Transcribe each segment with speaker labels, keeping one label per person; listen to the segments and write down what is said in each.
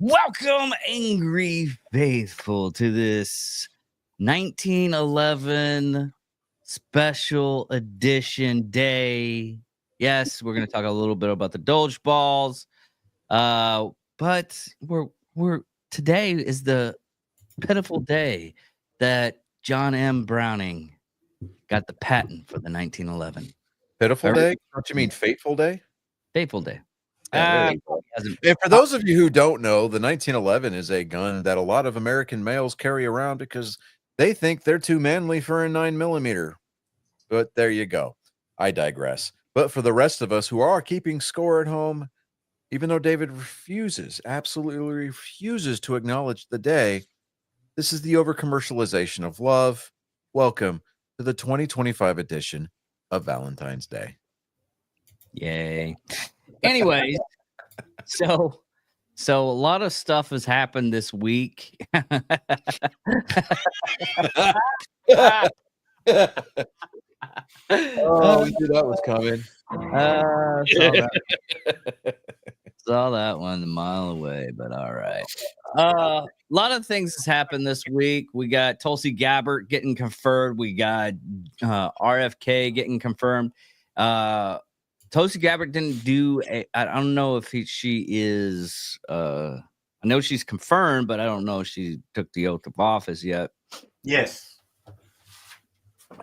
Speaker 1: Welcome, Angry Faithful, to this 1911 special edition day. Yes, we're going to talk a little bit about the Doge balls, but we're today is the pitiful day that John M. Browning got the patent for the 1911
Speaker 2: Pitiful day? Don't you mean fateful day?
Speaker 1: Fateful Day.
Speaker 2: Yeah, there you go. And for those of you who don't know, the 1911 is a gun that a lot of American males carry around because they think they're too manly for a 9mm. But there you go. I digress. But for the rest of us who are keeping score at home, even though David absolutely refuses to acknowledge the day, this is the over-commercialization of love. Welcome to the 2025 edition of Valentine's Day.
Speaker 1: Yay. Anyways, so a lot of stuff has happened this week.
Speaker 2: Oh, we knew that was coming.
Speaker 1: Saw that one a mile away, but all right. A lot of things has happened this week. We got Tulsi Gabbard getting confirmed. We got RFK getting confirmed. Tulsi Gabbard didn't do I don't know if she is I know she's confirmed, but I don't know if she took the oath of office yet.
Speaker 3: Yes.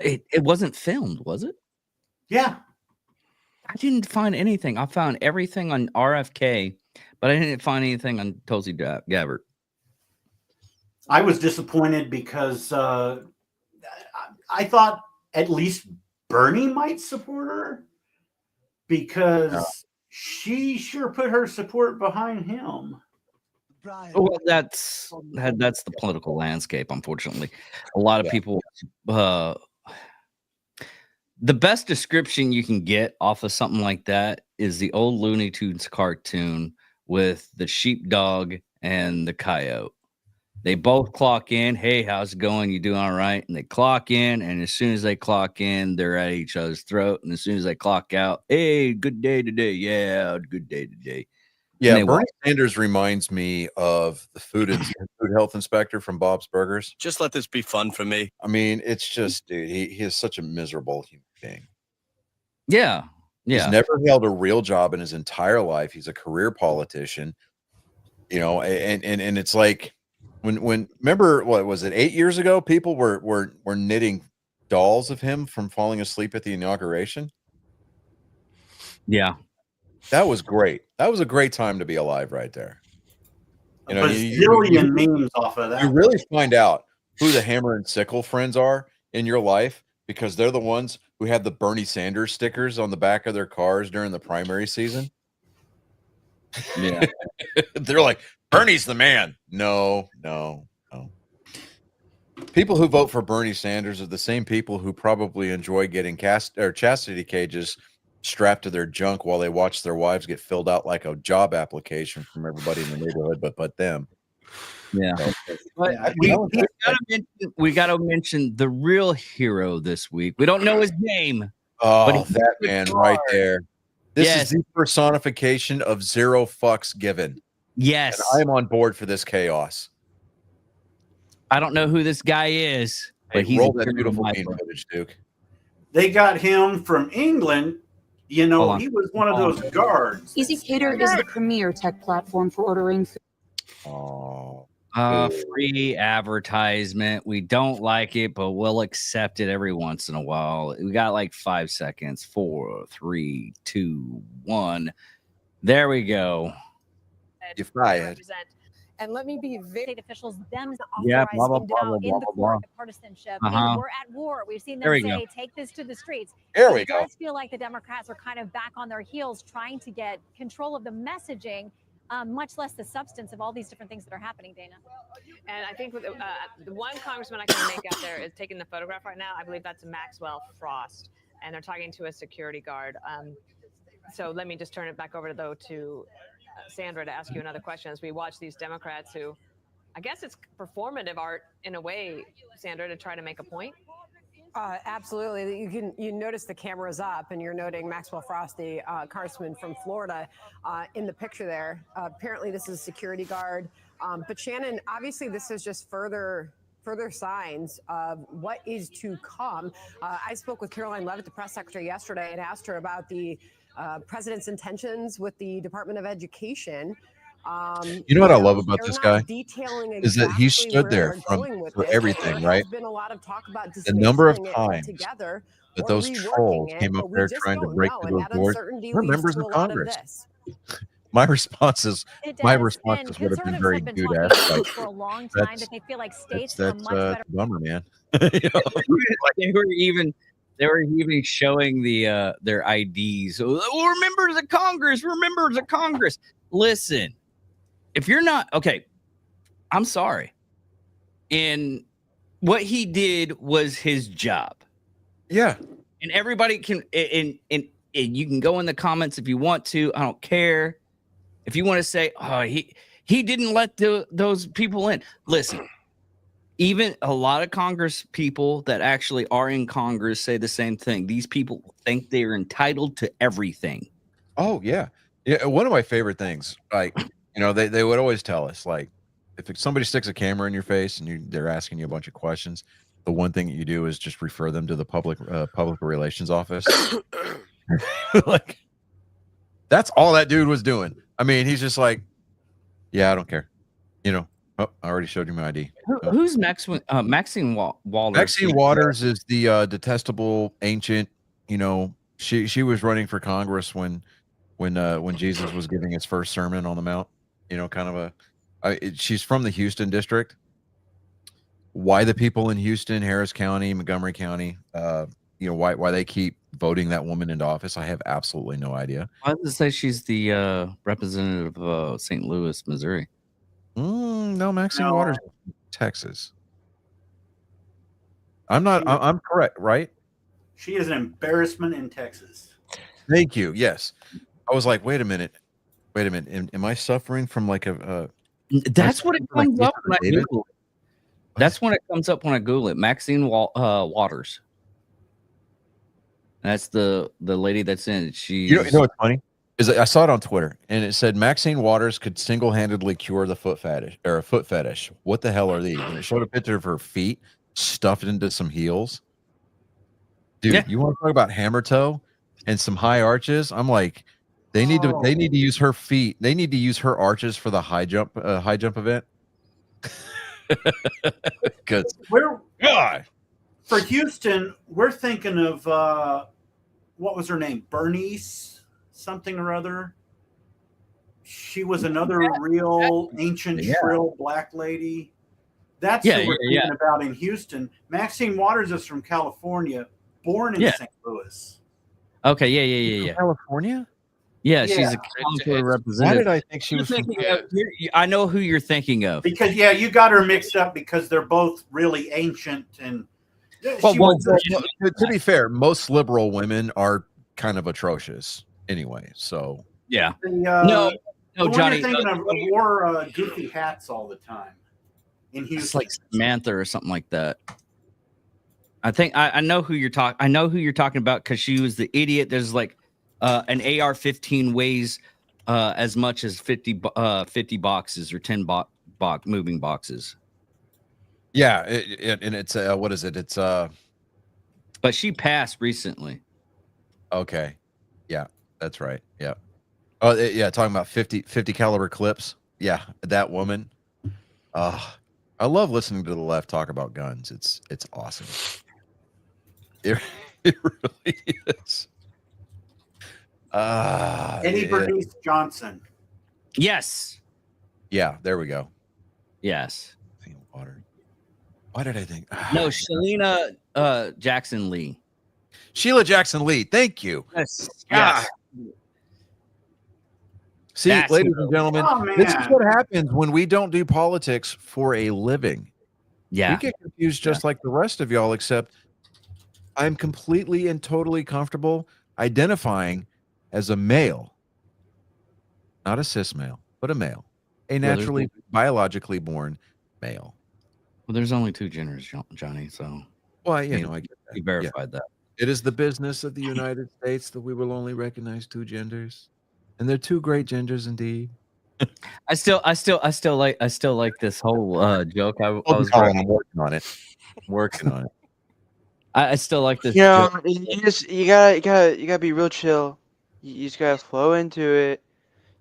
Speaker 1: It wasn't filmed, was it?
Speaker 3: Yeah.
Speaker 1: I didn't find anything. I found everything on RFK, but I didn't find anything on Tulsi Gabbard.
Speaker 3: I was disappointed because I thought at least Bernie might support her because she sure put her support behind him.
Speaker 1: Well, that's the political landscape, unfortunately. A lot of people the best description you can get off of something like that is the old Looney Tunes cartoon with the sheepdog and the coyote. They both clock in. Hey, how's it going? You doing all right? And they clock in, and as soon as they clock in, they're at each other's throat. And as soon as they clock out, hey, good day today. Yeah, good day today.
Speaker 2: Yeah, Bernie Sanders reminds me of the food health inspector from Bob's Burgers.
Speaker 4: Just let this be fun for me.
Speaker 2: I mean, it's just, dude, he is such a miserable human being.
Speaker 1: Yeah.
Speaker 2: He's never held a real job in his entire life. He's a career politician, you know, and it's like when remember, what was it, 8 years ago, people were knitting dolls of him from falling asleep at the inauguration.
Speaker 1: Yeah.
Speaker 2: That was great. That was a great time to be alive right there.
Speaker 3: You know, bazillion memes off of that.
Speaker 2: You really find out who the hammer and sickle friends are in your life because they're the ones who had the Bernie Sanders stickers on the back of their cars during the primary season.
Speaker 1: Yeah.
Speaker 2: They're like, Bernie's the man. No. People who vote for Bernie Sanders are the same people who probably enjoy getting chastity cages strapped to their junk while they watch their wives get filled out like a job application from everybody in the neighborhood, but them.
Speaker 1: Yeah. We got to mention the real hero this week. We don't know his name.
Speaker 2: Oh, that man right there. This is the personification of zero fucks given.
Speaker 1: Yes.
Speaker 2: And I'm on board for this chaos.
Speaker 1: I don't know who this guy is, but
Speaker 2: he's roll that beautiful bean footage, Duke.
Speaker 3: They got him from England. You know, he was one of those guards.
Speaker 5: EasyCater is the premier tech platform for ordering food.
Speaker 2: Oh.
Speaker 1: Free advertisement. We don't like it, but we'll accept it every once in a while. We got like 5 seconds. 4, 3, 2, 1. There we go.
Speaker 2: You're fired.
Speaker 6: And let me be very state officials, them
Speaker 1: blah, blah,
Speaker 6: authorizing
Speaker 1: blah,
Speaker 6: now
Speaker 1: blah,
Speaker 6: in the
Speaker 1: blah,
Speaker 6: court of partisanship. We're at war. We've seen them say, take this to the streets.
Speaker 2: There we go.
Speaker 6: It does feel like the Democrats are kind of back on their heels trying to get control of the messaging, much less the substance of all these different things that are happening, Dana.
Speaker 7: And I think with, the one congressman I can make out there is taking the photograph right now. I believe that's Maxwell Frost, and they're talking to a security guard. So let me just turn it back over to Sandra to ask you another question as we watch these Democrats who, I guess it's performative art in a way, Sandra, to try to make a point.
Speaker 4: Absolutely. You notice the camera's up, and you're noting Maxwell Frost, the congressman from Florida, in the picture there. Apparently, this is a security guard. But Shannon, obviously, this is just further signs of what is to come. I spoke with Caroline Leavitt, the press secretary, yesterday, and asked her about the president's intentions with the Department of Education.
Speaker 2: You know what I love about this guy
Speaker 4: detailing
Speaker 2: is that he stood there for everything, right?
Speaker 4: There's been a lot of talk about
Speaker 2: The number of
Speaker 4: dismantling it
Speaker 2: times
Speaker 4: altogether
Speaker 2: that
Speaker 4: or
Speaker 2: those trolls
Speaker 4: reworking it,
Speaker 2: came up
Speaker 4: but we
Speaker 2: there
Speaker 4: just
Speaker 2: trying to
Speaker 4: don't
Speaker 2: break
Speaker 4: know,
Speaker 2: through
Speaker 4: and
Speaker 2: those
Speaker 4: that
Speaker 2: doors,
Speaker 4: uncertainty
Speaker 2: we're
Speaker 4: leads
Speaker 2: members
Speaker 4: to
Speaker 2: of
Speaker 4: a lot of
Speaker 2: Congress.
Speaker 4: this.
Speaker 2: My responses,
Speaker 6: It
Speaker 2: my
Speaker 6: does.
Speaker 2: responses
Speaker 6: And
Speaker 2: would have been
Speaker 6: conservatives
Speaker 2: very
Speaker 6: have been
Speaker 2: good.
Speaker 6: talking
Speaker 2: Ask, like,
Speaker 6: for a long time that they feel like states are much better.
Speaker 2: bummer, man.
Speaker 1: They were even showing their IDs. We're members of Congress. We're members of Congress. Listen, if you're not okay, I'm sorry. And what he did was his job.
Speaker 2: Yeah.
Speaker 1: And everybody can and you can go in the comments if you want to. I don't care. If you want to say, oh, he didn't let those people in. Listen, even a lot of Congress people that actually are in Congress say the same thing. These people think they're entitled to everything.
Speaker 2: Oh, yeah. Yeah. One of my favorite things, like, they would always tell us, like, if somebody sticks a camera in your face and they're asking you a bunch of questions, the one thing that you do is just refer them to the public relations office. Like, that's all that dude was doing. I mean, he's just like, yeah, I don't care. Oh, I already showed you my ID.
Speaker 1: Who's Maxine Waters?
Speaker 2: Maxine Waters is the detestable ancient. She was running for Congress when Jesus was giving his first sermon on the Mount. Kind of she's from the Houston district. Why the people in Houston, Harris County, Montgomery County, why they keep voting that woman into office, I have absolutely no idea.
Speaker 1: Why does it say she's the representative of St. Louis, Missouri?
Speaker 2: No, Maxine Waters, Texas. I'm correct, right?
Speaker 3: She is an embarrassment in Texas.
Speaker 2: Thank you. Yes. I was like, wait a minute. Am I suffering from like a
Speaker 1: that's what it comes up when I Google it. That's when it comes up when I Google it. Maxine Waters. That's the lady that's in it. She's
Speaker 2: you know what's funny? Is I saw it on Twitter and it said Maxine Waters could single-handedly cure the foot fetish. What the hell are these? And it showed a picture of her feet stuffed into some heels. Dude, you want to talk about hammer toe and some high arches? I'm like, they need to use her feet. They need to use her arches for the high jump event. Because
Speaker 3: for Houston, we're thinking of what was her name? Bernice something or other. She was another real ancient shrill black lady. That's who we're thinking about in Houston. Maxine Waters is from California, born in St. Louis.
Speaker 1: Okay, yeah.
Speaker 2: California?
Speaker 1: Yeah, she's a California representative.
Speaker 2: Why did I think she was from
Speaker 1: I know who you're thinking of.
Speaker 3: Because you got her mixed up because they're both really ancient and
Speaker 2: to be fair, most liberal women are kind of atrocious anyway. So
Speaker 1: yeah,
Speaker 3: no,
Speaker 1: Johnny.
Speaker 3: You're thinking of wore goofy hats all the time in Houston.
Speaker 1: It's like Samantha or something like that. I think I know who you're talking. I know who you're talking about because she was the idiot. There's like an AR-15 weighs as much as 50 boxes or 10 moving boxes.
Speaker 2: Yeah, and it's what is it? It's
Speaker 1: but she passed recently.
Speaker 2: Okay. Yeah, that's right. Yeah. Oh, yeah, talking about 50 caliber clips. Yeah, that woman. I love listening to the left talk about guns. It's awesome. It really is.
Speaker 3: Eddie Bernice Johnson.
Speaker 1: Yes.
Speaker 2: Yeah, there we go.
Speaker 1: Yes.
Speaker 2: Water. Why did I think?
Speaker 1: No, Shelina Jackson Lee.
Speaker 2: Sheila Jackson Lee. Thank you.
Speaker 1: Yes.
Speaker 2: See, ladies and gentlemen, this is what happens when we don't do politics for a living.
Speaker 1: Yeah.
Speaker 2: We get confused just like the rest of y'all, except I'm completely and totally comfortable identifying as a male, not a cis male, but a male, a naturally biologically born male.
Speaker 1: Well, there's only two genders, Johnny. So
Speaker 2: Well, you know, I get that.
Speaker 1: He verified that.
Speaker 2: It is the business of the United States that we will only recognize 2 genders, and they're 2 great genders indeed.
Speaker 1: I still like this whole joke. I was
Speaker 2: Colin, I'm working on it. Working on it.
Speaker 1: I still like this
Speaker 8: You know,
Speaker 1: joke.
Speaker 8: you gotta be real chill. You just gotta flow into it.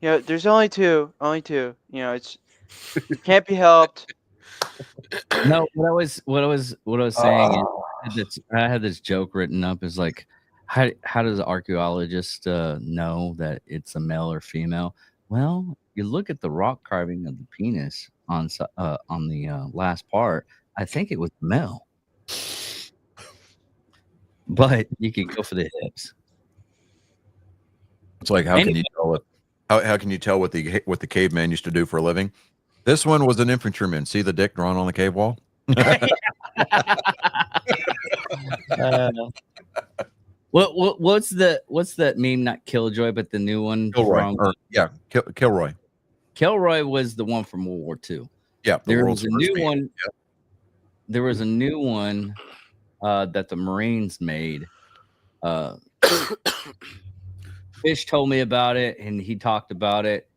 Speaker 8: You know, there's only two. You know, it can't be helped.
Speaker 1: No, what I was saying is I had this joke written up is like, how does an archaeologist know that it's a male or female? Well, you look at the rock carving of the penis on the last part. I think it was male, but you could go for the hips.
Speaker 2: It's like how can you tell what how can you tell what the caveman used to do for a living? This one was an infantryman. See the dick drawn on the cave wall?
Speaker 1: What's that meme? Not Killjoy, but the new one.
Speaker 2: Kilroy. Kilroy.
Speaker 1: Kilroy was the one from World War II.
Speaker 2: Yeah,
Speaker 1: there was a new one. Yep. There was a new one that the Marines made. Fish told me about it, and he talked about it.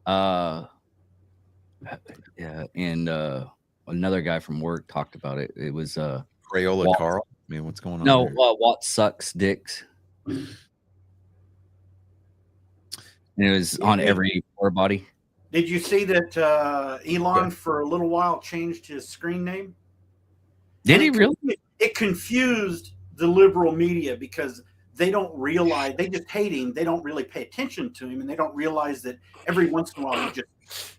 Speaker 1: Yeah, and another guy from work talked about it. It was
Speaker 2: Crayola Carl. I mean, what's going on?
Speaker 1: No, what sucks dicks. And it was on every core body.
Speaker 3: Did you see that Elon for a little while changed his screen name?
Speaker 1: Did he really?
Speaker 3: It confused the liberal media because they don't realize, they just hate him. They don't really pay attention to him, and they don't realize that every once in a while he just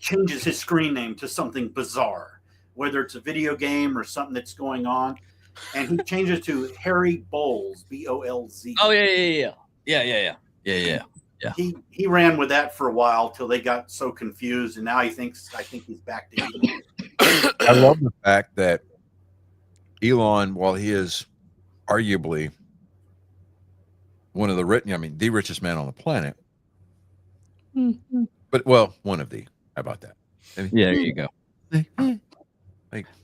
Speaker 3: changes his screen name to something bizarre, whether it's a video game or something that's going on. And he changes to Harry Bowles, B-O-L-Z.
Speaker 1: Oh, yeah.
Speaker 3: He ran with that for a while till they got so confused, and now I think he's back to Elon.
Speaker 2: I love the fact that Elon, while he is arguably one of the the richest man on the planet, but one of the. How about that?
Speaker 1: Yeah, there you go.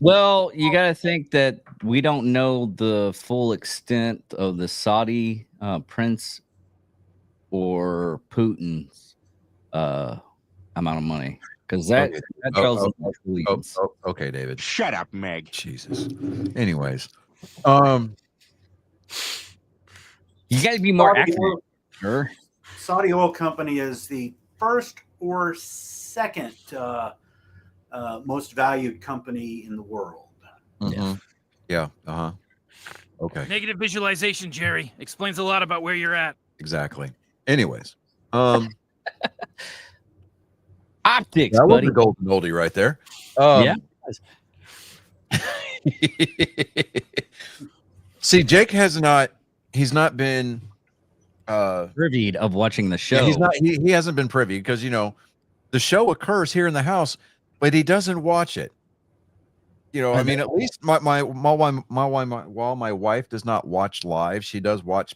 Speaker 1: Well, you got to think that we don't know the full extent of the Saudi prince or Putin's amount of money, because that tells them.
Speaker 2: Okay, David.
Speaker 9: Shut up, Meg.
Speaker 2: Jesus. Anyways,
Speaker 1: you got to be more accurate. Sure.
Speaker 3: Saudi Oil Company is the first or second most valued company in the world.
Speaker 2: Mm-hmm. Yeah. Okay.
Speaker 10: Negative visualization, Jerry, explains a lot about where you're at.
Speaker 2: Exactly. Anyways,
Speaker 1: optics,
Speaker 2: that
Speaker 1: buddy.
Speaker 2: was a golden oldie right there.
Speaker 1: Yeah.
Speaker 2: See, Jake he's not been
Speaker 1: privy of watching the show.
Speaker 2: Yeah, he hasn't been privy because the show occurs here in the house, but he doesn't watch it. I mean, at least while my wife does not watch live, she does watch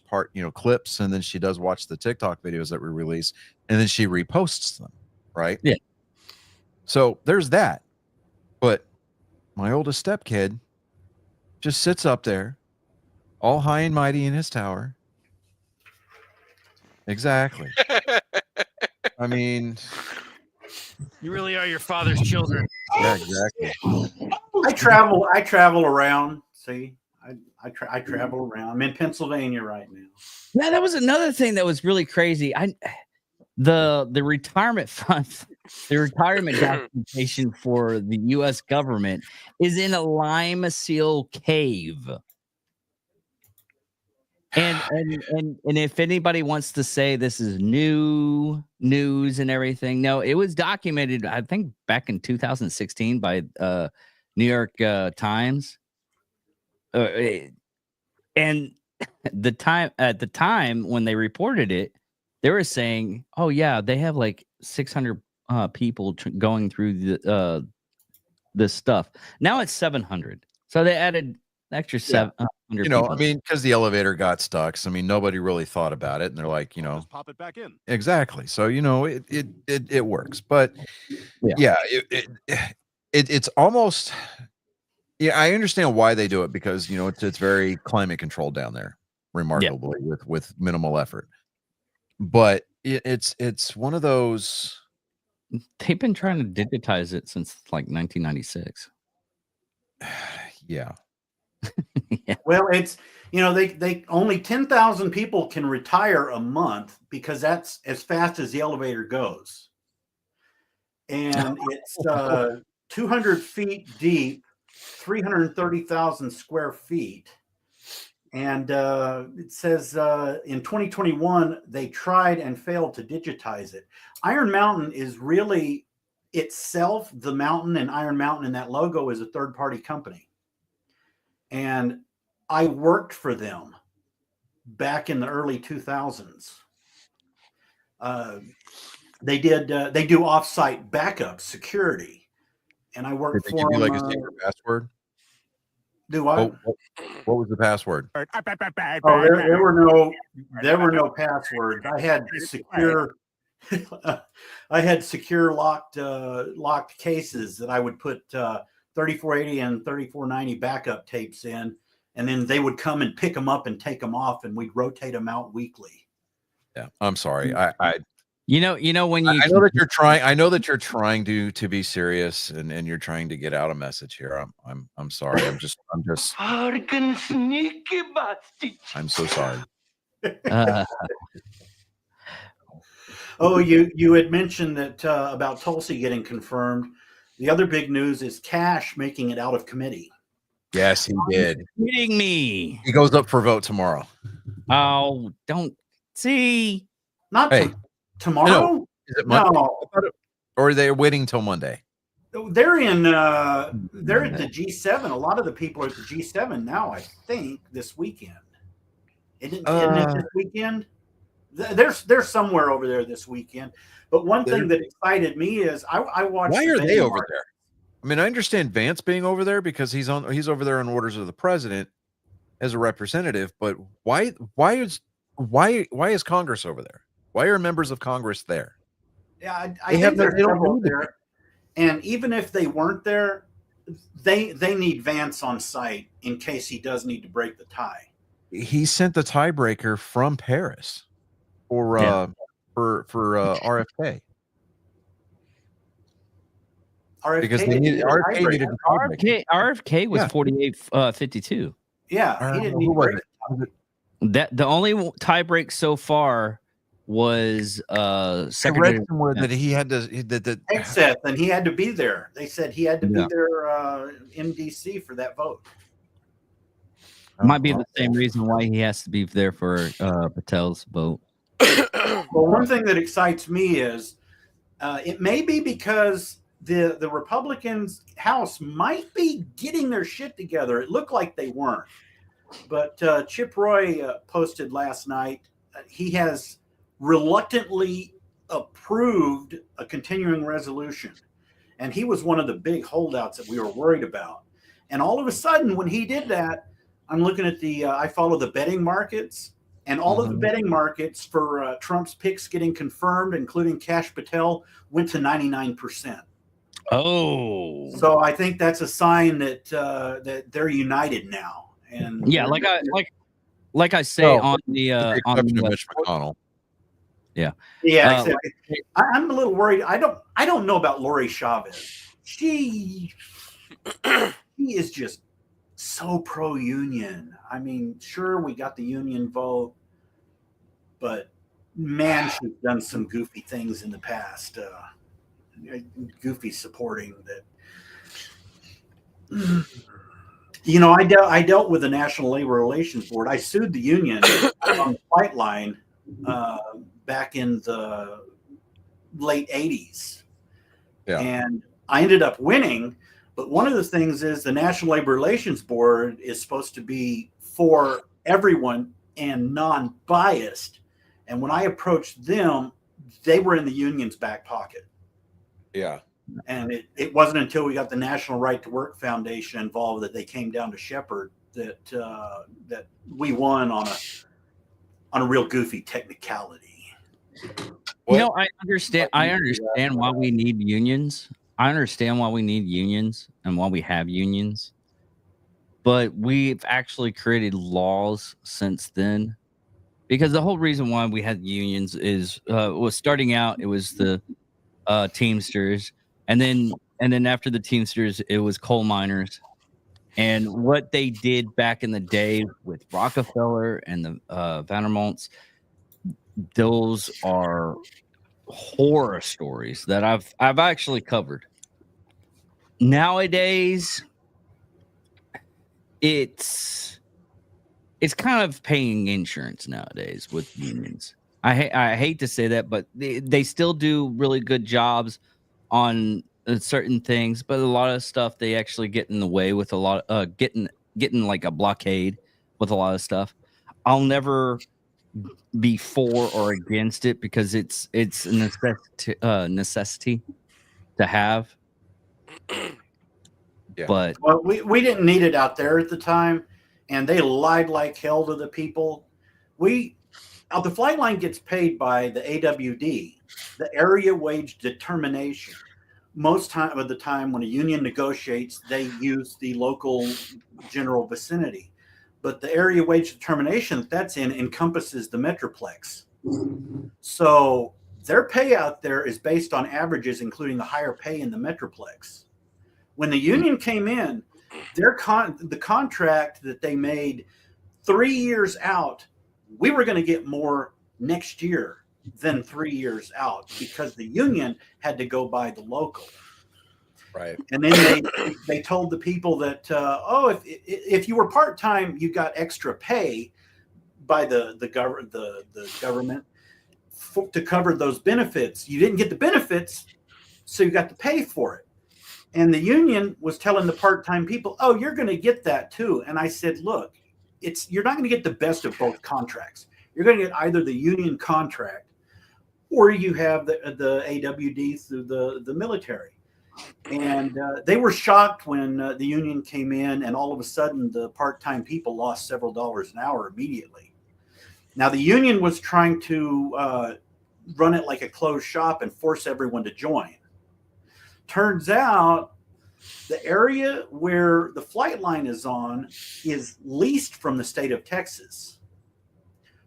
Speaker 2: clips, and then she does watch the TikTok videos that we release, and then she reposts them, right?
Speaker 1: Yeah.
Speaker 2: So there's that. But my oldest stepkid just sits up there, all high and mighty in his tower. Exactly. I mean,
Speaker 10: you really are your father's children.
Speaker 2: Yeah, exactly.
Speaker 3: I travel around. See, I travel around. I'm in Pennsylvania right now.
Speaker 1: Yeah, that was another thing that was really crazy. The retirement funds, the retirement documentation for the U.S. government is in a lime seal cave. And if anybody wants to say this is new news and everything, no, it was documented, I think, back in 2016 by New York Times. And at the time when they reported it, they were saying, "Oh yeah, they have like 600 people going through this stuff." Now it's 700, so they added extra 700.
Speaker 2: I mean, because the elevator got stuck. So, I mean, nobody really thought about it, and they're like,
Speaker 9: just pop it back in.
Speaker 2: Exactly. So, it works, but yeah, it's almost, Yeah, I understand why they do it because it's very climate controlled down there, remarkably with minimal effort. But it's one of those.
Speaker 1: They've been trying to digitize it since like 1996.
Speaker 2: Yeah.
Speaker 1: Yeah.
Speaker 3: Well, it's they only 10,000 people can retire a month because that's as fast as the elevator goes, and it's 200 feet deep, 330,000 square feet. And it says in 2021, they tried and failed to digitize it. Iron Mountain is really itself, the mountain and Iron Mountain and that logo is a third party company. And I worked for them back in the early 2000s. They do offsite backup security. And I worked
Speaker 2: Did they
Speaker 3: for
Speaker 2: give you
Speaker 3: them.
Speaker 2: like a secret password?
Speaker 3: Do I?
Speaker 2: What was the password?
Speaker 3: Oh, there were no passwords. I had secure I had secure locked cases that I would put 3480 and 3490 backup tapes in, and then they would come and pick them up and take them off, and we'd rotate them out weekly.
Speaker 2: Yeah, I'm sorry.
Speaker 1: when
Speaker 2: I know that you're trying. I know that you're trying to be serious and you're trying to get out a message here. I'm sorry. I'm just. I'm so sorry.
Speaker 3: Oh, you had mentioned that about Tulsi getting confirmed. The other big news is Cash making it out of committee.
Speaker 2: Yes, he did.
Speaker 1: Kidding me.
Speaker 2: He goes up for vote tomorrow.
Speaker 1: Oh, don't see.
Speaker 3: Not tomorrow.
Speaker 2: No. Is it Monday?
Speaker 3: No.
Speaker 2: Or are they waiting till Monday?
Speaker 3: They're at the G7. A lot of the people are at the G7 now, I think, this weekend. Isn't it this weekend? They're somewhere over there this weekend. But one thing that excited me is I watched.
Speaker 2: Why are they over there? I mean, I understand Vance being over there because he's over there on orders of the president as a representative. But why is Congress over there? Why are members of Congress there?
Speaker 3: Yeah, I think they're several there. And even if they weren't there, they need Vance on site in case he does need to break the tie.
Speaker 2: He sent the tiebreaker from Paris for RFK. Because they needed
Speaker 1: RFK was 48-52.
Speaker 3: Yeah, he didn't need to break the tie.
Speaker 1: That the only tiebreak so far was Secretary
Speaker 2: that he had to
Speaker 3: Except, and he had to be there. They said he had to be there in DC for that vote.
Speaker 1: Might be the same reason why he has to be there for Patel's vote.
Speaker 3: Well, one thing that excites me is it may be because the Republicans House might be getting their shit together. It looked like they weren't. But Chip Roy posted last night, he has reluctantly approved a continuing resolution. And he was one of the big holdouts that we were worried about. And all of a sudden, when he did that, I'm looking at I follow the betting markets, and all of the betting markets for Trump's picks getting confirmed, including Kash Patel, went to 99%.
Speaker 1: Oh,
Speaker 3: so I think that's a sign that that they're united now. And
Speaker 1: yeah, like I say on the
Speaker 2: Mitch McConnell.
Speaker 1: Yeah,
Speaker 3: exactly. I'm a little worried. I don't know about Lori Chavez. She is just so pro-union. I mean, sure, we got the union vote, but man, she's done some goofy things in the past. Goofy supporting that. You know, I dealt with the National Labor Relations Board. I sued the union on the fight line back in the late 80s.
Speaker 2: Yeah.
Speaker 3: And I ended up winning. But one of the things is the National Labor Relations Board is supposed to be for everyone and non-biased. And when I approached them, they were in the union's back pocket.
Speaker 2: Yeah.
Speaker 3: And it wasn't until we got the National Right to Work Foundation involved that they came down to Shepherd that that we won on a real goofy technicality.
Speaker 1: You know, I understand why we need unions. I understand why we need unions and why we have unions. but we've actually created laws since then. Because the whole reason why we had unions is was starting out, it was the Teamsters, and then after the Teamsters, it was coal miners. And what they did back in the day with Rockefeller and the Vandermonts, those are horror stories that I've actually covered. Nowadays, it's kind of paying insurance nowadays with unions. I hate to say that, but they still do really good jobs on certain things, but a lot of stuff they actually get in the way with a lot getting like a blockade with a lot of stuff. I'll never be for or against it because it's a necessity to have.
Speaker 2: Yeah.
Speaker 1: But
Speaker 3: Well, we didn't need it out there at the time, and they lied like hell to the people. The flight line gets paid by the AWD, the Area Wage Determination. Most time of the time when a union negotiates, they use the local general vicinity. But the area wage determination that that's in encompasses the Metroplex. So their pay out there is based on averages, including the higher pay in the Metroplex. When the union came in, the contract that they made 3 years out, we were going to get more next year than 3 years out because the union had to go by the local.
Speaker 2: Right.
Speaker 3: And then they told the people that if you were part time, you got extra pay by the government to cover those benefits. You didn't get the benefits, so you got to pay for it. And the union was telling the part time people, "Oh, you're going to get that too." And I said, "Look, you're not going to get the best of both contracts. You're going to get either the union contract, or you have the AWD through the military." And they were shocked when the union came in, and all of a sudden the part-time people lost several dollars an hour immediately. Now the union was trying to run it like a closed shop and force everyone to join. Turns out the area where the flight line is on is leased from the state of Texas.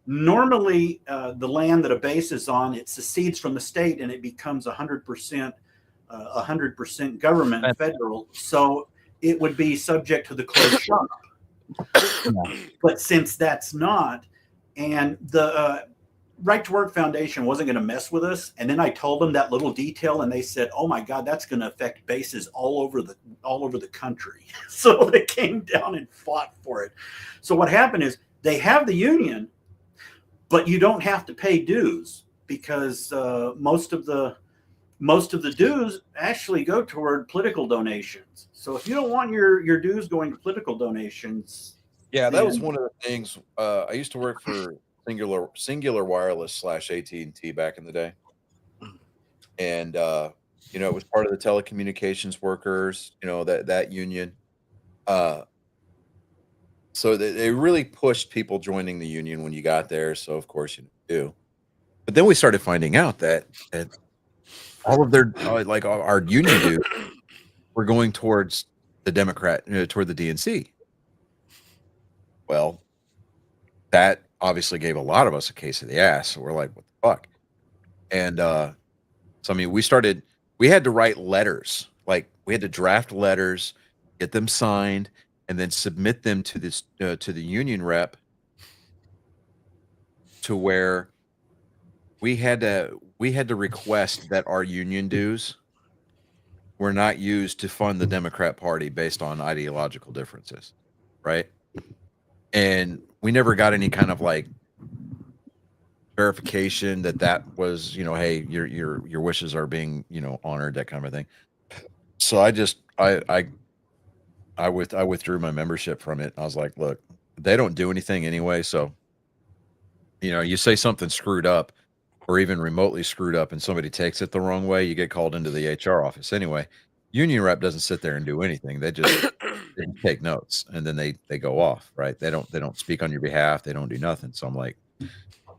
Speaker 3: Normally, the land that a base is on, it secedes from the state and it becomes 100% government, federal. So it would be subject to the closed shop. But since that's not, and the Right to Work Foundation wasn't going to mess with us, and then I told them that little detail, and they said, "Oh my God, that's going to affect bases all over the country." So they came down and fought for it. So what happened is they have the union, but you don't have to pay dues because most of the dues actually go toward political donations. So if you don't want your dues going to political donations,
Speaker 2: yeah, that was one of the things. I used to work for Singular Wireless / AT&T back in the day, and it was part of the telecommunications workers. That union. So they really pushed people joining the union when you got there. So of course you do, but then we started finding out that all of their our union dues were going towards the Democrat, toward the DNC. Well, that obviously gave a lot of us a case of the ass. So we're like, what the fuck? And so I mean, we had to write letters. Like we had to draft letters, get them signed, and then submit them to the union rep, to where we had to request that our union dues were not used to fund the Democrat Party based on ideological differences, right? And we never got any kind of like verification that was, hey, your wishes are being, honored, that kind of thing. So I withdrew my membership from it. I was like, look, they don't do anything anyway. So, you say something screwed up or even remotely screwed up and somebody takes it the wrong way, you get called into the HR office. Anyway, union rep doesn't sit there and do anything. They just take notes and then they go off, right? They don't speak on your behalf. They don't do nothing. So I'm like,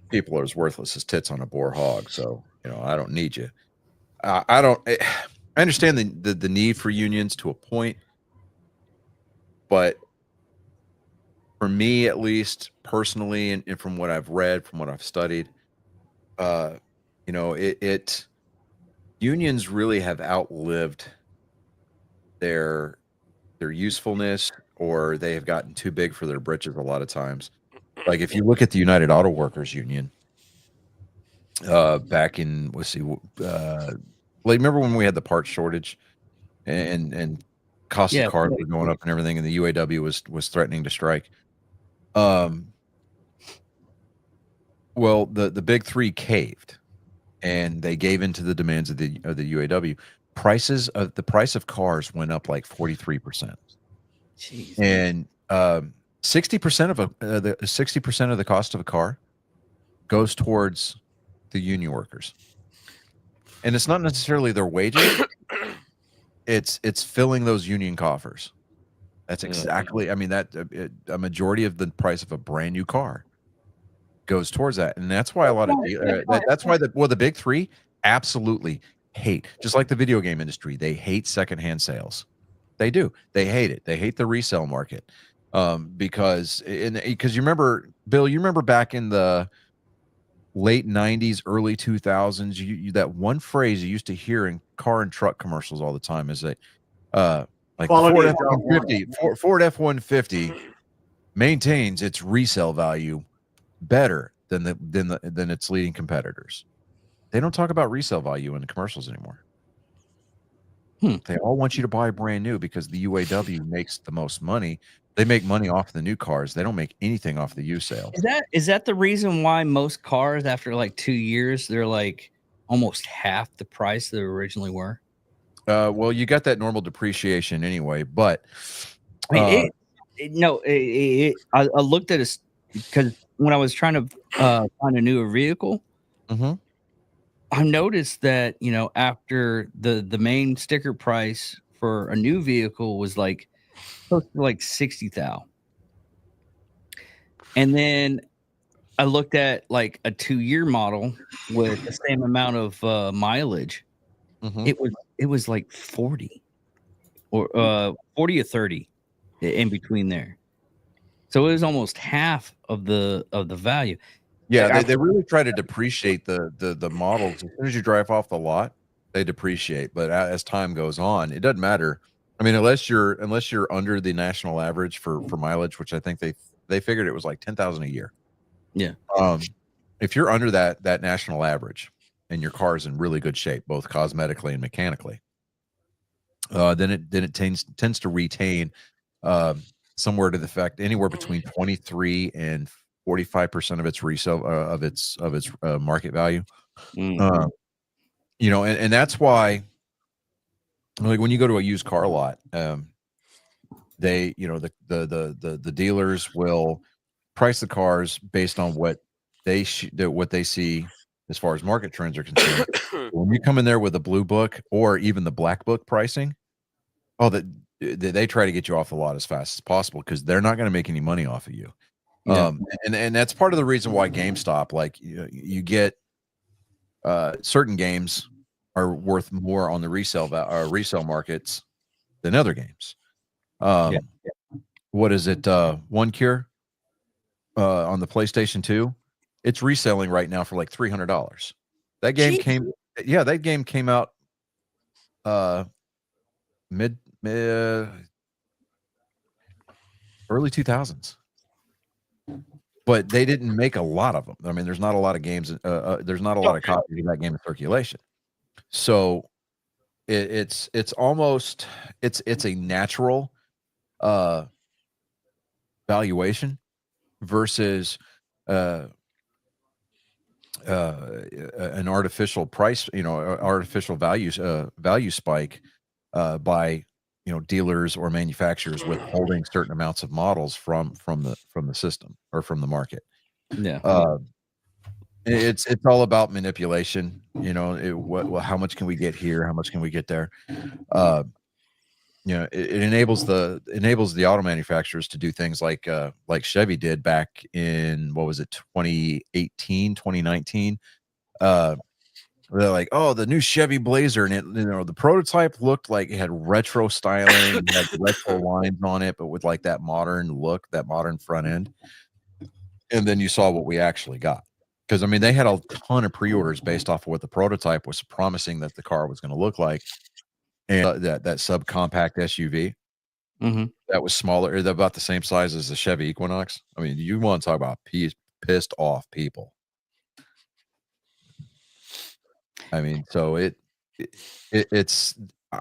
Speaker 2: people are as worthless as tits on a boar hog. So, I don't need you. I understand the need for unions to a point, but for me at least personally, and from what I've read, from what I've studied, you know, unions really have outlived their usefulness, or they have gotten too big for their britches a lot of times. Like if you look at the United Auto Workers Union, back in like remember when we had the part shortage and cost of cars were going up and everything, and the UAW was threatening to strike. Well, the big three caved, and they gave into the demands of the UAW. The price of cars went up like 43%.
Speaker 1: Jeez.
Speaker 2: And 60% of the 60% of the cost of a car goes towards the union workers. And it's not necessarily their wages. It's filling those union coffers. That's exactly, I mean, that a majority of the price of a brand new car goes towards that. And that's why a lot of that's why the big three absolutely hate, just like the video game industry, they hate secondhand sales. They do. They hate it. They hate the resale market. Because you remember, Bill, you remember back in the late 90s, early 2000s, you that one phrase you used to hear in car and truck commercials all the time is that like Ford F-150, Ford F-150 maintains its resale value better than its leading competitors. They don't talk about resale value in the commercials anymore. They all want you to buy brand new because the UAW makes the most money. They make money off the new cars. They don't make anything off the used sales.
Speaker 1: Is that the reason why most cars after like 2 years they're like almost half the price they originally were?
Speaker 2: Well, you got that normal depreciation anyway, but
Speaker 1: I mean, I looked at it because when I was trying to find a newer vehicle, I noticed that, you know, after the main sticker price for a new vehicle was like close to like 60,000. And then I looked at like a 2-year model with the same amount of mileage. It was like 40 or 40 or 30 in between there. So it was almost half of the value.
Speaker 2: Yeah, they really try to depreciate the models. As soon as you drive off the lot, they depreciate. But as time goes on, it doesn't matter. I mean, unless you're under the national average for mileage, which I think they figured it was like 10,000 a year.
Speaker 1: Yeah.
Speaker 2: If you're under that national average and your car is in really good shape, both cosmetically and mechanically, then it tends to retain somewhere to the effect anywhere between 23 and 45% of its resale of its market value. You know, and that's why, like when you go to a used car lot, they, you know, the dealers will price the cars based on what they see as far as market trends are concerned. When you come in there with a blue book or even the black book pricing, they try to get you off the lot as fast as possible because they're not going to make any money off of you. And that's part of the reason why GameStop, like you get certain games are worth more on the resale markets than other games. What is it? One Cure on the PlayStation 2, it's reselling right now for like $300. That game came out mid early 2000s. But they didn't make a lot of them. I mean, there's not a lot of games. There's not a lot of copies of that game in circulation. So it's almost it's a natural valuation versus an artificial price, you know, artificial value spike by, you know, dealers or manufacturers withholding certain amounts of models from the system or from the market. It's all about manipulation, you know. How much can we get here, how much can we get there? You know, it enables the auto manufacturers to do things like Chevy did back in, what was it, 2018, 2019. They're like, oh, the new Chevy Blazer, and the prototype looked like it had retro styling, and had retro lines on it, but with like that modern look, that modern front end. And then you saw what we actually got. Because I mean, they had a ton of pre-orders based off of what the prototype was promising that the car was going to look like, and that subcompact SUV that was smaller, about the same size as the Chevy Equinox. I mean, you want to talk about pissed off people. I mean, so it's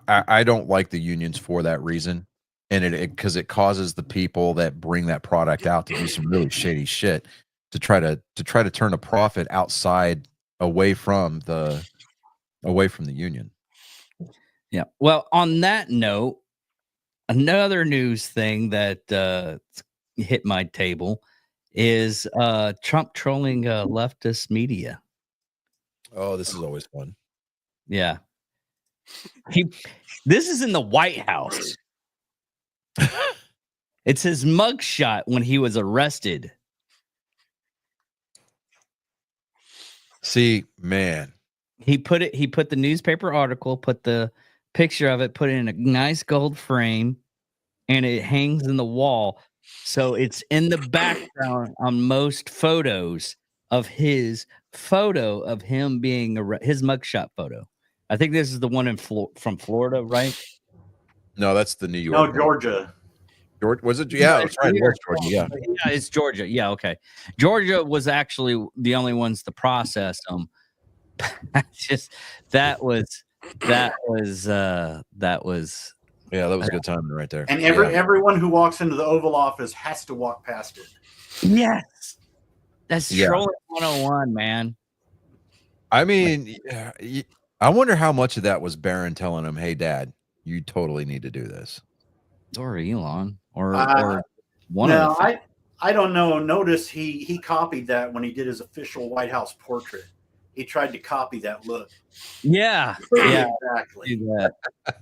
Speaker 2: I don't like the unions for that reason, and because it causes the people that bring that product out to do some really shady shit to try to turn a profit outside away from the union.
Speaker 1: Yeah. Well, on that note, another news thing that hit my table is Trump trolling leftist media.
Speaker 2: Oh, this is always fun.
Speaker 1: Yeah. This is in the White House. It's his mugshot when he was arrested.
Speaker 2: See, man.
Speaker 1: He put the newspaper article, put the picture of it, put it in a nice gold frame, and it hangs in the wall. So it's in the background on most photos of his photo of him being his mugshot photo. I think this is the one from Florida, right?
Speaker 2: No, that's the New York.
Speaker 3: No, Georgia.
Speaker 2: Was it? Yeah, that's right. It was Georgia. Yeah.
Speaker 1: Yeah, it's Georgia. Yeah, okay. Georgia was actually the only ones to process them. Just that was yeah, that was
Speaker 2: a good timing right there.
Speaker 3: And everyone who walks into the Oval Office has to walk past it.
Speaker 1: Yes. That's trolling 101, man.
Speaker 2: I mean, I wonder how much of that was Barron telling him, "Hey, Dad, you totally need to do this,"
Speaker 1: or Elon, or one
Speaker 3: no,
Speaker 1: of the.
Speaker 3: I don't know. Notice he copied that when he did his official White House portrait. He tried to copy that look.
Speaker 1: Yeah,
Speaker 3: exactly.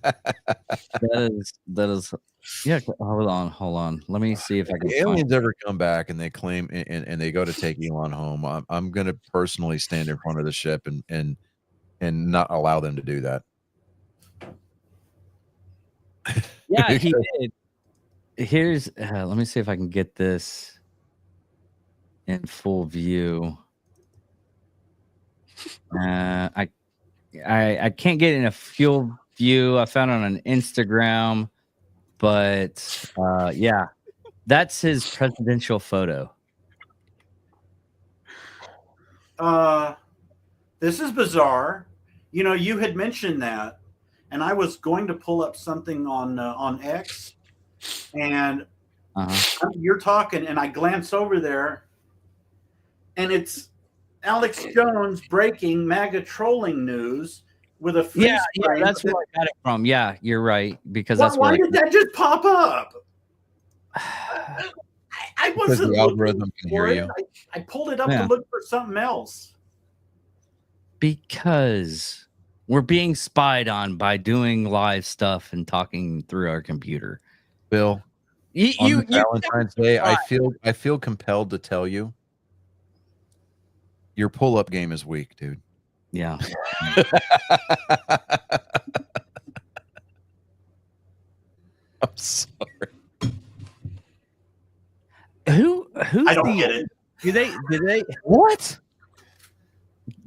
Speaker 1: That is. Yeah, hold on. Let me see if I can.
Speaker 2: If aliens ever come back and they claim and they go to take Elon home, I'm going to personally stand in front of the ship and not allow them to do that.
Speaker 1: Yeah, he did. Here's let me see if I can get this in full view. I can't get in a full view. I found it on an Instagram, but yeah, that's his presidential photo.
Speaker 3: This is bizarre. You know, you had mentioned that, and I was going to pull up something on X, and you're talking, and I glance over there, and it's Alex Jones breaking MAGA trolling news with a face frame.
Speaker 1: That's where I got it from. Yeah, you're right, because
Speaker 3: why did that just pop up? I wasn't
Speaker 2: the algorithm can hear you.
Speaker 3: I pulled it up to look for something else.
Speaker 1: Because we're being spied on by doing live stuff and talking through our computer.
Speaker 2: Bill, on Valentine's Day, I feel compelled to tell you, your pull-up game is weak, dude.
Speaker 1: Yeah.
Speaker 2: I'm sorry.
Speaker 1: Who's
Speaker 3: I don't get it.
Speaker 1: Do they
Speaker 2: what?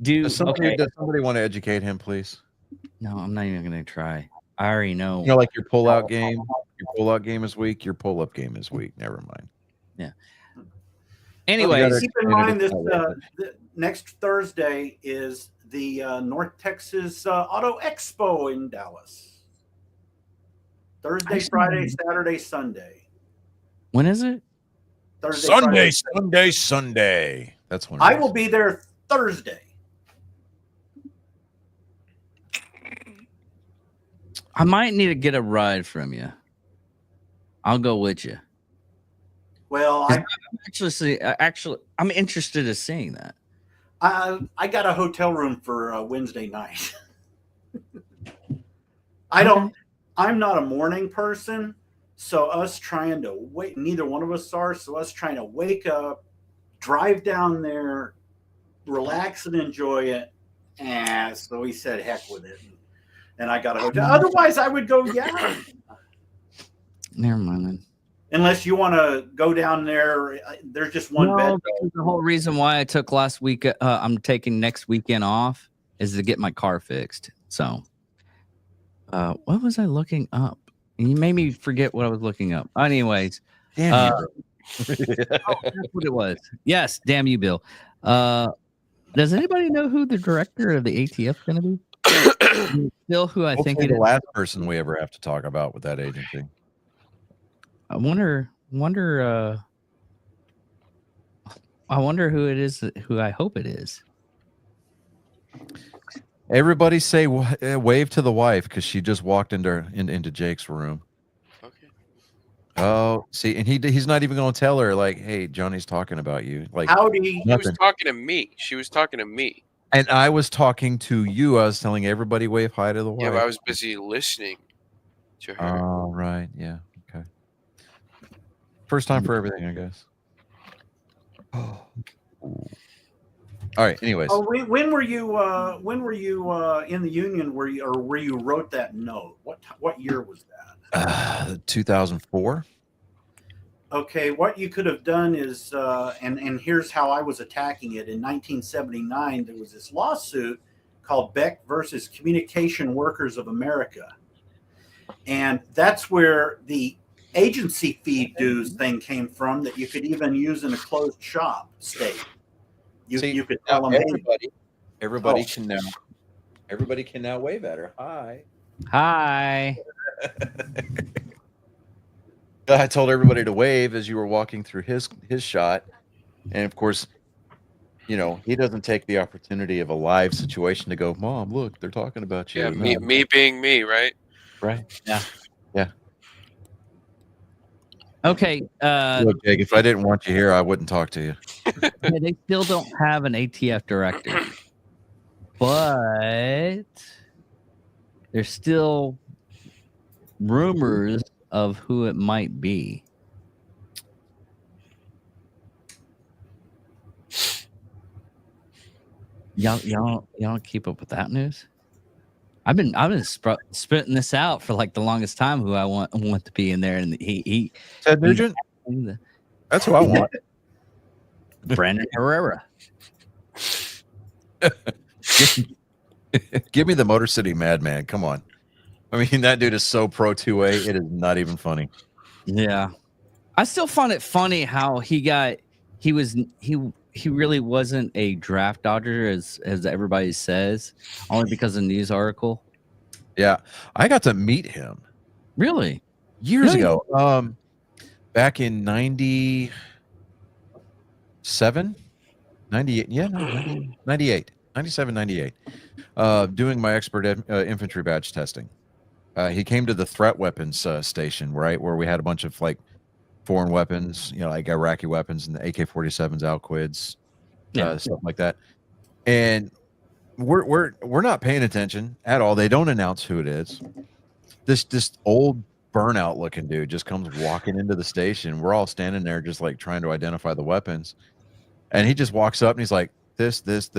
Speaker 1: Does
Speaker 2: somebody want to educate him, please?
Speaker 1: No, I'm not even gonna try. I already know.
Speaker 2: You know, like your pull-out game. Your pull-out game is weak. Your pull-up game is weak. Never mind.
Speaker 1: Yeah. Anyway,
Speaker 3: keep in mind this next Thursday is the North Texas Auto Expo in Dallas. Thursday, Friday, Saturday, Sunday.
Speaker 1: When is it?
Speaker 3: Thursday,
Speaker 2: Sunday. That's when
Speaker 3: I will be there Thursday.
Speaker 1: I might need to get a ride from you. I'll go with you.
Speaker 3: Well,
Speaker 1: I'm interested in seeing that.
Speaker 3: I got a hotel room for Wednesday night. I'm not a morning person, so us trying to wait, neither one of us are, so us trying to wake up, drive down there, relax and enjoy it, And so he said, heck with it. And I got a hotel. Otherwise, I would go, yeah.
Speaker 1: Never mind.
Speaker 3: Unless you want to go down there. There's just one bed.
Speaker 1: Because the whole reason why I took last week, I'm taking next weekend off, is to get my car fixed. So, what was I looking up? And you made me forget what I was looking up. Anyways,
Speaker 2: Damn
Speaker 1: that's what it was. Yes, damn you, Bill. Does anybody know who the director of the ATF is going to be? Still, who I think
Speaker 2: the last person we ever have to talk about with that agency.
Speaker 1: I wonder who it is. Who I hope it is.
Speaker 2: Everybody say wave to the wife because she just walked into Jake's room.
Speaker 11: Okay.
Speaker 2: Oh, see, and he's not even going to tell her like, "Hey, Johnny's talking about you." Like,
Speaker 3: howdy.
Speaker 11: She was talking to me. She was talking to me.
Speaker 2: And I was talking to you. I was telling everybody wave hi to the wife.
Speaker 11: Yeah, but I was busy listening to her.
Speaker 2: Oh, right. Yeah. Okay. First time for everything, I guess. All right. Anyways.
Speaker 3: Oh, when were you in the Union? Where you wrote that note? What year was that?
Speaker 2: 2004.
Speaker 3: Okay, what you could have done is, and here's how I was attacking it. In 1979, there was this lawsuit called Beck versus Communication Workers of America. And that's where the agency fee dues thing came from, that you could even use in a closed shop state. You could tell them,
Speaker 2: everybody can now wave at her. Hi.
Speaker 1: Hi.
Speaker 2: I told everybody to wave as you were walking through his shot. And of course, he doesn't take the opportunity of a live situation to go, Mom, look, they're talking about you.
Speaker 11: Yeah, me being me, right?
Speaker 2: Right.
Speaker 1: Yeah.
Speaker 2: Yeah.
Speaker 1: Okay.
Speaker 2: Look, Jake, if I didn't want you here, I wouldn't talk to you.
Speaker 1: Yeah, they still don't have an ATF director, but there's still rumors of who it might be. Y'all don't keep up with that news? I've been spitting this out for like the longest time. Who I want to be in there, and he
Speaker 2: Ted Nugent. That's who I want.
Speaker 1: Brandon Herrera.
Speaker 2: Give me the Motor City Madman. Come on. I mean, that dude is so pro 2A. It is not even funny.
Speaker 1: Yeah. I still find it funny how he really wasn't a draft dodger as everybody says, only because of the news article.
Speaker 2: Yeah. I got to meet him.
Speaker 1: Really?
Speaker 2: Years ago. Back in 97, 98. Yeah, no, 98. 97, 98. Doing my expert infantry badge testing. He came to the threat weapons station, right, where we had a bunch of like foreign weapons, like Iraqi weapons and the AK-47s, Alquids, stuff like that. And we're not paying attention at all. They don't announce who it is. This old burnout looking dude just comes walking into the station. We're all standing there just like trying to identify the weapons. And he just walks up and he's like, this. He's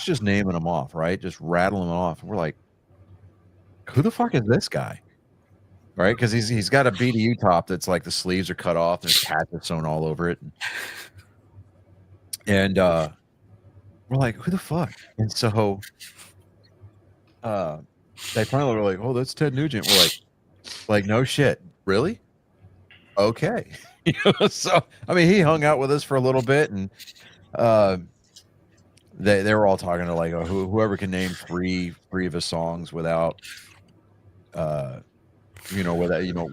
Speaker 2: just naming them off, right? Just rattling them off. And we're like, who the fuck is this guy? Right? Because he's got a BDU top that's like the sleeves are cut off and there's patches sewn all over it. And we're like, who the fuck? And so they finally were like, oh, that's Ted Nugent. We're like, no shit. Really? Okay. So I mean, he hung out with us for a little bit, and they were all talking to like, whoever can name three of his songs without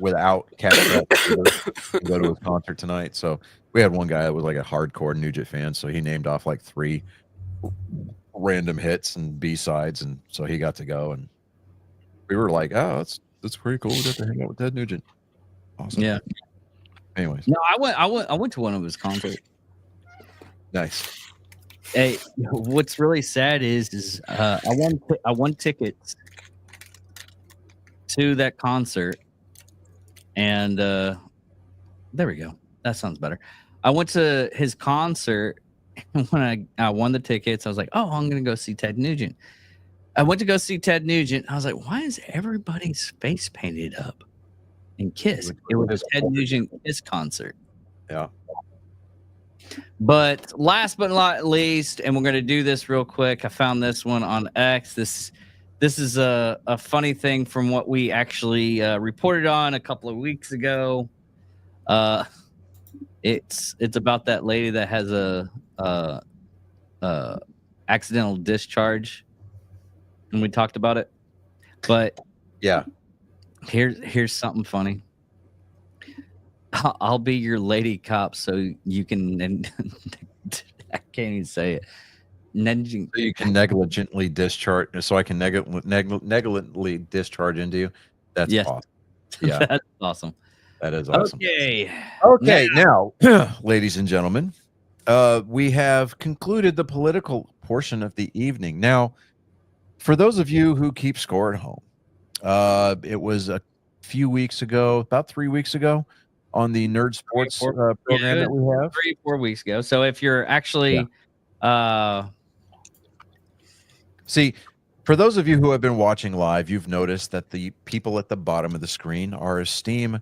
Speaker 2: without catching up to go to his concert tonight. So we had one guy that was like a hardcore Nugent fan, so he named off like 3 random hits and B-sides, and so he got to go, and we were like, oh, that's pretty cool. We got to hang out with Ted Nugent. Awesome.
Speaker 1: Yeah.
Speaker 2: Anyways.
Speaker 1: No, I went to one of his concerts.
Speaker 2: Nice.
Speaker 1: Hey, what's really sad is I won tickets to that concert, and there we go. That sounds better. I went to his concert, when I won the tickets, I was like, oh, I'm going to go see Ted Nugent. I went to go see Ted Nugent. I was like, why is everybody's face painted up and Kiss? It was a Ted Nugent Kiss concert.
Speaker 2: Yeah.
Speaker 1: But last but not least, and we're going to do this real quick. I found this one on X. This is a funny thing from what we actually reported on a couple of weeks ago. It's about that lady that has a accidental discharge, and we talked about it. But
Speaker 2: yeah,
Speaker 1: here's something funny. I'll be your lady cop, so you can. And I can't even say it.
Speaker 2: So you can negligently discharge. So I can negligently discharge into you. That's awesome. Yeah,
Speaker 1: that's awesome.
Speaker 2: That is awesome.
Speaker 1: Okay.
Speaker 2: Now, ladies and gentlemen, we have concluded the political portion of the evening. Now, for those of you who keep score at home, it was a few weeks ago, about 3 weeks ago, on the Nerd Sports program that we have.
Speaker 1: 3-4 weeks ago. So if you're actually,
Speaker 2: see, for those of you who have been watching live, you've noticed that the people at the bottom of the screen are esteemed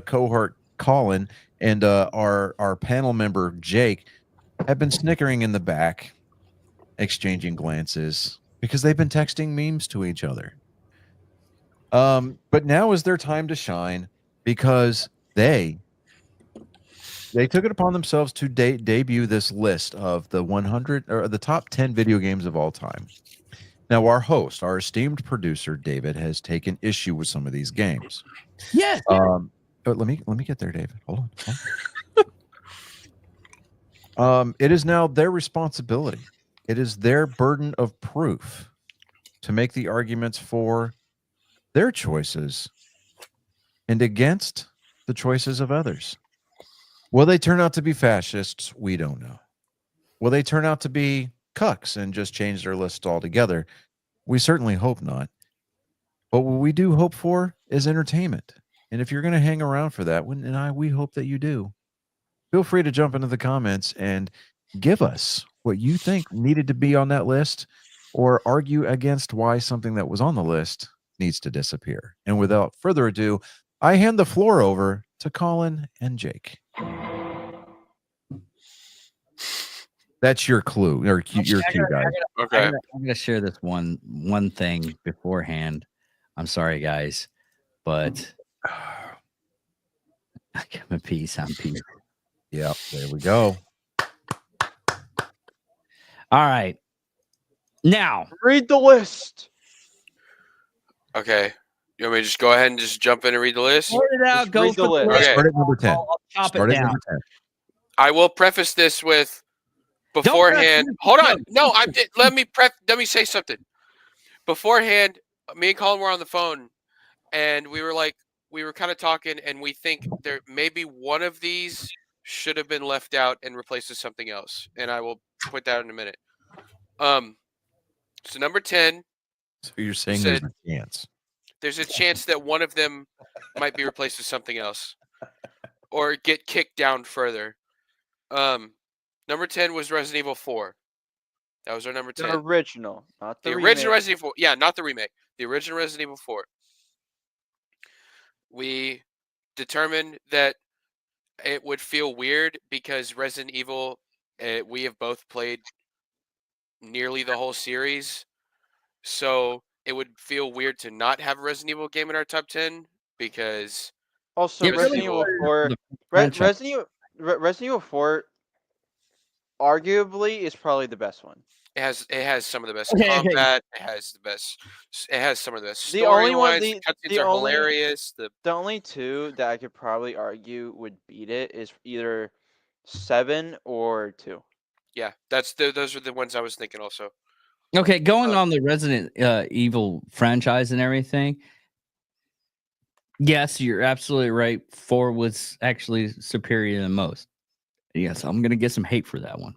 Speaker 2: cohort Colin and our panel member Jake have been snickering in the back, exchanging glances because they've been texting memes to each other. But now is their time to shine because they took it upon themselves to debut this list of the 100 or the top 10 video games of all time. Now, our host, our esteemed producer David, has taken issue with some of these games.
Speaker 1: Yes.
Speaker 2: But let me get there, David. Hold on. It is now their responsibility. It is their burden of proof to make the arguments for their choices and against the choices of others. Will they turn out to be fascists? We don't know. Will they turn out to be cucks and just change their list altogether? We certainly hope not. But what we do hope for is entertainment. And if you're going to hang around for that, we hope that you do. Feel free to jump into the comments and give us what you think needed to be on that list or argue against why something that was on the list needs to disappear. And without further ado, I hand the floor over to Colin and Jake. That's your clue, or your cue, guys.
Speaker 11: Okay.
Speaker 1: I'm gonna share this one thing beforehand. I'm sorry, guys, but I give a piece on piece.
Speaker 2: Yep, there we go.
Speaker 1: All right. Now,
Speaker 8: read the list.
Speaker 11: Okay. You want me to just go ahead and just jump in and read the list?
Speaker 1: Sort it out.
Speaker 8: Just
Speaker 1: Go
Speaker 8: read
Speaker 1: for
Speaker 8: the
Speaker 1: the
Speaker 8: list.
Speaker 1: list.
Speaker 11: Okay.
Speaker 2: Start at number 10.
Speaker 1: I'll chop
Speaker 2: Start
Speaker 1: it
Speaker 2: at
Speaker 1: down.
Speaker 2: number 10.
Speaker 11: I will preface this with beforehand. Hold on. No, let me say something. Beforehand, me and Colin were on the phone and we were kind of talking and we think there maybe one of these should have been left out and replaced with something else. And I will put that in a minute. So number 10.
Speaker 2: So you're saying there's a chance.
Speaker 11: There's a chance that one of them might be replaced with something else or get kicked down further. Number 10 was Resident Evil 4. That was our number 10.
Speaker 8: The original, not the
Speaker 11: original
Speaker 8: remake.
Speaker 11: Resident Evil 4. Yeah, not the remake. The original Resident Evil 4. We determined that it would feel weird because Resident Evil, we have both played nearly the whole series. So it would feel weird to not have a Resident Evil game in our top 10 because
Speaker 8: Also, Resident Evil 4, Resident Evil 4, arguably is probably the best one.
Speaker 11: it has some of the best combat. It has the best. It has some of the best
Speaker 8: The only one,
Speaker 11: storylines. The cutscenes are hilarious.
Speaker 8: The only two that I could probably argue would beat it is either 7 or 2.
Speaker 11: Yeah, those are the ones I was thinking also.
Speaker 1: Okay, going on the Resident Evil franchise and everything. Yes, you're absolutely right. 4 was actually superior than most. Yes, I'm going to get some hate for that one.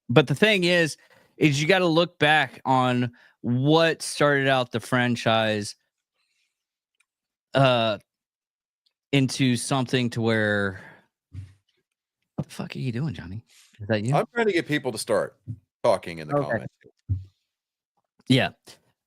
Speaker 1: But the thing is you got to look back on what started out the franchise into something to where... What the fuck are you doing, Johnny? Is that you?
Speaker 2: I'm trying to get people to start talking in the comments.
Speaker 1: Yeah.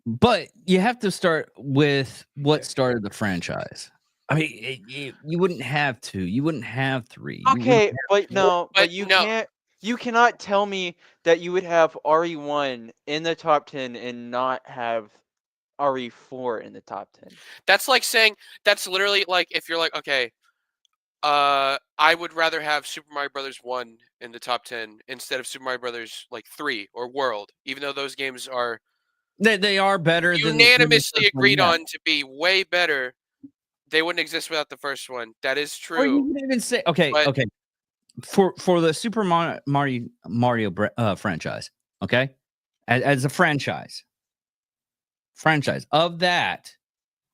Speaker 1: But you have to start with what started the franchise. I mean, you wouldn't have 2. You wouldn't have 3.
Speaker 8: Okay, but no,
Speaker 11: But
Speaker 8: but you
Speaker 11: no.
Speaker 8: can't. You cannot tell me that you would have RE1 in the top 10 and not have RE4 in the top 10.
Speaker 11: That's like saying that's literally like if you're like, okay, I would rather have Super Mario Brothers 1 in the top 10 instead of Super Mario Brothers like 3 or World, even though those games are
Speaker 1: they are better than
Speaker 11: unanimously
Speaker 1: the first one,
Speaker 11: agreed
Speaker 1: yeah.
Speaker 11: on to be way better. They wouldn't exist without the first one. That is
Speaker 1: Or you
Speaker 11: true.
Speaker 1: would even say, okay,
Speaker 11: But-
Speaker 1: okay, for the Super Mario franchise, okay, as a franchise of that,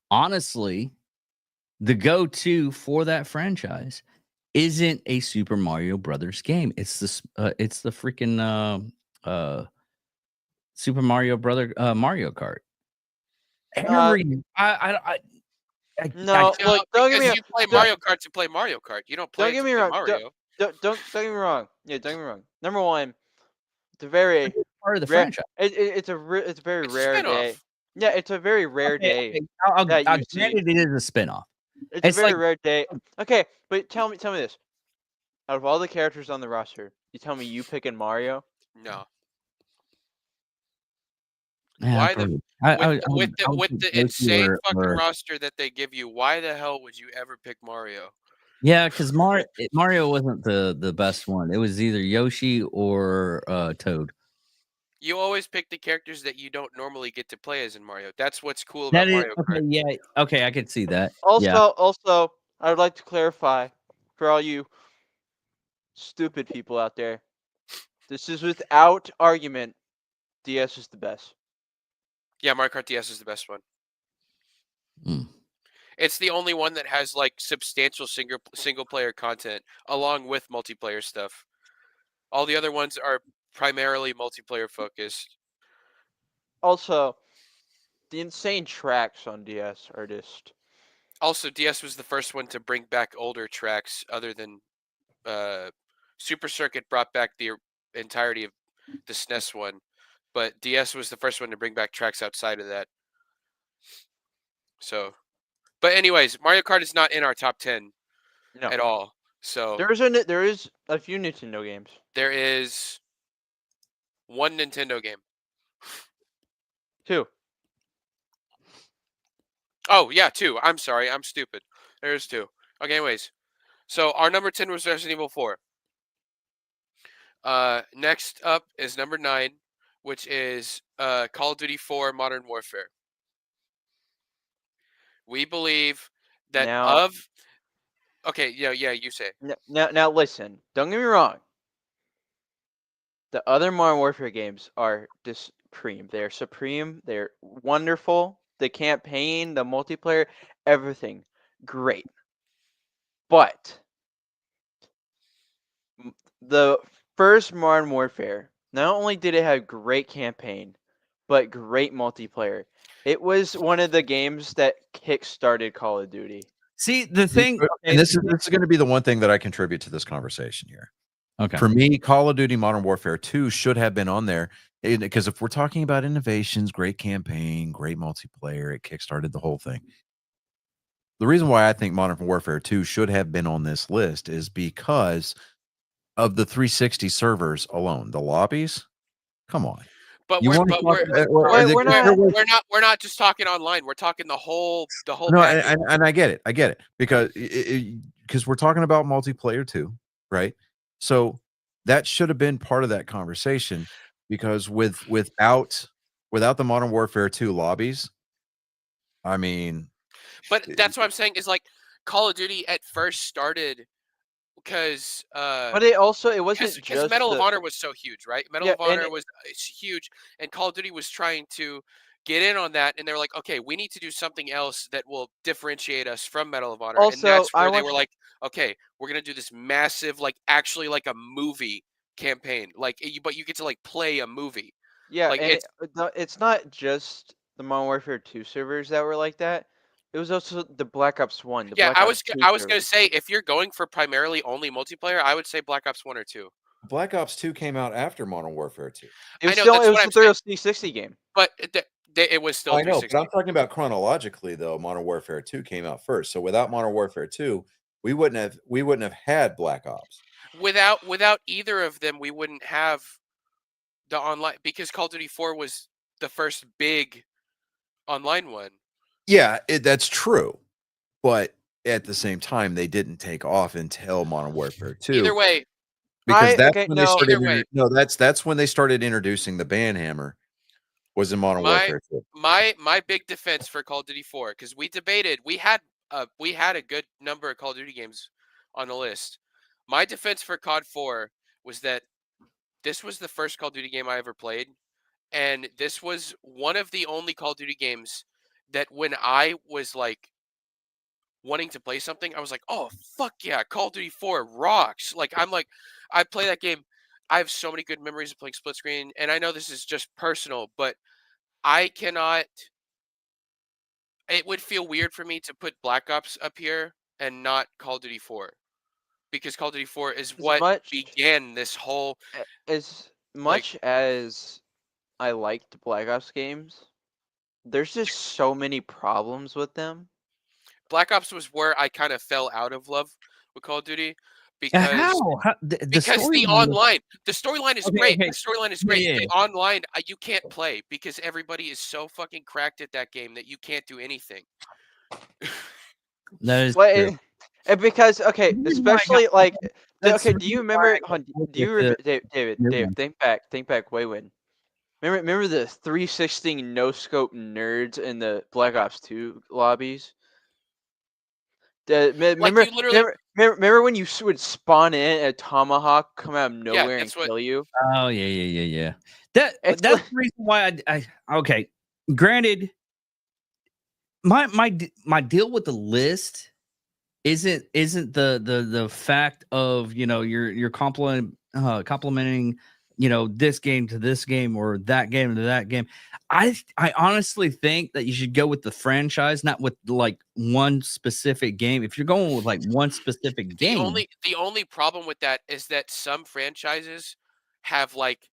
Speaker 1: honestly, the go-to for that franchise isn't a Super Mario Brothers game. It's the freaking Super Mario Mario Kart.
Speaker 8: No, look, don't get me
Speaker 11: because
Speaker 8: wrong.
Speaker 11: you play Mario Kart to play Mario Kart. You don't play
Speaker 8: Don't
Speaker 11: it
Speaker 8: get
Speaker 11: to
Speaker 8: me
Speaker 11: play
Speaker 8: wrong.
Speaker 11: Mario.
Speaker 8: Don't get me wrong. Yeah, don't get me wrong. Number one, it's a very
Speaker 1: part of the
Speaker 8: rare,
Speaker 1: franchise.
Speaker 8: it's a very
Speaker 11: It's a
Speaker 8: rare day.
Speaker 11: spinoff.
Speaker 8: Yeah, it's a very rare day
Speaker 1: Okay,
Speaker 8: that you see.
Speaker 1: granted it is a spinoff.
Speaker 8: It's a very rare day. Okay, but tell me this. Out of all the characters on the roster, you tell me you picking Mario?
Speaker 11: No.
Speaker 1: Yeah,
Speaker 11: Why
Speaker 1: with
Speaker 11: the insane fucking roster that they give you? Why the hell would you ever pick Mario?
Speaker 1: Yeah, because Mario wasn't the best one. It was either Yoshi or Toad.
Speaker 11: You always pick the characters that you don't normally get to play as in Mario. That's what's cool about Mario Kart.
Speaker 1: Okay, yeah, okay, I could see that.
Speaker 8: Also, I would like to clarify for all you stupid people out there. This is without argument. DS is the best.
Speaker 11: Yeah, Mario Kart DS is the best one. It's the only one that has like substantial single player content along with multiplayer stuff. All the other ones are primarily multiplayer focused.
Speaker 8: Also, the insane tracks on DS are just.
Speaker 11: Also, DS was the first one to bring back older tracks other than Super Circuit brought back the entirety of the SNES one, but DS was the first one to bring back tracks outside of that. So, but anyways, Mario Kart is not in our top 10 at all. So
Speaker 8: there is a few Nintendo games.
Speaker 11: There is one Nintendo game.
Speaker 8: 2.
Speaker 11: Oh yeah, 2. I'm sorry, I'm stupid. There's 2. Okay, anyways. So our number 10 was Resident Evil 4. Next up is number 9, which is Call of Duty 4 Modern Warfare. We believe that Okay, yeah, you say.
Speaker 8: Now listen. Don't get me wrong. The other Modern Warfare games are supreme. They're supreme. They're wonderful. The campaign, the multiplayer, everything, great. But the first Modern Warfare, not only did it have great campaign, but great multiplayer. It was one of the games that kick-started Call of Duty.
Speaker 1: See, the thing,
Speaker 2: and this is going to be the one thing that I contribute to this conversation here.
Speaker 1: Okay.
Speaker 2: For me, Call of Duty Modern Warfare 2 should have been on there because if we're talking about innovations, great campaign, great multiplayer, it kickstarted the whole thing. The reason why I think Modern Warfare 2 should have been on this list is because of the 360 servers alone, the lobbies. Come on.
Speaker 11: But
Speaker 2: we're
Speaker 11: not just talking online. We're talking the whole
Speaker 2: No, and I get it because we're talking about multiplayer too, right? So that should have been part of that conversation because without the Modern Warfare 2 lobbies, I mean,
Speaker 11: but that's what I'm saying is like Call of Duty at first started because
Speaker 8: but it wasn't just
Speaker 11: Medal of Honor was so huge, right? Medal of Honor was huge, and Call of Duty was trying to get in on that, and they were like, okay, we need to do something else that will differentiate us from Medal of Honor.
Speaker 8: Also,
Speaker 11: and that's where they were like, okay, we're gonna do this massive, like actually like a movie campaign, like but you get to like play a movie.
Speaker 8: Yeah,
Speaker 11: like
Speaker 8: and it's not just the Modern Warfare 2 servers that were like that. It was also the Black Ops 1.
Speaker 11: I was gonna say if you're going for primarily only multiplayer, I would say Black Ops 1 or 2.
Speaker 2: Black Ops 2 came out after Modern Warfare 2.
Speaker 8: It was
Speaker 11: I know,
Speaker 8: still
Speaker 11: that's
Speaker 8: it
Speaker 11: what
Speaker 8: was
Speaker 11: I'm
Speaker 8: a
Speaker 11: saying.
Speaker 8: 360 game.
Speaker 11: But it was still
Speaker 2: I know, but
Speaker 11: 360.
Speaker 2: I'm talking about chronologically though. Modern Warfare 2 came out first, so without Modern Warfare 2, we wouldn't have had Black Ops.
Speaker 11: Without either of them, we wouldn't have the online, because Call of Duty 4 was the first big online one.
Speaker 2: Yeah, that's true, but at the same time, they didn't take off until Modern Warfare 2.
Speaker 11: Either way,
Speaker 2: because that's
Speaker 8: okay,
Speaker 2: when
Speaker 8: no.
Speaker 2: they started.
Speaker 11: Either way.
Speaker 2: No, that's when they started introducing the banhammer. Was in Modern Warfare 2.
Speaker 11: My big defense for Call of Duty 4, because we debated, we had a good number of Call of Duty games on the list. My defense for COD 4 was that this was the first Call of Duty game I ever played, and this was one of the only Call of Duty games that when I was like wanting to play something, I was like, oh fuck yeah, Call of Duty 4 rocks. Like I play that game. I have so many good memories of playing split screen, and I know this is just personal, but I cannot. It would feel weird for me to put Black Ops up here and not Call of Duty 4, because Call of Duty 4 is what began this whole.
Speaker 8: As much as I liked Black Ops games, there's just so many problems with them.
Speaker 11: Black Ops was where I kind of fell out of love with Call of Duty because
Speaker 1: How? The
Speaker 11: the online, the storyline is great.
Speaker 1: okay.
Speaker 11: The storyline is great.
Speaker 1: Yeah.
Speaker 11: The online, you can't play because everybody is so fucking cracked at that game that you can't do anything.
Speaker 1: That is
Speaker 8: Well,
Speaker 1: true.
Speaker 8: because okay, especially like
Speaker 1: that's
Speaker 8: okay.
Speaker 1: the
Speaker 8: Do you
Speaker 1: reason why
Speaker 8: remember?
Speaker 1: I
Speaker 8: Do you
Speaker 1: with the
Speaker 8: David?
Speaker 1: new
Speaker 8: Dave,
Speaker 1: one.
Speaker 8: think back way when. Remember the 360 no scope nerds in the Black Ops 2 lobbies? Remember,
Speaker 11: you literally.
Speaker 8: remember when you would spawn in a tomahawk, come out of nowhere and
Speaker 11: that's what.
Speaker 8: kill you?
Speaker 1: Oh yeah. That's
Speaker 8: It's
Speaker 1: the reason why I okay. Granted, my deal with the list isn't the fact of you're complimenting this game to this game or that game to that game. I honestly think that you should go with the franchise, not with like one specific game. If you're going with like one specific game,
Speaker 11: The only problem with that is that some franchises have like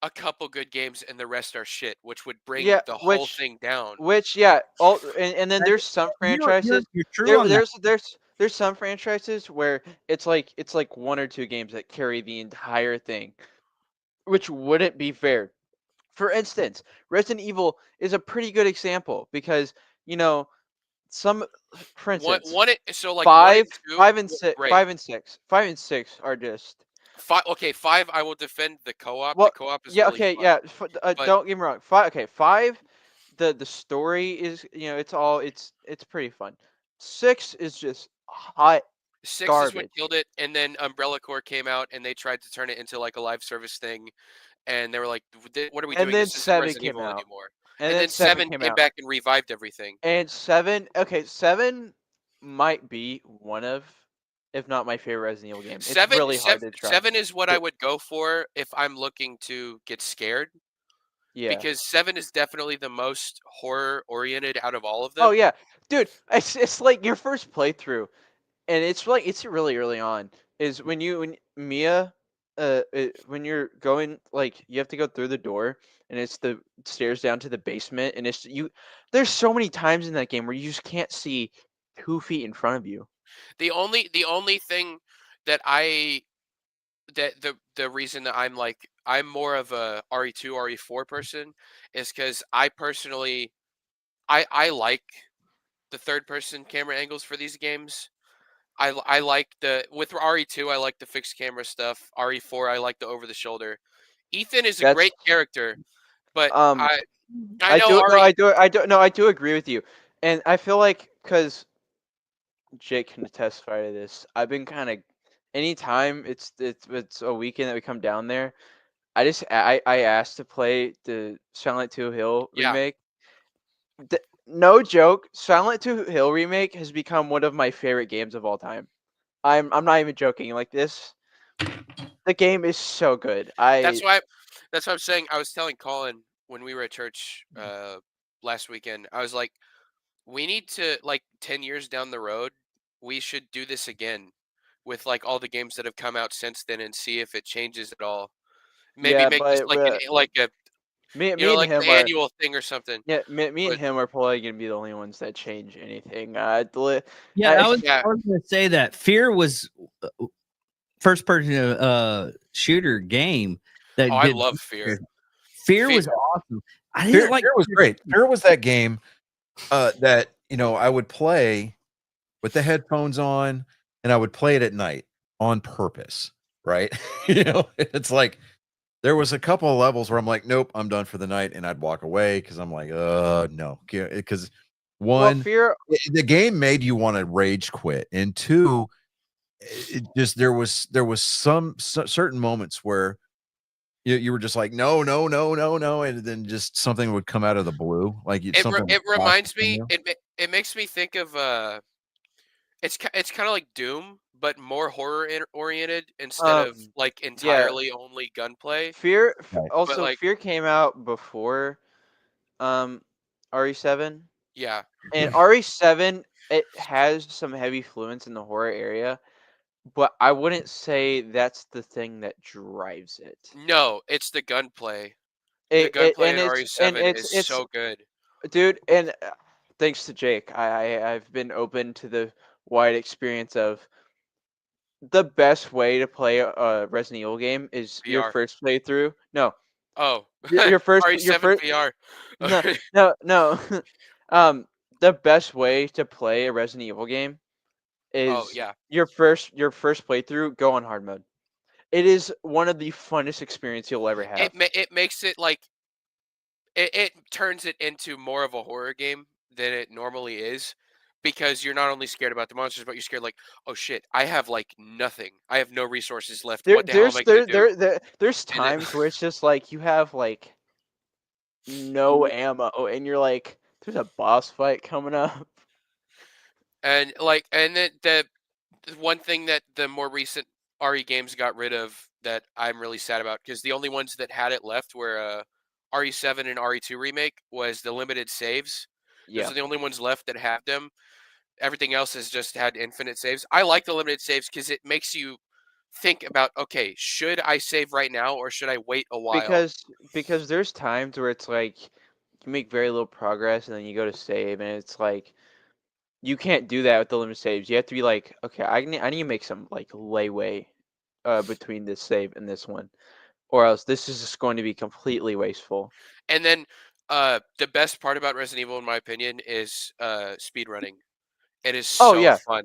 Speaker 11: a couple good games and the rest are shit, which would bring the whole thing down.
Speaker 8: And then there's some franchises.
Speaker 1: You're true on that.
Speaker 8: There's some franchises where it's like one or two games that carry the entire thing, which wouldn't be fair. For instance, Resident Evil is a pretty good example because some, for instance,
Speaker 11: five,
Speaker 8: 5 and 6 are just
Speaker 11: 5. Okay, 5. I will defend the co-op.
Speaker 8: well,
Speaker 11: The co-op is
Speaker 8: yeah,
Speaker 11: really
Speaker 8: okay,
Speaker 11: fun.
Speaker 8: yeah.
Speaker 11: But
Speaker 8: Don't get me wrong. 5, okay, 5. The story is it's pretty fun. 6 is just hot
Speaker 11: 6
Speaker 8: garbage.
Speaker 11: is what killed it, and then Umbrella Corps came out and they tried to turn it into like a live service thing, and they were like, "What are we
Speaker 8: And
Speaker 11: doing?
Speaker 8: then
Speaker 11: This isn't
Speaker 8: 7
Speaker 11: Resident
Speaker 8: came
Speaker 11: Evil
Speaker 8: out.
Speaker 11: anymore."
Speaker 8: And
Speaker 11: then 7
Speaker 8: came
Speaker 11: came
Speaker 8: out.
Speaker 11: back and revived everything.
Speaker 8: And 7, okay, 7 might be one of, if not my favorite Resident Evil game. It's really hard to try.
Speaker 11: 7 is what I would go for if I'm looking to get scared.
Speaker 8: Yeah.
Speaker 11: Because 7 is definitely the most horror oriented out of all of them.
Speaker 8: Oh yeah, dude, it's like your first playthrough, and it's really early on. Is when Mia, when you're going, like, you have to go through the door, and it's the stairs down to the basement, and there's so many times in that game where you just can't see 2 feet in front of you.
Speaker 11: The only thing that the reason that I'm more of a RE2 RE4 person is because I personally I like the third person camera angles for these games. I like with RE2 I like the fixed camera stuff. RE4 I like the over the shoulder. Ethan is a great character, but I
Speaker 8: do agree with you, and I feel like because Jake can testify to this. I've been kind of anytime it's a weekend that we come down there. I asked to play the Silent 2 Hill remake. No joke, Silent 2 Hill remake has become one of my favorite games of all time. I'm not even joking. Like this, the game is so good.
Speaker 11: That's why I'm saying. I was telling Colin when we were at church last weekend. I was like, we need to, like, 10 years down the road, we should do this again, with like all the games that have come out since then and see if it changes at all. Maybe
Speaker 8: Yeah,
Speaker 11: make this
Speaker 8: but
Speaker 11: like a
Speaker 8: me
Speaker 11: you know
Speaker 8: and
Speaker 11: like an
Speaker 8: him are
Speaker 11: annual thing or something.
Speaker 8: me and
Speaker 11: But
Speaker 8: him are probably gonna be the only ones that change anything.
Speaker 1: Yeah,
Speaker 8: I,
Speaker 1: I was,
Speaker 11: yeah,
Speaker 1: I was going to say that Fear was first person shooter game that
Speaker 11: oh, I
Speaker 1: did.
Speaker 11: love Fear.
Speaker 1: Fear
Speaker 11: Fe-
Speaker 1: was awesome. I
Speaker 2: Fear,
Speaker 1: didn't like
Speaker 2: Fear was great. Fear was that game that I would play with the headphones on, and I would play it at night on purpose, right? It's like there was a couple of levels where I'm like, nope, I'm done for the night, and I'd walk away because I'm like, no, because
Speaker 8: well,
Speaker 2: one,
Speaker 8: Fear.
Speaker 2: the game made you want to rage quit, and two, it just there was some certain moments where you were just like, no, no, no, no, no, and then just something would come out of the blue, like something would
Speaker 11: it
Speaker 2: flash
Speaker 11: reminds
Speaker 2: from
Speaker 11: me
Speaker 2: you.
Speaker 11: it makes me think of it's kind of like Doom but more horror oriented instead of
Speaker 8: Um,
Speaker 11: like
Speaker 8: yeah,
Speaker 11: entirely only gunplay.
Speaker 8: Fear.
Speaker 2: Right.
Speaker 11: But
Speaker 8: Also,
Speaker 11: like
Speaker 8: Fear came out before um RE7,
Speaker 11: yeah,
Speaker 8: and RE7 it has some heavy fluence in the horror area, but I wouldn't say that's the thing that drives it.
Speaker 11: no, it's the gunplay. The
Speaker 8: It
Speaker 11: gunplay
Speaker 8: and
Speaker 11: in RE7 is
Speaker 8: it's
Speaker 11: so good.
Speaker 8: dude, and thanks to Jake, I've been open to the wide experience of the best way to play a Resident Evil game is your
Speaker 11: VR.
Speaker 8: first playthrough. No,
Speaker 11: Oh,
Speaker 8: your your
Speaker 11: RE7
Speaker 8: first
Speaker 11: VR.
Speaker 8: no no. The best way to play a Resident Evil game
Speaker 11: Oh
Speaker 8: is
Speaker 11: yeah.
Speaker 8: your first playthrough. Go on hard mode. It is one of the funnest experience you'll ever have.
Speaker 11: It makes it like it turns it into more of a horror game than it normally is because you're not only scared about the monsters, but you're scared like, oh shit, I have like nothing. I have no resources left.
Speaker 8: There
Speaker 11: What the hell am I gonna do?
Speaker 8: there's
Speaker 11: And it,
Speaker 8: times where it's just like you have like no ammo, and you're like, there's a boss fight coming up.
Speaker 11: and then the one thing that the more recent RE games got rid of that I'm really sad about because the only ones that had it left were RE7 and RE2 remake was the limited saves. Those
Speaker 8: Yeah,
Speaker 11: are the only ones left that have them. Everything else has just had infinite saves. I like the limited saves because it makes you think about, okay, should I save right now or should I wait a while?
Speaker 8: because there's times where it's like you make very little progress, and then you go to save, and it's like you can't do that with the limited saves. You have to be like, okay, I need to make some like leeway between this save and this one, or else this is just going to be completely wasteful.
Speaker 11: And then the best part about Resident Evil, in my opinion, is speed running. It is
Speaker 8: Oh
Speaker 11: so
Speaker 8: yeah,
Speaker 11: fun.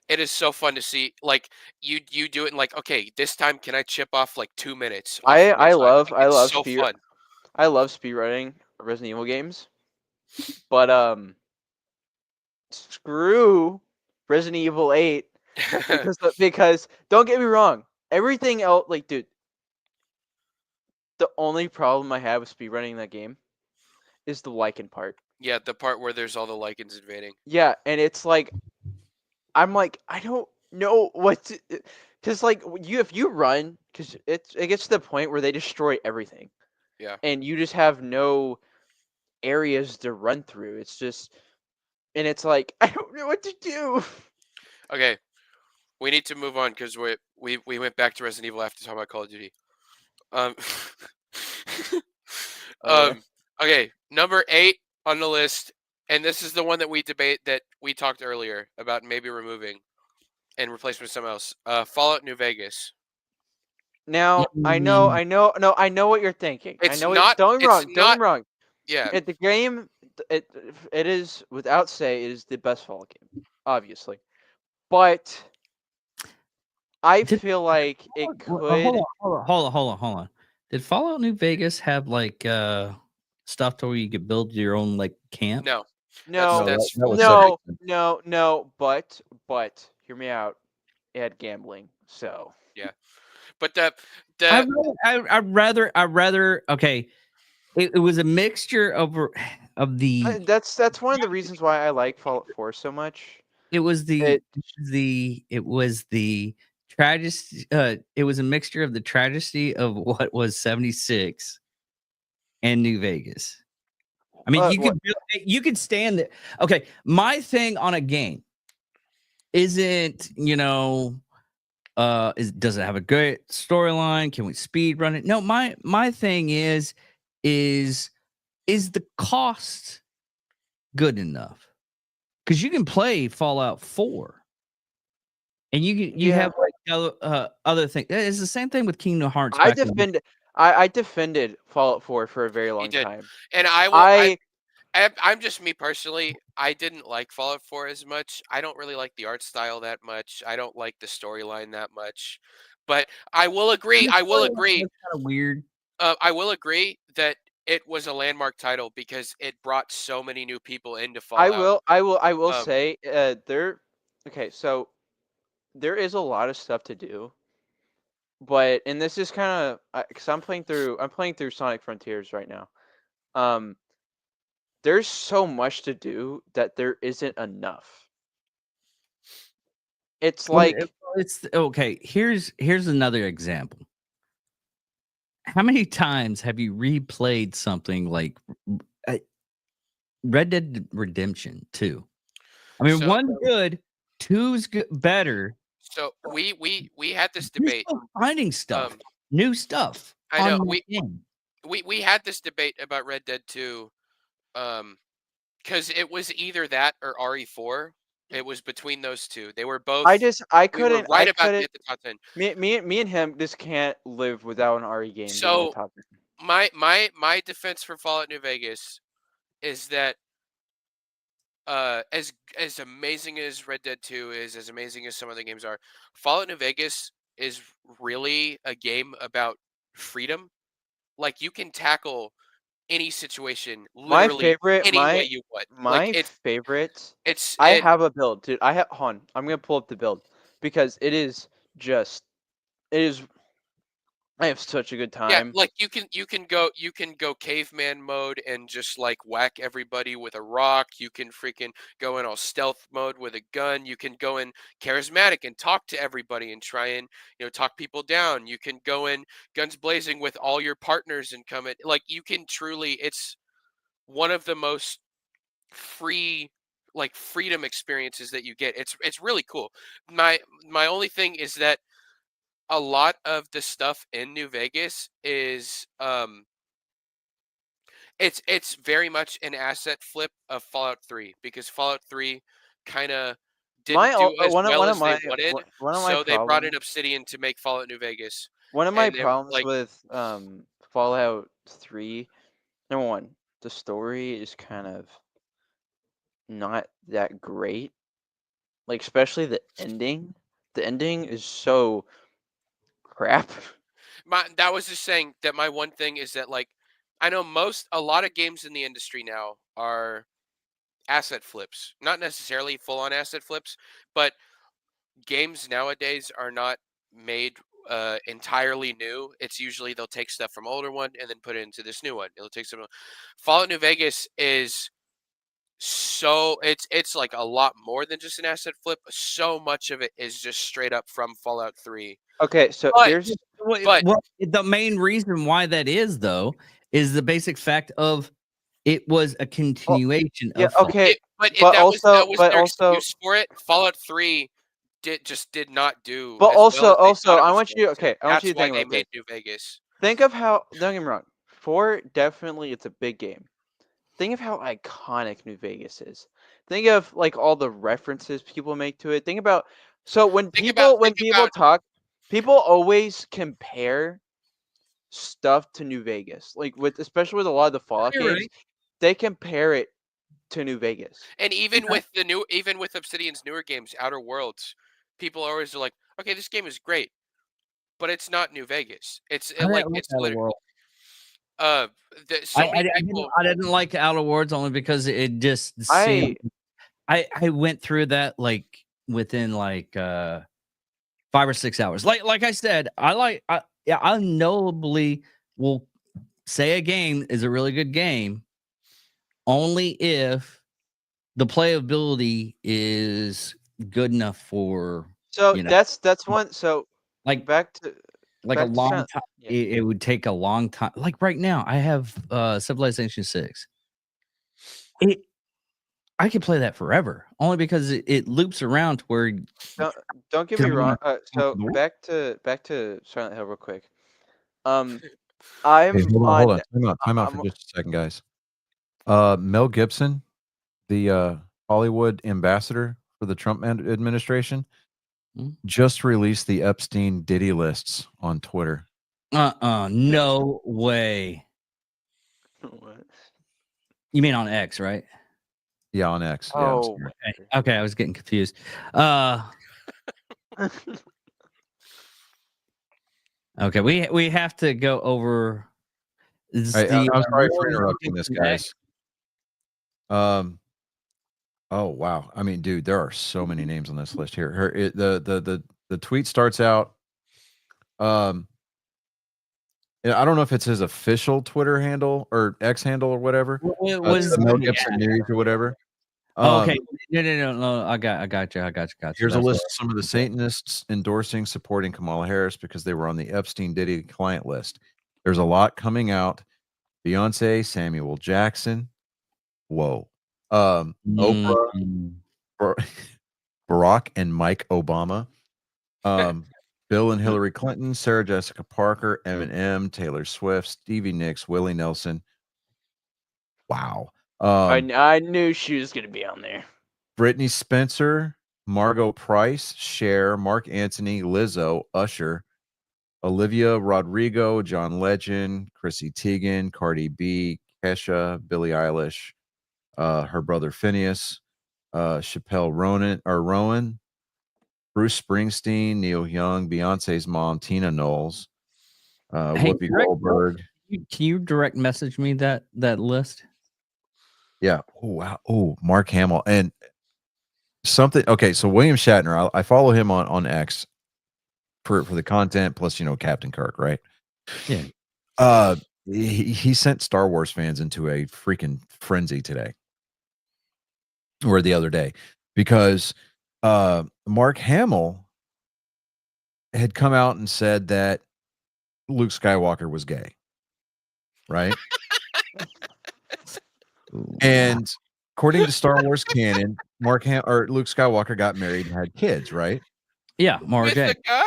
Speaker 11: It is so fun to see. Like you do it in like, okay, this time can I chip off like 2 minutes off
Speaker 8: I
Speaker 11: of my
Speaker 8: I
Speaker 11: time?
Speaker 8: love
Speaker 11: Like
Speaker 8: I
Speaker 11: it's
Speaker 8: love
Speaker 11: so
Speaker 8: speed
Speaker 11: fun.
Speaker 8: I love speedrunning Resident Evil games, but screw Resident Evil 8 because don't get me wrong, everything else, like, dude, the only problem I have with speedrunning that game is the lichen part.
Speaker 11: Yeah, the part where there's all the lichens invading.
Speaker 8: Yeah, and it's like I'm like I don't know what to, because like if you run, because it gets to the point where they destroy everything,
Speaker 11: Yeah.
Speaker 8: and you just have no areas to run through. It's just, and it's like I don't know what to do.
Speaker 11: Okay, we need to move on because we went back to Resident Evil after talking about Call of Duty. Um,
Speaker 8: Okay.
Speaker 11: okay, number 8 on the list, and this is the one that we talked earlier about maybe removing and replacing with something else. Fallout New Vegas.
Speaker 8: Now no, I know what you're thinking. I
Speaker 11: It's
Speaker 8: know it.
Speaker 11: not.
Speaker 8: Don't get me
Speaker 11: It's
Speaker 8: wrong. Don't get
Speaker 11: not.
Speaker 8: me wrong.
Speaker 11: Yeah.
Speaker 8: The game, it it is without say, it is the best Fallout game, obviously. But I
Speaker 1: Did,
Speaker 8: feel like it could.
Speaker 1: hold on. Did Fallout New Vegas have like stuff to where you could build your own like camp?
Speaker 11: No.
Speaker 8: No,
Speaker 11: That's
Speaker 2: that
Speaker 11: full
Speaker 2: was
Speaker 11: story.
Speaker 2: subject.
Speaker 8: no. But hear me out. It had gambling, so
Speaker 11: Yeah. But the
Speaker 1: I'd rather okay. It was a mixture of the
Speaker 8: that's one of the reasons why I like Fallout 4 so much.
Speaker 1: it was
Speaker 8: It
Speaker 1: the tragedy it was a mixture of the tragedy of what was 76 and New Vegas. I mean,
Speaker 8: what
Speaker 1: you could stand it. Okay, my thing on a game isn't, Does it have a great storyline? Can we speed run it? No, my thing is the cost good enough? Because you can play Fallout 4. And you have like other things. It's the same thing with Kingdom Hearts.
Speaker 8: I defended Fallout 4 for a very
Speaker 11: You
Speaker 8: long
Speaker 11: did.
Speaker 8: time.
Speaker 11: And I'm just me personally. I didn't like Fallout 4 as much. I don't really like the art style that much. I don't like the storyline that much. But I will agree.
Speaker 1: That's kind of weird.
Speaker 11: I will agree that it was a landmark title because it brought so many new people into Fallout.
Speaker 8: I will say there. Okay, so there is a lot of stuff to do, but and this is kind of because I'm playing through Sonic Frontiers right now. There's so much to do that there isn't enough. It's like
Speaker 1: it's okay. Here's another example. How many times have you replayed something like Red Dead Redemption 2? I mean, one's good, two's better.
Speaker 11: So we had this debate.
Speaker 1: Finding stuff, new stuff.
Speaker 11: I know we had this debate about Red Dead 2, because it was either that or RE4. It was between those two. They were both.
Speaker 8: I couldn't.
Speaker 11: We were right about
Speaker 8: couldn't,
Speaker 11: the top 10.
Speaker 8: Me and him just can't live without an RE game.
Speaker 11: So
Speaker 8: in the top 10.
Speaker 11: my defense for Fallout New Vegas is that as amazing as Red Dead 2 is, as amazing as some other games are, Fallout New Vegas is really a game about freedom. Like you can tackle any situation literally any way you want.
Speaker 8: I have a build, dude. Hold on. I'm gonna pull up the build because it is. I have such a good time.
Speaker 11: Yeah, like you can go caveman mode and just like whack everybody with a rock. You can freaking go in all stealth mode with a gun. You can go in charismatic and talk to everybody and try and talk people down. You can go in guns blazing with all your partners and come in. Like you can truly. It's one of the most freedom experiences that you get. It's really cool. My only thing is that a lot of the stuff in New Vegas is it's very much an asset flip of Fallout 3 because Fallout 3 kind of didn't do as well as they wanted. So they brought in Obsidian to make Fallout New Vegas.
Speaker 8: One of my problems with Fallout 3, number one, the story is kind of not that great. Like especially the ending. The ending is so crap.
Speaker 11: That was just saying that my one thing is that like I know a lot of games in the industry now are asset flips. Not necessarily full-on asset flips, but games nowadays are not made entirely new. It's usually they'll take stuff from older one and then put it into this new one. It'll take some. Fallout New Vegas is so it's like a lot more than just an asset flip. So much of it is just straight up from Fallout 3.
Speaker 8: Okay, so here's
Speaker 1: the main reason why that is though is the basic fact of it was a continuation of
Speaker 8: okay,
Speaker 11: but that was their excuse for it. Fallout 3 did not do.
Speaker 8: But
Speaker 11: as well as they
Speaker 8: I want you to think
Speaker 11: That's why
Speaker 8: about
Speaker 11: they made
Speaker 8: this.
Speaker 11: New Vegas.
Speaker 8: Think of how. Don't get me wrong. 4 definitely it's a big game. Think of how iconic New Vegas is. Think of like all the references people make to it. Think about when people talk, people always compare stuff to New Vegas. Like especially with a lot of the Fallout games, they compare it to New Vegas.
Speaker 11: And even with Obsidian's newer games, Outer Worlds, people always are like, okay, this game is great, but it's not New Vegas. It's literally.
Speaker 1: I didn't like Outer Worlds only because it just seemed. I went through that like within like 5 or 6 hours. Like I said, I knowably will say a game is a really good game only if the playability is good enough for.
Speaker 8: That's one. So
Speaker 1: like
Speaker 8: back to.
Speaker 1: Like a long time, it would take a long time. Like right now, I have Civilization 6. I could play that forever, only because it loops around to where.
Speaker 8: Don't get me wrong. So back to Silent Hill real quick. I'm
Speaker 2: Hey, hold
Speaker 8: on.
Speaker 2: on. Time out for just a second, guys. Mel Gibson, the Hollywood ambassador for the Trump administration, just released the Epstein Diddy lists on Twitter.
Speaker 1: No way.
Speaker 8: What?
Speaker 1: You mean on X, right?
Speaker 2: Yeah, on X. Yeah,
Speaker 8: Oh,
Speaker 1: okay, I was getting confused. Okay, we have to go over.
Speaker 2: I'm sorry for interrupting this, guys. Oh wow! I mean, dude, there are so many names on this list here. The tweet starts out. I don't know if it's his official Twitter handle or X handle or whatever.
Speaker 1: It was
Speaker 2: Mel Gibson News or whatever.
Speaker 1: Okay, no. I got you.
Speaker 2: Here's a list of some of the Satanists endorsing, supporting Kamala Harris because they were on the Epstein Diddy client list. There's a lot coming out. Beyonce, Samuel Jackson. Whoa. Oprah, Barack and Mike Obama. Bill and Hillary Clinton, Sarah Jessica Parker, Eminem, Taylor Swift, Stevie Nicks, Willie Nelson. Wow.
Speaker 8: I knew she was gonna be on there.
Speaker 2: Brittany Spencer, Margot Price, Cher, Mark Anthony, Lizzo, Usher, Olivia Rodrigo, John Legend, Chrissy Teigen, Cardi B, Kesha, Billie Eilish, her brother Phineas, Chappelle Rowan, Bruce Springsteen, Neil Young, Beyonce's mom, Tina Knowles, Whoopi Goldberg.
Speaker 1: Can you direct message me that list?
Speaker 2: Yeah. Oh wow. Oh, Mark Hamill and something. Okay, so William Shatner. I follow him on X for the content plus Captain Kirk, right?
Speaker 1: Yeah.
Speaker 2: He sent Star Wars fans into a freaking frenzy today or the other day because Mark Hamill had come out and said that Luke Skywalker was gay, right? And according to Star Wars canon, Luke Skywalker got married and had kids, right?
Speaker 1: Yeah,
Speaker 11: With the guy?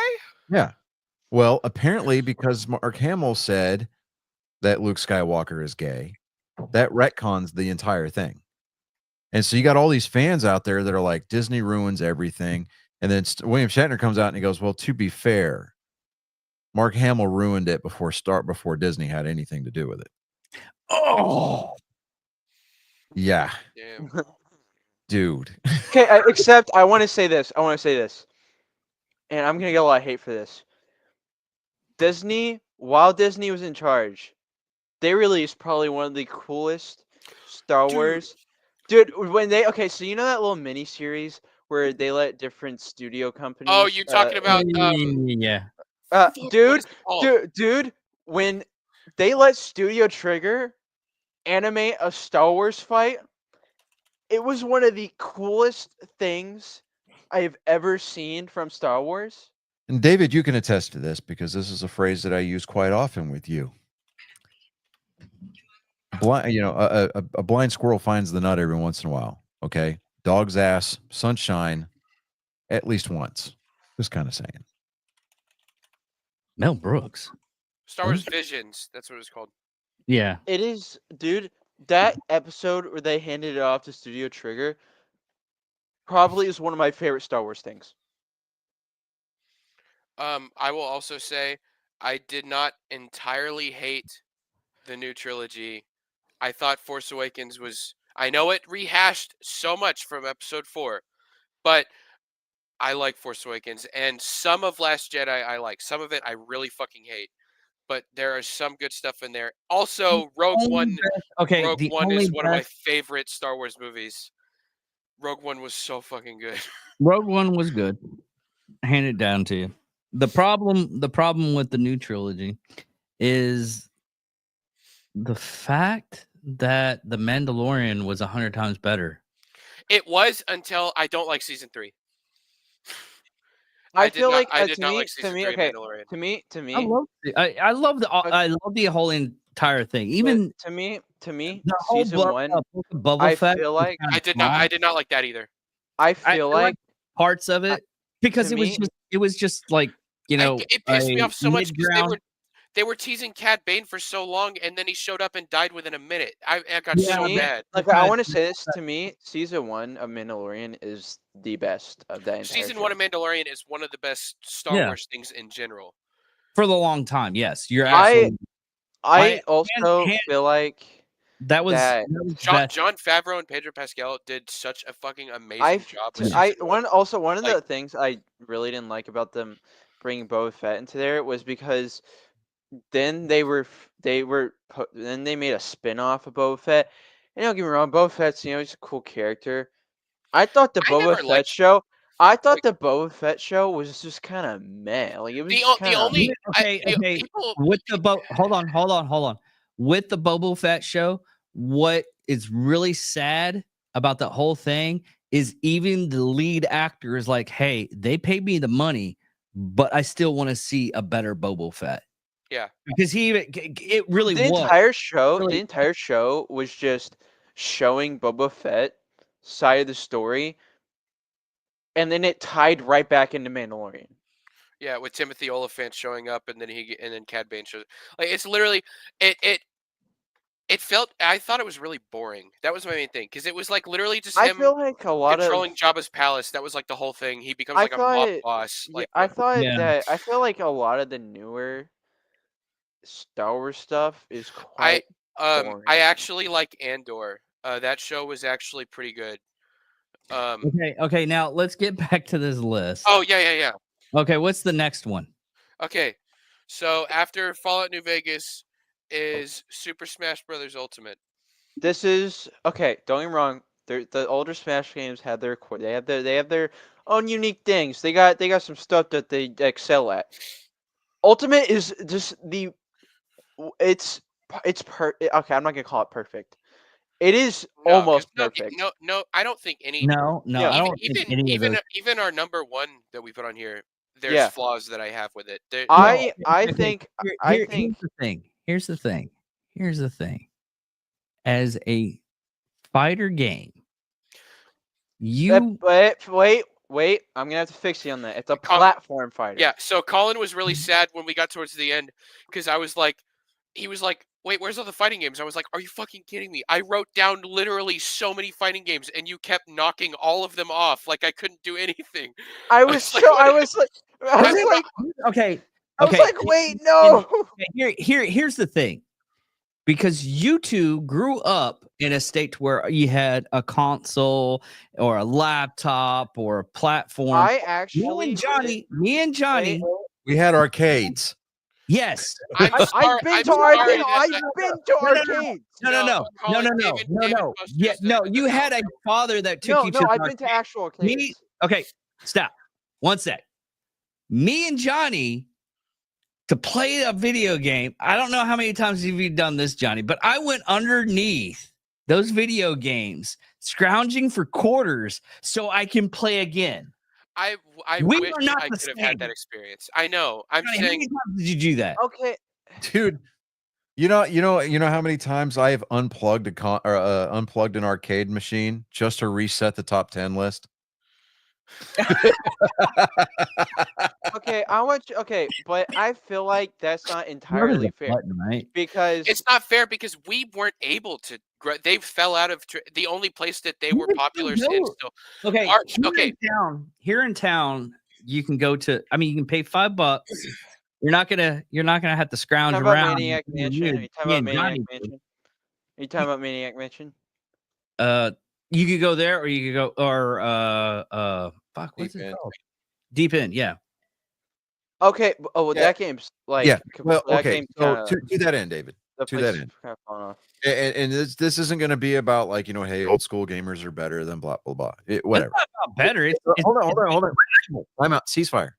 Speaker 2: Yeah. Well, apparently because Mark Hamill said that Luke Skywalker is gay, that retcons the entire thing. And so you got all these fans out there that are like, Disney ruins everything. And then William Shatner comes out and he goes, well, to be fair, Mark Hamill ruined it before Disney had anything to do with it.
Speaker 1: Oh.
Speaker 2: Yeah. Dude.
Speaker 8: Okay, except I want to say this. And I'm going to get a lot of hate for this. Disney, while Disney was in charge, they released probably one of the coolest Star Wars. Dude, when they so you know that little mini series where they let different studio companies.
Speaker 11: Oh, you talking about?
Speaker 1: Yeah.
Speaker 8: Dude, when they let Studio Trigger animate a Star Wars fight, it was one of the coolest things I have ever seen from Star Wars.
Speaker 2: And David, you can attest to this because this is a phrase that I use quite often with you. A blind squirrel finds the nut every once in a while. Okay, dog's ass, sunshine, at least once. Just kind of saying.
Speaker 1: Mel Brooks.
Speaker 11: Star Wars Visions. That's what it's called.
Speaker 1: Yeah.
Speaker 8: It is, dude. That episode where they handed it off to Studio Trigger probably is one of my favorite Star Wars things.
Speaker 11: I will also say I did not entirely hate the new trilogy. I thought Force Awakens was. I know it rehashed so much from Episode 4, but I like Force Awakens, and some of Last Jedi I like. Some of it I really fucking hate, but there is some good stuff in there. Also, Rogue One.
Speaker 1: Okay,
Speaker 11: Rogue One is one of my favorite Star Wars movies. Rogue One was so fucking good.
Speaker 1: Rogue One was good. Hand it down to you. The problem with the new trilogy is the fact that The Mandalorian was 100 times better.
Speaker 11: It was until I don't like season 3.
Speaker 8: I feel like
Speaker 11: I did not like season 3 of Mandalorian.
Speaker 8: To me,
Speaker 1: I love the whole entire thing. Even
Speaker 8: to to me,
Speaker 1: The whole
Speaker 8: season one,
Speaker 1: Boba
Speaker 8: I
Speaker 1: Fett
Speaker 8: feel
Speaker 1: was
Speaker 8: like
Speaker 1: kinda
Speaker 11: I
Speaker 1: small.
Speaker 11: did not like that either.
Speaker 8: I
Speaker 1: I
Speaker 8: feel like
Speaker 1: parts of it because
Speaker 8: to me,
Speaker 1: it was just like, you know,
Speaker 11: It pissed me
Speaker 1: a
Speaker 11: off so much because
Speaker 1: mid-ground.
Speaker 11: they were teasing Cad Bane for so long, and then he showed up and died within a minute. I got
Speaker 8: to
Speaker 1: Yeah,
Speaker 11: so
Speaker 8: me,
Speaker 11: mad.
Speaker 8: like
Speaker 1: kinda
Speaker 8: I want to say this. To me, season one of Mandalorian is the best of that entire
Speaker 11: Season
Speaker 8: show.
Speaker 11: 1 of Mandalorian is one of the best Star
Speaker 1: Yeah.
Speaker 11: Wars things in general.
Speaker 1: For the long time, yes. You're
Speaker 8: I
Speaker 1: absolutely
Speaker 8: I also
Speaker 1: hand
Speaker 8: feel like
Speaker 1: that was
Speaker 8: that
Speaker 1: best.
Speaker 11: John Favreau and Pedro Pascal did such a fucking amazing job with
Speaker 1: Yeah.
Speaker 11: season 1.
Speaker 8: one of
Speaker 11: Like,
Speaker 8: the things I really didn't like about them bringing Boba Fett into there was because then they made a spin-off of Boba Fett. And don't get me wrong, Boba Fett's he's a cool character. I thought the
Speaker 11: I never
Speaker 8: Boba Fett
Speaker 11: liked
Speaker 8: show
Speaker 11: like
Speaker 8: the Boba Fett show was just kind of meh. Like it was
Speaker 11: the
Speaker 8: just
Speaker 11: the
Speaker 8: kind of
Speaker 11: only
Speaker 1: Okay, okay.
Speaker 11: people
Speaker 1: With the hold on. With the Boba Fett show, what is really sad about the whole thing is even the lead actor is like, hey, they paid me the money, but I still want to see a better Boba Fett.
Speaker 11: yeah.
Speaker 1: Because it really
Speaker 8: the
Speaker 1: was.
Speaker 8: entire show was just showing Boba Fett side of the story, and then it tied right back into Mandalorian.
Speaker 11: Yeah, with Timothy Olyphant showing up, and then Cad Bane shows. Like it's literally it felt. I thought it was really boring. That was my main thing because it was like literally just
Speaker 8: I
Speaker 11: him
Speaker 8: feel like a lot of
Speaker 11: controlling Jabba's palace. That was like the whole thing. He becomes
Speaker 8: I
Speaker 11: like a mob
Speaker 8: thought
Speaker 11: boss.
Speaker 8: yeah,
Speaker 11: Like
Speaker 8: I
Speaker 11: what?
Speaker 8: thought
Speaker 1: Yeah.
Speaker 8: that I feel like a lot of the newer Star Wars stuff is
Speaker 11: I
Speaker 8: quite boring.
Speaker 11: I actually like Andor. That show was actually pretty good.
Speaker 1: Okay. Now let's get back to this list.
Speaker 11: Oh yeah.
Speaker 1: Okay, what's the next one?
Speaker 11: Okay, so after Fallout New Vegas is Super Smash Brothers Ultimate.
Speaker 8: This is okay. Don't get me wrong. The older Smash games have they have their own unique things. They got some stuff that they excel at. Ultimate is just it's okay. I'm not gonna call it perfect. It is
Speaker 11: No, because
Speaker 8: almost perfect.
Speaker 11: no, I don't think any.
Speaker 1: No,
Speaker 8: Yeah.
Speaker 1: I don't think any of those.
Speaker 11: Even our number one that we put on here, there's
Speaker 8: Yeah.
Speaker 11: flaws that I have with it.
Speaker 8: I
Speaker 1: Okay,
Speaker 8: think
Speaker 1: here's the thing. Here's the thing. As a fighter game, you
Speaker 8: wait. I'm gonna have to fix you on that. It's a platform fighter.
Speaker 11: Yeah, so Colin was really sad when we got towards the end because he was like, "Wait, where's all the fighting games?" I was like, "Are you fucking kidding me? I wrote down literally so many fighting games, and you kept knocking all of them off. Like I couldn't do anything."
Speaker 8: I was like,
Speaker 1: okay.
Speaker 8: I was like, wait, no.
Speaker 1: Here's the thing. Because you two grew up in a state where you had a console or a laptop or a platform.
Speaker 8: I actually
Speaker 1: me and Johnny,
Speaker 2: we had arcades.
Speaker 1: Yes.
Speaker 8: I've been to arcades.
Speaker 1: No. Yeah, no, you had a father that took you to
Speaker 8: I've been to actual arcades.
Speaker 1: Okay, stop. One sec. Me and Johnny to play a video game. I don't know how many times you've done this, Johnny, but I went underneath those video games, scrounging for quarters so I can play again.
Speaker 11: I
Speaker 1: We
Speaker 11: wish
Speaker 1: are not
Speaker 11: I
Speaker 1: the
Speaker 11: could have
Speaker 1: same.
Speaker 11: had that experience. I know. I'm
Speaker 1: Johnny, how
Speaker 11: saying.
Speaker 1: many times did you do that?
Speaker 8: Okay,
Speaker 2: dude. You know how many times I have unplugged unplugged an arcade machine just to reset the top 10 list.
Speaker 8: Okay, but I feel like that's not entirely fair,
Speaker 1: button, right?
Speaker 8: because
Speaker 11: It's not fair because we weren't able to. They fell out of the only place that they were popular in. So,
Speaker 1: okay, here in town, you can go to. I mean, you can pay $5. You're not gonna have to scrounge
Speaker 8: talking
Speaker 1: around.
Speaker 8: about Maniac Mansion. Are you talking about Maniac Mansion? Are you talking about Maniac Mansion?
Speaker 1: You could go there, or you could go, or fuck, what's it called? Deep End, yeah.
Speaker 8: Okay. Oh, well, that game's like
Speaker 2: Well,
Speaker 8: that
Speaker 2: okay.
Speaker 8: game's
Speaker 2: So
Speaker 8: kinda,
Speaker 2: to that end, David.
Speaker 8: the
Speaker 2: To
Speaker 8: place
Speaker 2: that
Speaker 8: is
Speaker 2: end.
Speaker 8: kind of falling off.
Speaker 2: And this isn't going to be about like, hey, old school gamers are better than blah blah blah. Whatever.
Speaker 1: It's not about better.
Speaker 2: Hold on. I'm out. Ceasefire.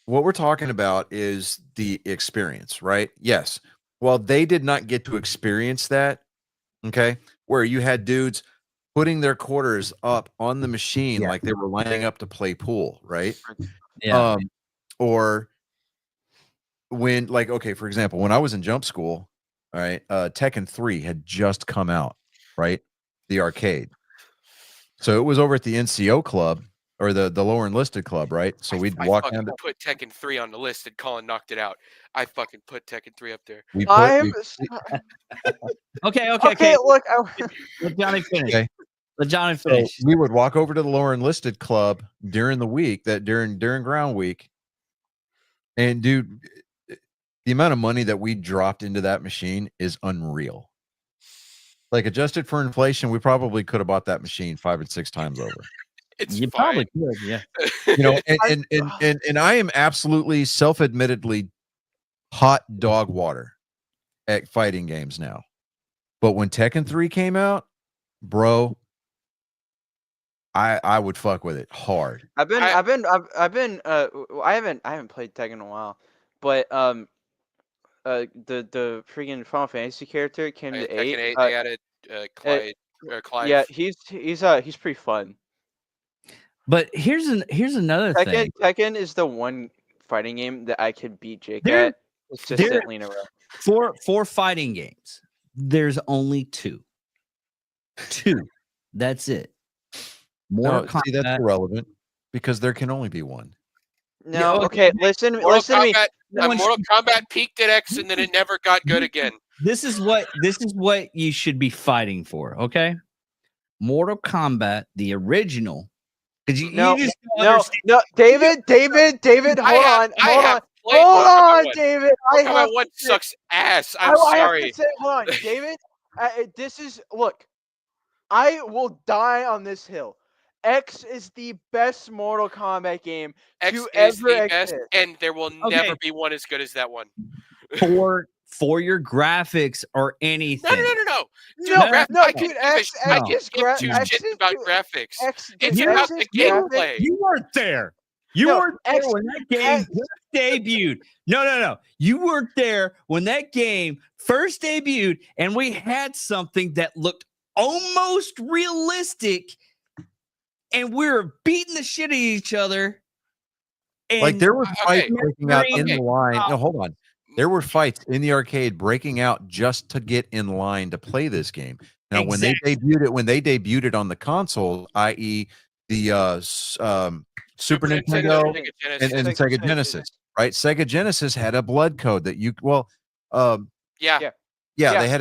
Speaker 2: What we're talking about is the experience, right? Yes. Well, they did not get to experience that. Okay, where you had dudes putting their quarters up on the machine like they were lining up to play pool, right?
Speaker 1: Yeah.
Speaker 2: Or when, like, okay, for example, when I was in jump school, All right. Tekken 3 had just come out, right? The arcade. So it was over at the NCO club or the lower enlisted club, right? So we'd walk
Speaker 11: fucking
Speaker 2: down to,
Speaker 11: put Tekken 3 on the list and Colin knocked it out. I fucking put Tekken 3 up there.
Speaker 2: we put we,
Speaker 1: Okay.
Speaker 8: Look,
Speaker 1: Let Johnny finish.
Speaker 2: okay.
Speaker 1: Let Johnny
Speaker 2: So
Speaker 1: finish.
Speaker 2: we would walk over to the lower enlisted club during the week, that during ground week, and dude, the amount of money that we dropped into that machine is unreal. Like adjusted for inflation, we probably could have bought that machine 5 or 6 times over.
Speaker 11: It's
Speaker 1: You
Speaker 11: fine.
Speaker 1: probably could, yeah.
Speaker 2: You know, and I am absolutely self-admittedly hot dog water at fighting games now. But when Tekken 3 came out, bro, I would fuck with it hard.
Speaker 8: I haven't played Tekken in a while, but the freaking Final Fantasy character came to
Speaker 11: Tekken
Speaker 8: 8.
Speaker 11: 8 they added Clive.
Speaker 8: Yeah, he's pretty fun.
Speaker 1: But here's another thing.
Speaker 8: Tekken is the one fighting game that I could beat Jake at consistently in a row.
Speaker 1: For fighting games, there's only 2. 2. That's it.
Speaker 2: No, see, that's irrelevant because there can only be one.
Speaker 8: No, okay, listen to me.
Speaker 11: Mortal Kombat peaked at X and then it never got good again.
Speaker 1: This is what you should be fighting for, okay? Mortal Kombat, the original. Because you just
Speaker 8: no, David, hold on, David.
Speaker 11: Mortal Kombat 1 sucks ass. I'm sorry.
Speaker 8: Have to say, hold on, David. Look, I will die on this hill. X is the best Mortal Kombat game
Speaker 11: X
Speaker 8: to
Speaker 11: is
Speaker 8: ever
Speaker 11: the
Speaker 8: exist.
Speaker 11: best, and there will never be one as good as that one.
Speaker 1: For your graphics or anything.
Speaker 11: No. Dude,
Speaker 8: I give
Speaker 11: two shits about graphics. It's about the gameplay.
Speaker 1: You weren't there. You weren't there when that game first debuted. No. You weren't there when that game first debuted, and we had something that looked almost realistic, and we were beating the shit at each other. And
Speaker 2: like there were fights breaking out in the line. No, hold on. There were fights in the arcade breaking out just to get in line to play this game. Now, when they debuted it on the console, i.e., the Super Nintendo and Sega Genesis, right? Sega Genesis had a blood code that you they had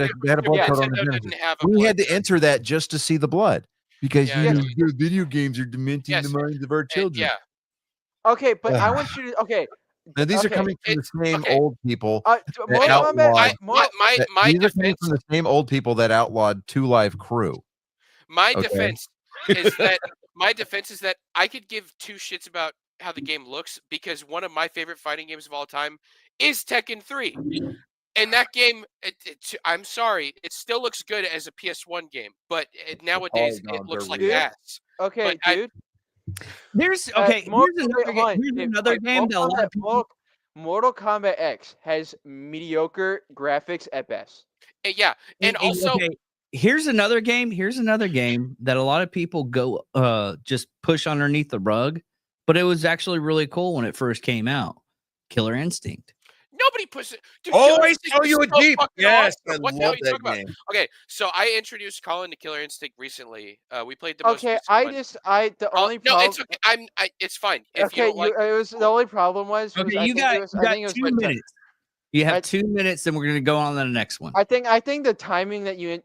Speaker 2: a blood code on the Genesis. We had to enter that just to see the blood because video games are dementing the minds of our children.
Speaker 8: Yeah. Okay, but I want you to
Speaker 2: Now these are coming from the same old people.
Speaker 11: My defense
Speaker 2: from the same old people that outlawed 2 Live Crew.
Speaker 11: My defense is that I could give 2 shits about how the game looks because one of my favorite fighting games of all time is Tekken 3. And that game, I'm sorry, it still looks good as a PS1 game, but nowadays it looks like ass.
Speaker 8: Okay, dude.
Speaker 1: Here's another game that a lot of people.
Speaker 8: Mortal Kombat X has mediocre graphics at best.
Speaker 11: Yeah, and also
Speaker 1: here's another game that a lot of people go just push underneath the rug, but it was actually really cool when it first came out. Killer Instinct.
Speaker 11: Nobody pushes it. Dude,
Speaker 2: I saw you a Jeep. Yes,
Speaker 11: awesome.
Speaker 2: I love that game.
Speaker 11: Okay, so I introduced Colin to Killer Instinct recently. We played the
Speaker 8: most recent one. It's okay.
Speaker 11: It's fine.
Speaker 8: If you don't like it was the only problem was
Speaker 1: you got 2 minutes. You have 2 minutes, and we're gonna go on to the next one.
Speaker 8: I think the timing that you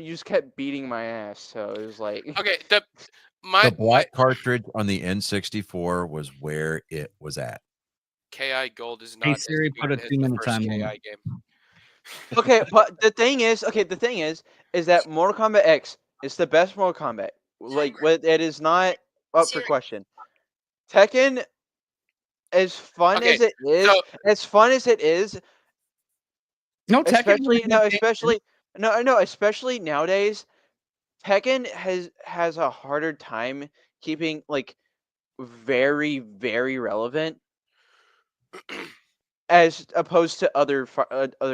Speaker 8: just kept beating my ass, so it was like
Speaker 11: okay.
Speaker 2: The black cartridge on the N64 was where it was at.
Speaker 11: KI Gold is not.
Speaker 1: Hey Siri, put a 2-minute time
Speaker 11: KI game.
Speaker 8: Okay, but the thing is that Mortal Kombat X is the best Mortal Kombat. Like, it is not up for question. Tekken, as fun as it is, especially nowadays, Tekken has a harder time keeping like very, very relevant as opposed to other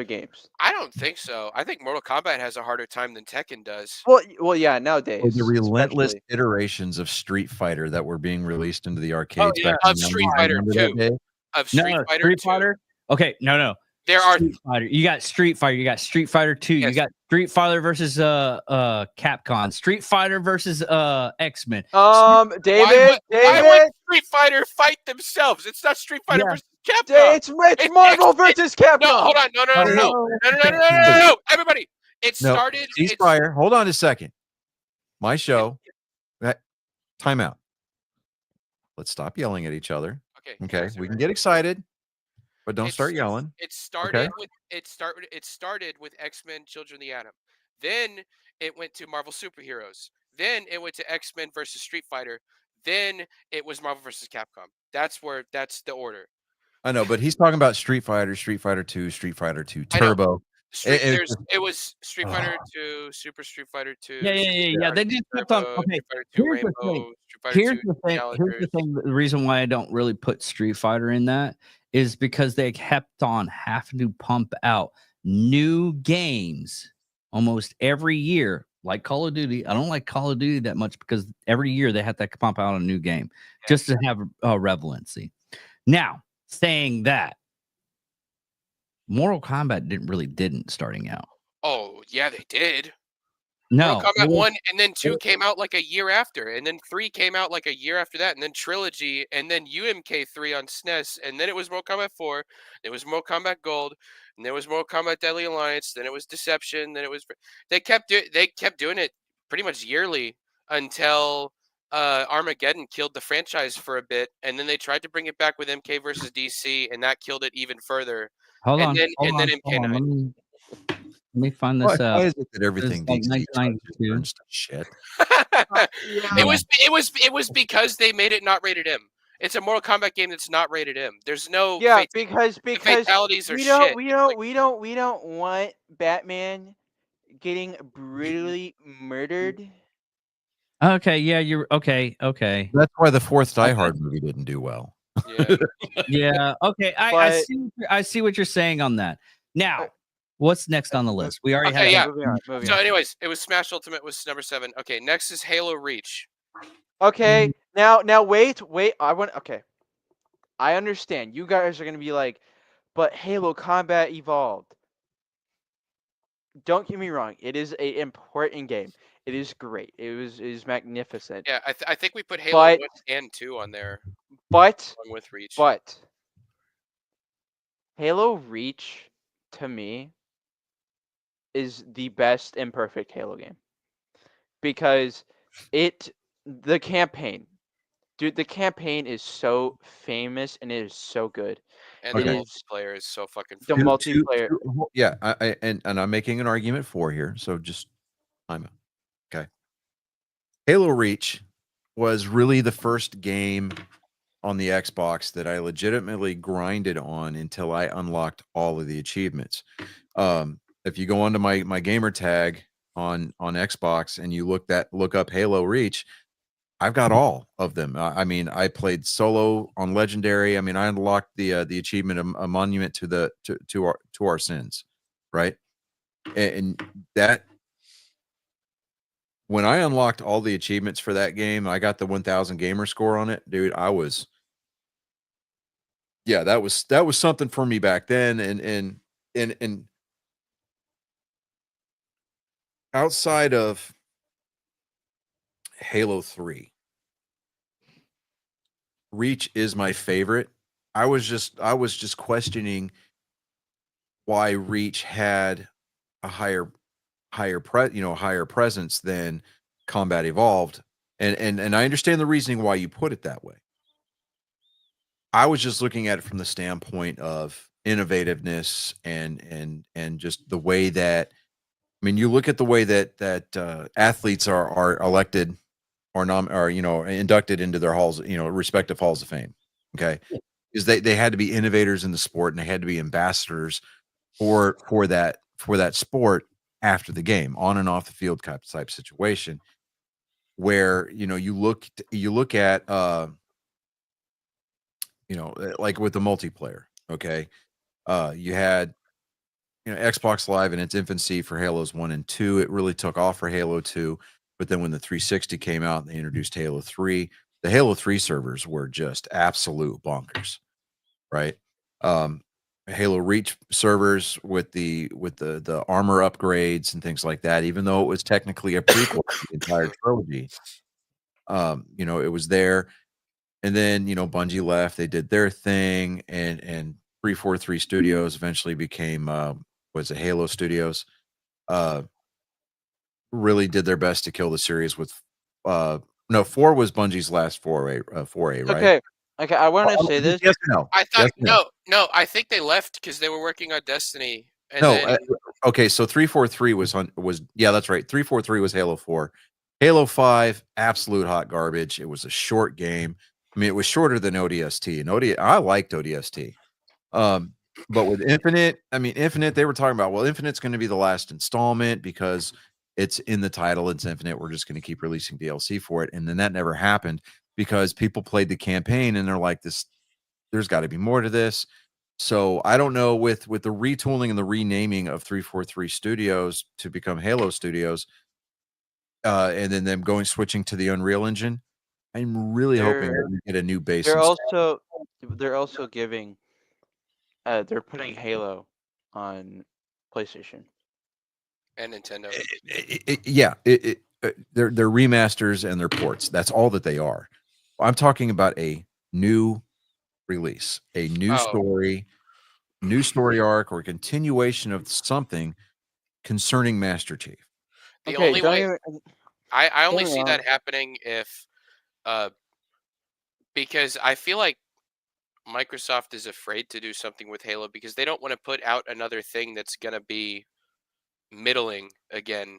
Speaker 8: games.
Speaker 11: I don't think so. I think Mortal Kombat has a harder time than Tekken does.
Speaker 8: Well, yeah, nowadays.
Speaker 2: Or the relentless iterations of Street Fighter that were being released into the arcades.
Speaker 11: Of Street Fighter 2.
Speaker 1: Street Fighter. Okay, no.
Speaker 11: There are
Speaker 1: Street Fighter. You got Street Fighter. You got Street Fighter 2.
Speaker 11: Yes.
Speaker 1: You got Street Fighter versus Capcom. Street Fighter versus X-Men.
Speaker 8: David,
Speaker 11: why would Street Fighter fight themselves? It's not Street Fighter
Speaker 1: Yeah.
Speaker 11: versus Capcom.
Speaker 8: It's Marvel versus Capcom.
Speaker 11: No, hold on. No. Everybody. It started.
Speaker 2: Ceasefire. Hold on a second. My show. Time out. Let's stop yelling at each other. Okay. We can get excited, but don't start yelling.
Speaker 11: It started with X-Men Children of the Atom. Then it went to Marvel Superheroes. Then it went to X-Men versus Street Fighter. Then it was Marvel versus Capcom. That's the order.
Speaker 2: I know, but he's talking about Street Fighter, Street Fighter 2, Street Fighter 2 Turbo.
Speaker 11: It was Street Fighter 2, Super Street Fighter 2.
Speaker 1: Yeah. They just kept on. Okay, here's the thing. The reason why I don't really put Street Fighter in that is because they kept on having to pump out new games almost every year, like Call of Duty. I don't like Call of Duty that much because every year they have to pump out a new game just to have relevancy. Now, saying that, Mortal Kombat didn't starting out.
Speaker 11: Oh, yeah, they did.
Speaker 1: No.
Speaker 11: Mortal Kombat 1 and then 2 came out like a year after, and then 3 came out like a year after that, and then Trilogy, and then UMK3 on SNES, and then it was Mortal Kombat 4, it was Mortal Kombat Gold, and there was Mortal Kombat Deadly Alliance, then it was Deception, then it was they kept doing it pretty much yearly until Armageddon killed the franchise for a bit, and then they tried to bring it back with MK versus DC, and that killed it even further.
Speaker 1: Hold on.
Speaker 11: Then MK9.
Speaker 1: Let me find this out.
Speaker 2: Why is it that everything
Speaker 1: Like
Speaker 2: DC
Speaker 1: 1992.
Speaker 2: turns to shit?
Speaker 11: It was because they made it not rated M. It's a Mortal Kombat game that's not rated M. There's no
Speaker 8: because
Speaker 11: fatalities are
Speaker 8: we
Speaker 11: shit.
Speaker 8: don't want Batman getting brutally murdered.
Speaker 1: Okay, yeah, you're okay.
Speaker 2: That's why the fourth Die Hard movie didn't do well.
Speaker 11: Yeah.
Speaker 1: Yeah. Okay. I see what you're saying on that. Now, what's next on the list? We already have.
Speaker 8: Moving on.
Speaker 11: So, anyways, it was Smash Ultimate was number 7. Okay, next is Halo Reach.
Speaker 8: Okay, now wait. Okay, I understand. You guys are gonna be like, but Halo Combat Evolved. Don't get me wrong. It is an important game. It is great. It is magnificent.
Speaker 11: Yeah, I think we put Halo 1 and 2 on there.
Speaker 8: But
Speaker 11: along with Reach.
Speaker 8: But Halo Reach, to me, is the best imperfect Halo game. Because the campaign is so famous and it is so good.
Speaker 11: And the multiplayer is so fucking
Speaker 8: fun. The multiplayer.
Speaker 2: Yeah, and I'm making an argument for here, so just time out. Okay. Halo Reach was really the first game on the Xbox that I legitimately grinded on until I unlocked all of the achievements. If you go onto my gamer tag on Xbox and you look up Halo Reach, I've got all of them. I mean, I played solo on Legendary. I mean, I unlocked the achievement of a monument to our sins, right? And that when I unlocked all the achievements for that game, I got the 1000 gamer score on it, dude. That was something for me back then. And outside of Halo 3, Reach is my favorite. I was just questioning why Reach had a higher presence than Combat Evolved, and I understand the reasoning why you put it that way. I was just looking at it from the standpoint of innovativeness and just the way that, I mean, you look at the way that athletes are elected or inducted into their halls, respective halls of fame. Okay, because they had to be innovators in the sport and they had to be ambassadors for that sport after the game, on and off the field type situation, where you look at like with the multiplayer. Okay, you had Xbox Live in its infancy for Halos 1 and 2. It really took off for Halo 2, but then when the 360 came out and they introduced Halo 3, the Halo 3 servers were just absolute bonkers, right? Halo Reach servers with the armor upgrades and things like that, even though it was technically a prequel to the entire trilogy. It was there. And then, Bungie left, they did their thing, and 343 Studios eventually became was it Halo Studios. Really did their best to kill the series with no, 4 was Bungie's last foray, right?
Speaker 8: Okay, I want to say this.
Speaker 2: Yes or no?
Speaker 11: I thought
Speaker 2: Yes or
Speaker 11: no. I think they left because they were working on Destiny, and
Speaker 2: No,
Speaker 11: then
Speaker 2: okay, so 343 was yeah, that's right. 343 was Halo 4. Halo 5, absolute hot garbage. It was a short game. I mean, it was shorter than ODST, and I liked ODST. But with Infinite, Infinite, they were talking about, well, Infinite's going to be the last installment because it's in the title, it's Infinite. We're just going to keep releasing DLC for it. And then that never happened because people played the campaign and they're like, there's got to be more to this. So I don't know, with the retooling and the renaming of 343 Studios to become Halo Studios, and then them switching to the Unreal Engine, I'm really hoping that we get a new base.
Speaker 8: They're also giving they're putting Halo on PlayStation
Speaker 11: and Nintendo.
Speaker 2: They're remasters and they're ports. That's all that they are. I'm talking about a new release, a new story, new story arc, or continuation of something concerning Master Chief.
Speaker 11: The only way I only see that happening if because I feel like Microsoft is afraid to do something with Halo because they don't want to put out another thing that's gonna be middling again.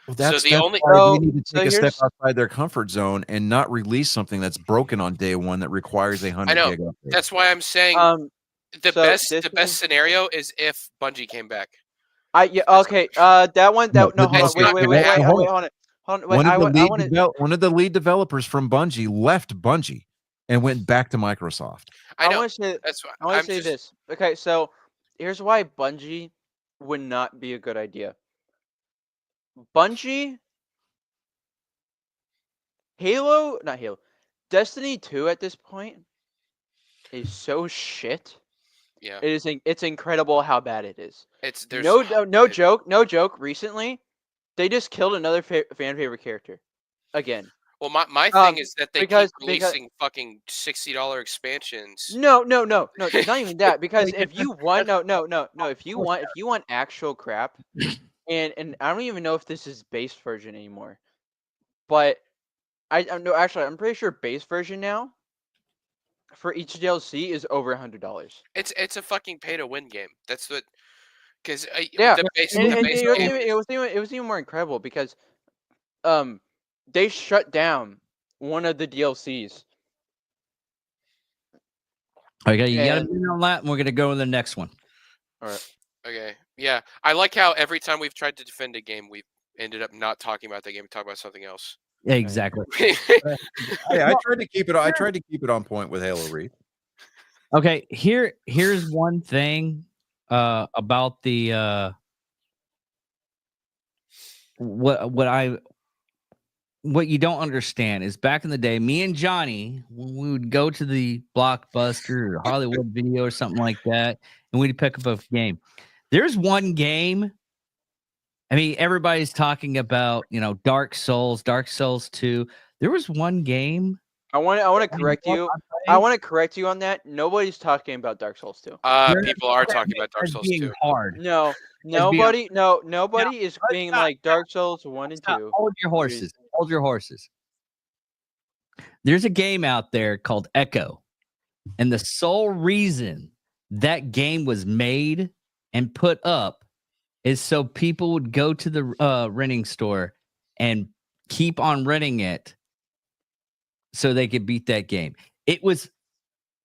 Speaker 2: Well,
Speaker 11: so the only
Speaker 2: why they need to take a step outside their comfort zone and not release something that's broken on day one that requires 100 gig update.
Speaker 11: That's why I'm saying the best scenario is if Bungie came back.
Speaker 8: Okay. That one. Hold on.
Speaker 2: One of the lead developers from Bungie left Bungie and went back to Microsoft.
Speaker 11: I
Speaker 8: want to say this. Okay, so here's why Bungie would not be a good idea. Bungie, not Halo, Destiny 2 at this point is so shit.
Speaker 11: Yeah,
Speaker 8: it's incredible how bad it is.
Speaker 11: There's
Speaker 8: no joke. Recently, they just killed another fan favorite character again.
Speaker 11: Well, my thing is that they keep releasing fucking $60 expansions.
Speaker 8: No, not even that. Because if you want, if you want actual crap, and I don't even know if this is base version anymore, but I'm pretty sure base version now for each DLC is over $100.
Speaker 11: It's a fucking pay to win game. That's what. Because
Speaker 8: it was even more incredible because they shut down one of the DLCs.
Speaker 1: Okay, you got a minute on that, and we're gonna go to the next one.
Speaker 8: All right.
Speaker 11: Okay. Yeah, I like how every time we've tried to defend a game, we've ended up not talking about the game, talk about something else.
Speaker 1: Yeah, exactly.
Speaker 2: I tried to keep it. I tried to keep it on point with Halo Reach.
Speaker 1: Okay, here's one thing about the what you don't understand is back in the day, me and Johnny, when we would go to the Blockbuster or Hollywood Video or something like that, and we'd pick up a game. There's one game. I mean, everybody's talking about, Dark Souls 2. There was one game.
Speaker 8: I want to correct you. I want to correct you on that. Nobody's talking about Dark Souls 2.
Speaker 11: People are talking about Dark Souls 2.
Speaker 1: Hard.
Speaker 8: No, nobody is being like Dark Souls 1 and 2.
Speaker 1: Hold your horses. There's a game out there called Echo. And the sole reason that game was made and put up is so people would go to the renting store and keep on renting it so they could beat that game. It was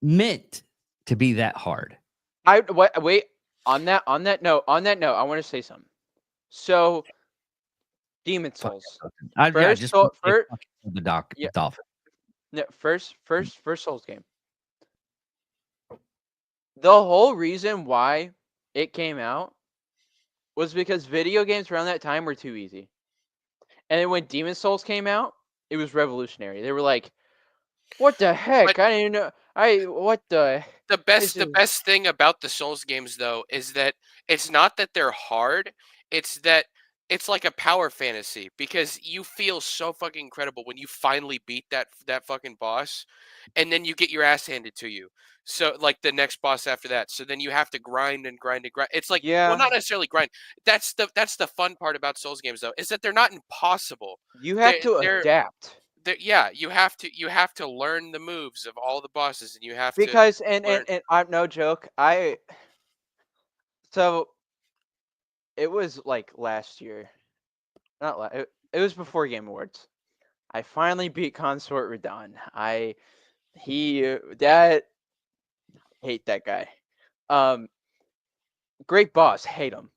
Speaker 1: meant to be that hard.
Speaker 8: Wait, on that note, I want to say something. So, Demon Souls. First Souls game. The whole reason why it came out was because video games around that time were too easy. And then when Demon Souls came out, it was revolutionary. They were like, What the heck?
Speaker 11: But
Speaker 8: I didn't even know. What the?
Speaker 11: the
Speaker 8: This is
Speaker 11: best thing about the Souls games though is that it's not that they're hard, it's that it's like a power fantasy because you feel so fucking incredible when you finally beat that fucking boss and then you get your ass handed to you. So like the next boss after that. So then you have to grind and grind and grind. It's like well
Speaker 8: yeah.
Speaker 11: not necessarily grind. That's the fun part about Souls games though, is that they're not impossible.
Speaker 8: You have to
Speaker 11: They're
Speaker 8: adapt
Speaker 11: yeah, you have to learn the moves of all the bosses and you have to
Speaker 8: because and
Speaker 11: learn.
Speaker 8: and and I'm no joke. So it was like last year. Not it was before Game Awards. I finally beat Consort Radon. That hate that guy. Great boss, hate him.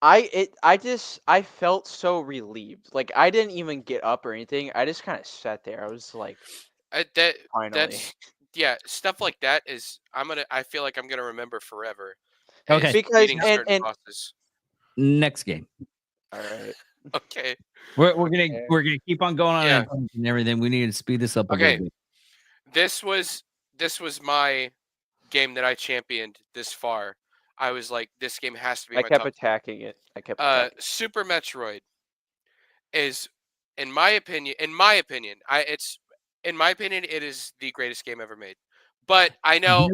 Speaker 8: I felt so relieved. Like I didn't even get up or anything. I just kind of sat there. I was like, finally.
Speaker 11: That's yeah, stuff like that is I feel like I'm gonna remember forever.
Speaker 1: Okay.
Speaker 11: Is
Speaker 8: Because
Speaker 11: beating certain
Speaker 8: and
Speaker 11: bosses.
Speaker 1: Next game.
Speaker 8: all right.
Speaker 11: Okay.
Speaker 1: We're gonna keep on going on
Speaker 11: Yeah.
Speaker 1: and everything. We need to speed this up a
Speaker 11: Okay.
Speaker 1: little bit.
Speaker 11: This was my game that I championed this far. I was like, this game has to be
Speaker 8: I
Speaker 11: my
Speaker 8: kept
Speaker 11: top.
Speaker 8: attacking it. I kept attacking.
Speaker 11: Super Metroid is, in my opinion, it is the greatest game ever made. But I know,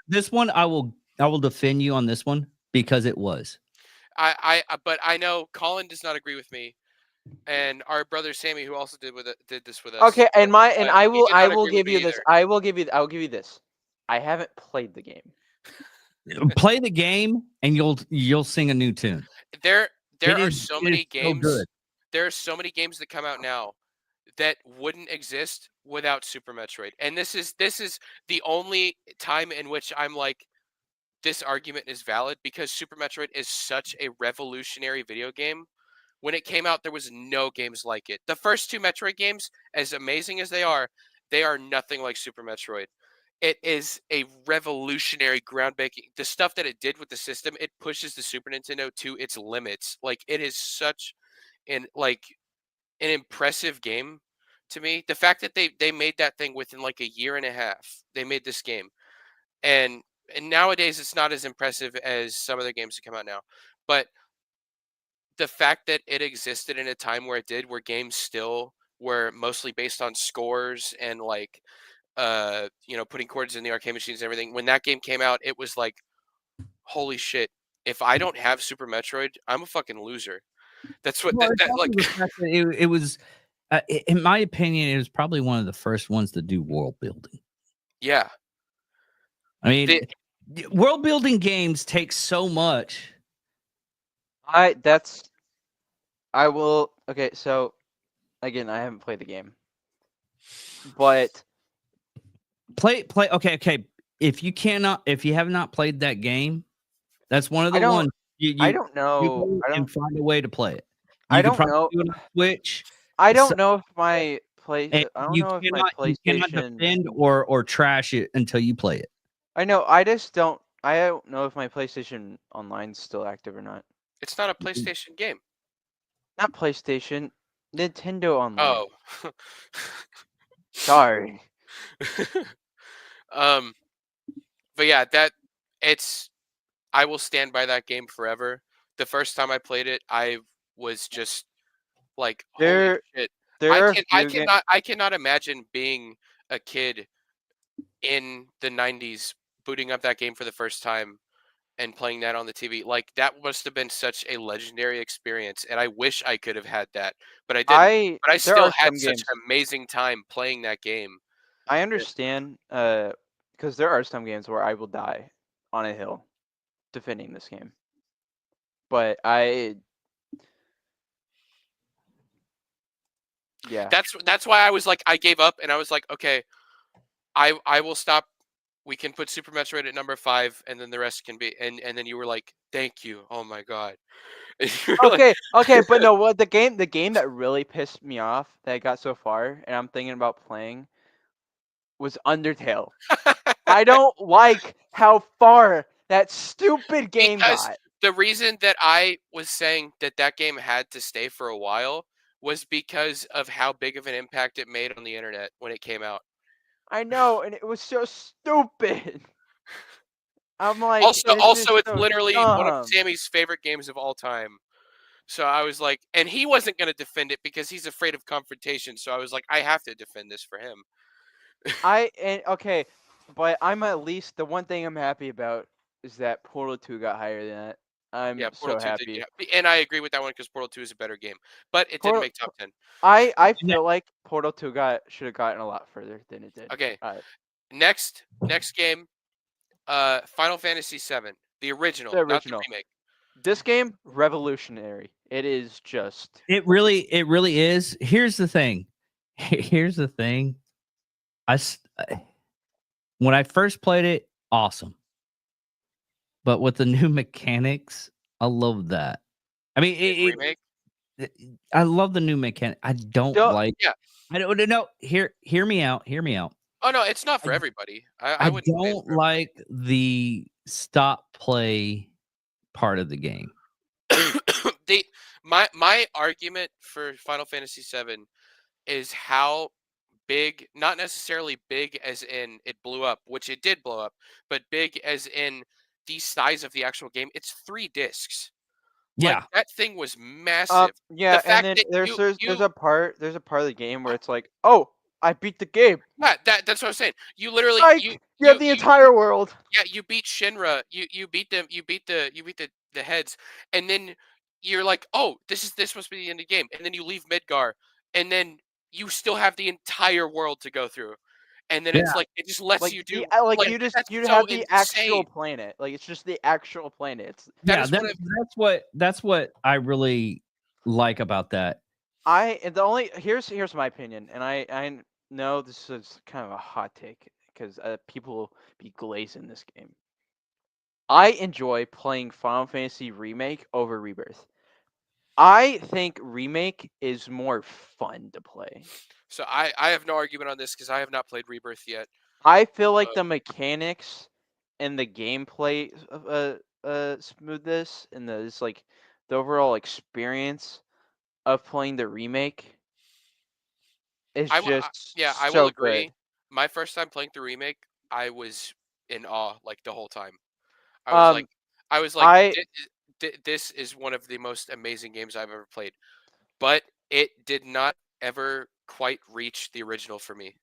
Speaker 1: This one I will defend you on this one because it was.
Speaker 11: but I know Colin does not agree with me, and our brother Sammy, who also did this with us.
Speaker 8: Okay, and I
Speaker 11: he did not
Speaker 8: will
Speaker 11: agree with
Speaker 8: give
Speaker 11: me
Speaker 8: you this.
Speaker 11: either.
Speaker 8: I will give you this. I haven't played the game.
Speaker 1: Play the game and you'll sing a new tune.
Speaker 11: There
Speaker 1: It
Speaker 11: are
Speaker 1: is-
Speaker 11: so
Speaker 1: it
Speaker 11: many
Speaker 1: is so
Speaker 11: games.
Speaker 1: good.
Speaker 11: There are so many games that come out now that wouldn't exist without Super Metroid. And this is the only time in which I'm like, this argument is valid because Super Metroid is such a revolutionary video game. When it came out, there was no games like it. The first two Metroid games, as amazing as they are nothing like Super Metroid. It is a revolutionary, groundbreaking. The stuff that it did with the system, it pushes the Super Nintendo to its limits. Like it is such an impressive game to me. The fact that they made that thing within like a year and a half, they made this game, and nowadays it's not as impressive as some other games that come out now, but the fact that it existed in a time where it did, where games still were mostly based on scores and like putting chords in the arcade machines and everything. When that game came out, it was like, holy shit! If I don't have Super Metroid, I'm a fucking loser. That's what
Speaker 1: Well,
Speaker 11: that,
Speaker 1: it's
Speaker 11: that
Speaker 1: also
Speaker 11: like.
Speaker 1: the fact that it was, in my opinion, it was probably one of the first ones to do world building.
Speaker 11: Yeah,
Speaker 1: I mean, world building games take so much.
Speaker 8: I will. Okay, so again, I haven't played the game, but
Speaker 1: play. Okay. If you have not played that game, that's one of the ones
Speaker 8: I don't know.
Speaker 1: You can find a way to play it.
Speaker 8: I
Speaker 1: You can
Speaker 8: don't
Speaker 1: probably
Speaker 8: know.
Speaker 1: do it on Switch.
Speaker 8: I don't know if my
Speaker 1: And
Speaker 8: I don't
Speaker 1: you
Speaker 8: know if my
Speaker 1: cannot
Speaker 8: PlayStation.
Speaker 1: defend or trash it until you play it.
Speaker 8: I know. I just don't. I don't know if my PlayStation Online's still active or not.
Speaker 11: It's not a PlayStation game.
Speaker 8: Not PlayStation, Nintendo Online.
Speaker 11: Oh.
Speaker 8: Sorry.
Speaker 11: But yeah, I will stand by that game forever. The first time I played it, I was just like, holy shit. I cannot imagine being a kid in the 90s booting up that game for the first time and playing that on the TV. Like that must have been such a legendary experience, and I wish I could have had that, but I didn't. But I still had such an amazing time playing that game.
Speaker 8: I understand, because there are some games where I will die on a hill defending this game, but yeah.
Speaker 11: That's why I was like, I gave up, and I was like, okay, I will stop. We can put Super Metroid at number 5, and then the rest can be. And then you were like, thank you. Oh my god.
Speaker 8: Okay, but no, what the game that really pissed me off that I got so far, and I'm thinking about playing, was Undertale. I don't like how far that stupid game got.
Speaker 11: The reason that I was saying that game had to stay for a while was because of how big of an impact it made on the internet when it came out.
Speaker 8: I know, and it was so stupid. I'm like,
Speaker 11: Also,
Speaker 8: this is
Speaker 11: also, it's
Speaker 8: so
Speaker 11: literally one of
Speaker 8: dumb.
Speaker 11: Sammy's favorite games of all time. So I was like, and he wasn't going to defend it because he's afraid of confrontation. So I was like, I have to defend this for him.
Speaker 8: Okay, but I'm at least the one thing I'm happy about is that Portal 2 got higher than that. I'm
Speaker 11: Yeah, Portal
Speaker 8: so
Speaker 11: 2 did.
Speaker 8: happy.
Speaker 11: Yeah. And I agree with that one because Portal 2 is a better game, but it didn't
Speaker 8: Portal,
Speaker 11: make top 10.
Speaker 8: I feel like Portal 2 should have gotten a lot further than it did.
Speaker 11: Okay. Next game, Final Fantasy VII, the original, not the remake.
Speaker 8: This game, revolutionary. It is just.
Speaker 1: It really is. Here's the thing. Here's the thing. When I first played it, awesome. But with the new mechanics, I love that. I mean,
Speaker 11: remake.
Speaker 1: I love the new mechanic. I don't like.
Speaker 11: Yeah.
Speaker 1: I don't know. Hear me out. Hear me out.
Speaker 11: Oh no, it's not for everybody.
Speaker 1: I don't like the stop play part of the game.
Speaker 11: My argument for Final Fantasy VII is how big, not necessarily big as in it blew up, which it did blow up, but big as in the size of the actual game. It's 3 discs.
Speaker 1: Yeah,
Speaker 11: like, that thing was massive.
Speaker 8: Yeah, and then there's a part of the game where it's like, oh, I beat the game.
Speaker 11: Yeah, that's what I'm saying. You literally
Speaker 8: you have the entire world.
Speaker 11: Yeah, you beat Shinra. You beat them. You beat the heads, and then you're like, oh, this must be the end of the game. And then you leave Midgar, and then you still have the entire world to go through. And then it's like it just lets you do
Speaker 8: you have the actual planet. Like it's just the actual planet.
Speaker 1: That's what I really like about that.
Speaker 8: Here's my opinion, and I know this is kind of a hot take because people be glazing this game. I enjoy playing Final Fantasy Remake over Rebirth. I think Remake is more fun to play.
Speaker 11: So I have no argument on this because I have not played Rebirth yet.
Speaker 8: I feel like the mechanics and the gameplay smoothness and the overall experience of playing the remake is
Speaker 11: I will agree.
Speaker 8: good.
Speaker 11: My first time playing the remake, I was in awe like the whole time. I was like, this is one of the most amazing games I've ever played, but it did not ever quite reach the original for me.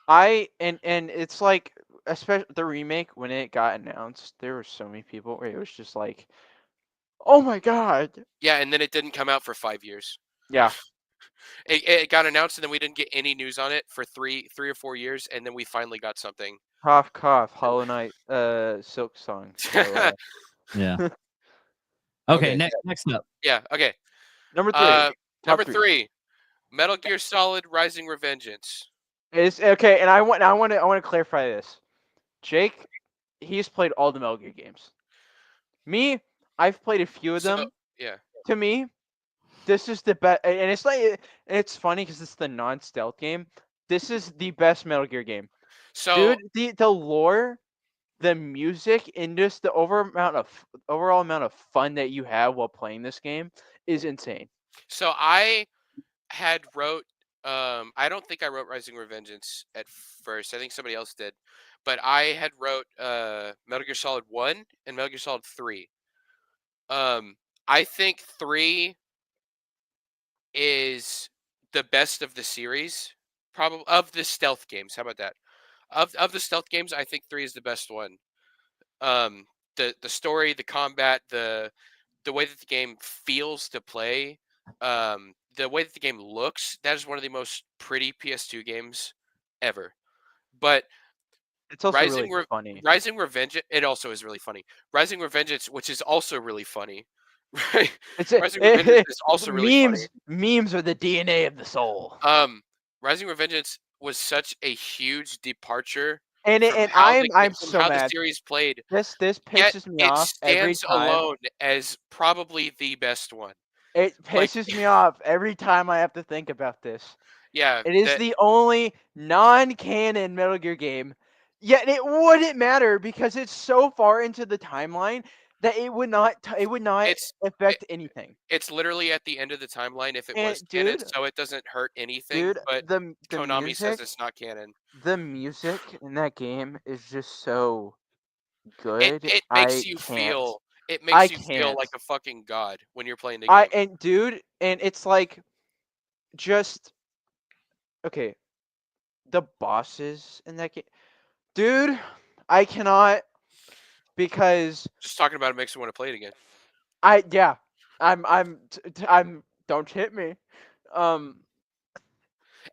Speaker 8: And it's like, especially the remake when it got announced, there were so many people where it was just like, oh my god.
Speaker 11: Yeah, and then it didn't come out for 5 years.
Speaker 8: Yeah.
Speaker 11: It got announced and then we didn't get any news on it for 3 or 4 years, and then we finally got something.
Speaker 8: Cough cough, Hollow Knight Silk Song. So,
Speaker 1: yeah. Okay, next up.
Speaker 11: Yeah, okay.
Speaker 8: Number 3.
Speaker 11: Number 3. Metal Gear Solid Rising Revengeance.
Speaker 8: Is okay, and I want to clarify this. Jake, he's played all the Metal Gear games. Me, I've played a few of them.
Speaker 11: Yeah.
Speaker 8: To me, this is the best, and it's funny because it's the non-stealth game. This is the best Metal Gear game.
Speaker 11: So,
Speaker 8: dude, the lore, the music, and just the overall amount of fun that you have while playing this game is insane.
Speaker 11: So I had wrote. I don't think I wrote Rising Revengeance at first. I think somebody else did, but I had wrote Metal Gear Solid 1 and Metal Gear Solid 3. I think 3 is the best of the series, probably of the stealth games. How about that? Of the stealth games, I think 3 is the best one. The story, the combat, the way that the game feels to play, the way that the game looks, that is one of the most pretty PS2 games ever. But
Speaker 8: it's also really funny.
Speaker 11: Rising Revenge, it also is really funny. Rising Revengeance, which is also really funny. Right? Rising Revengeance is also really funny.
Speaker 8: Memes are the DNA of the soul.
Speaker 11: Rising Revengeance was such a huge departure.
Speaker 8: I'm so mad.
Speaker 11: The series played.
Speaker 8: This pisses me off every time.
Speaker 11: It stands alone as probably the best one.
Speaker 8: It pisses me off every time I have to think about this.
Speaker 11: Yeah.
Speaker 8: It is the only non-canon Metal Gear game, yet it wouldn't matter because it's so far into the timeline that it would not
Speaker 11: It's
Speaker 8: affect anything.
Speaker 11: it's literally at the end of the timeline if it
Speaker 8: And
Speaker 11: was canon,
Speaker 8: dude,
Speaker 11: so it doesn't hurt anything. But
Speaker 8: the
Speaker 11: Konami says
Speaker 8: music,
Speaker 11: it's not canon.
Speaker 8: the music in that game is just so
Speaker 11: It
Speaker 8: good.
Speaker 11: it
Speaker 8: I
Speaker 11: makes you
Speaker 8: can't.
Speaker 11: feel it
Speaker 8: I
Speaker 11: makes you feel
Speaker 8: can't.
Speaker 11: like a fucking god when you're playing the game.
Speaker 8: And it's like just okay. The bosses in that game, dude. I cannot because
Speaker 11: Just talking about it makes me want to play it again.
Speaker 8: I'm don't hit me. Um,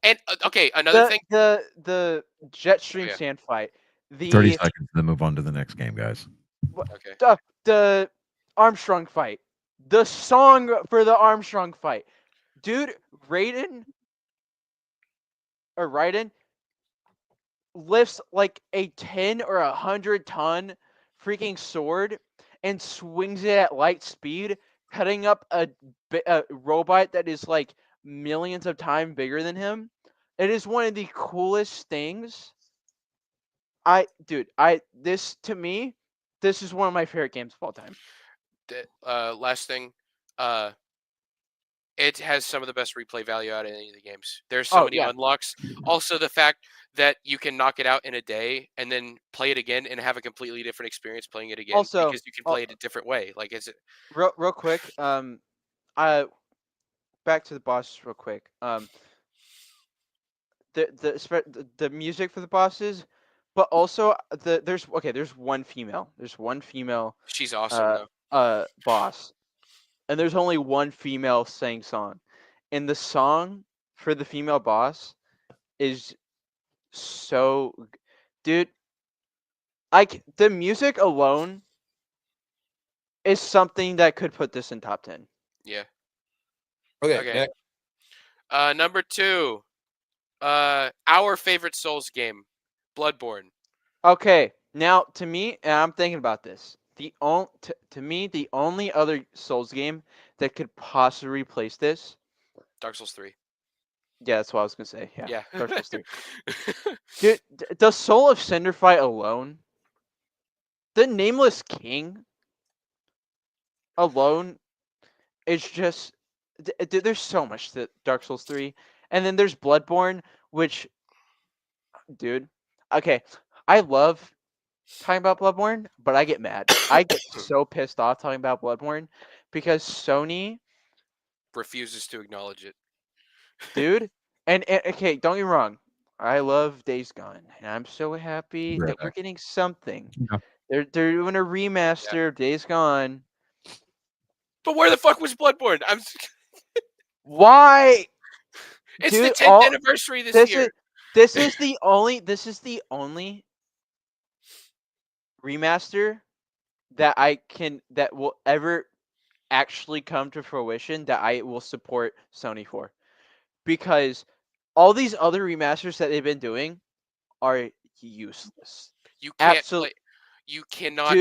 Speaker 11: And okay, another thing.
Speaker 8: the Jetstream
Speaker 11: yeah.
Speaker 8: sand fight,
Speaker 2: 30
Speaker 8: the
Speaker 2: seconds, then move on to the next game, guys.
Speaker 11: Okay.
Speaker 8: the Armstrong fight, the song for the Armstrong fight, dude. Raiden lifts like a 10 or 100-ton freaking sword and swings it at light speed, cutting up a robot that is like millions of times bigger than him. It is one of the coolest things. This to me, this is one of my favorite games of all time.
Speaker 11: Last thing, it has some of the best replay value out of any of the games. There's so many unlocks. Also, the fact that you can knock it out in a day and then play it again and have a completely different experience playing it again
Speaker 8: Also,
Speaker 11: because you can play it a different way. Like, is it
Speaker 8: real quick? Back to the bosses real quick. The music for the bosses, but also there's one female. There's one female.
Speaker 11: She's awesome though.
Speaker 8: Boss, and there's only one female saying song, and the song for the female boss is so, dude. The music alone is something that could put this in top 10.
Speaker 11: Yeah.
Speaker 2: Okay.
Speaker 11: Number 2. Our favorite Souls game, Bloodborne.
Speaker 8: Okay, now to me, and I'm thinking about this. To me, the only other Souls game that could possibly replace this,
Speaker 11: Dark Souls 3.
Speaker 8: Yeah, that's what I was gonna say. Yeah. Dark Souls 3. Dude, the Soul of Cinder fight alone, the Nameless King alone, is just there's so much to Dark Souls 3, and then there's Bloodborne, which, dude, okay, I love talking about Bloodborne, but I get mad. I get so pissed off talking about Bloodborne because Sony
Speaker 11: refuses to acknowledge it.
Speaker 8: Dude, and okay, don't get me wrong. I love Days Gone, and I'm so happy that we're getting something.
Speaker 2: Yeah.
Speaker 8: They're doing a remaster of Days Gone.
Speaker 11: But where the fuck was Bloodborne?
Speaker 8: Why?
Speaker 11: It's the 10th anniversary this year.
Speaker 8: This is the only remaster that will ever actually come to fruition that I will support Sony for. Because all these other remasters that they've been doing are useless.
Speaker 11: You can't play. You cannot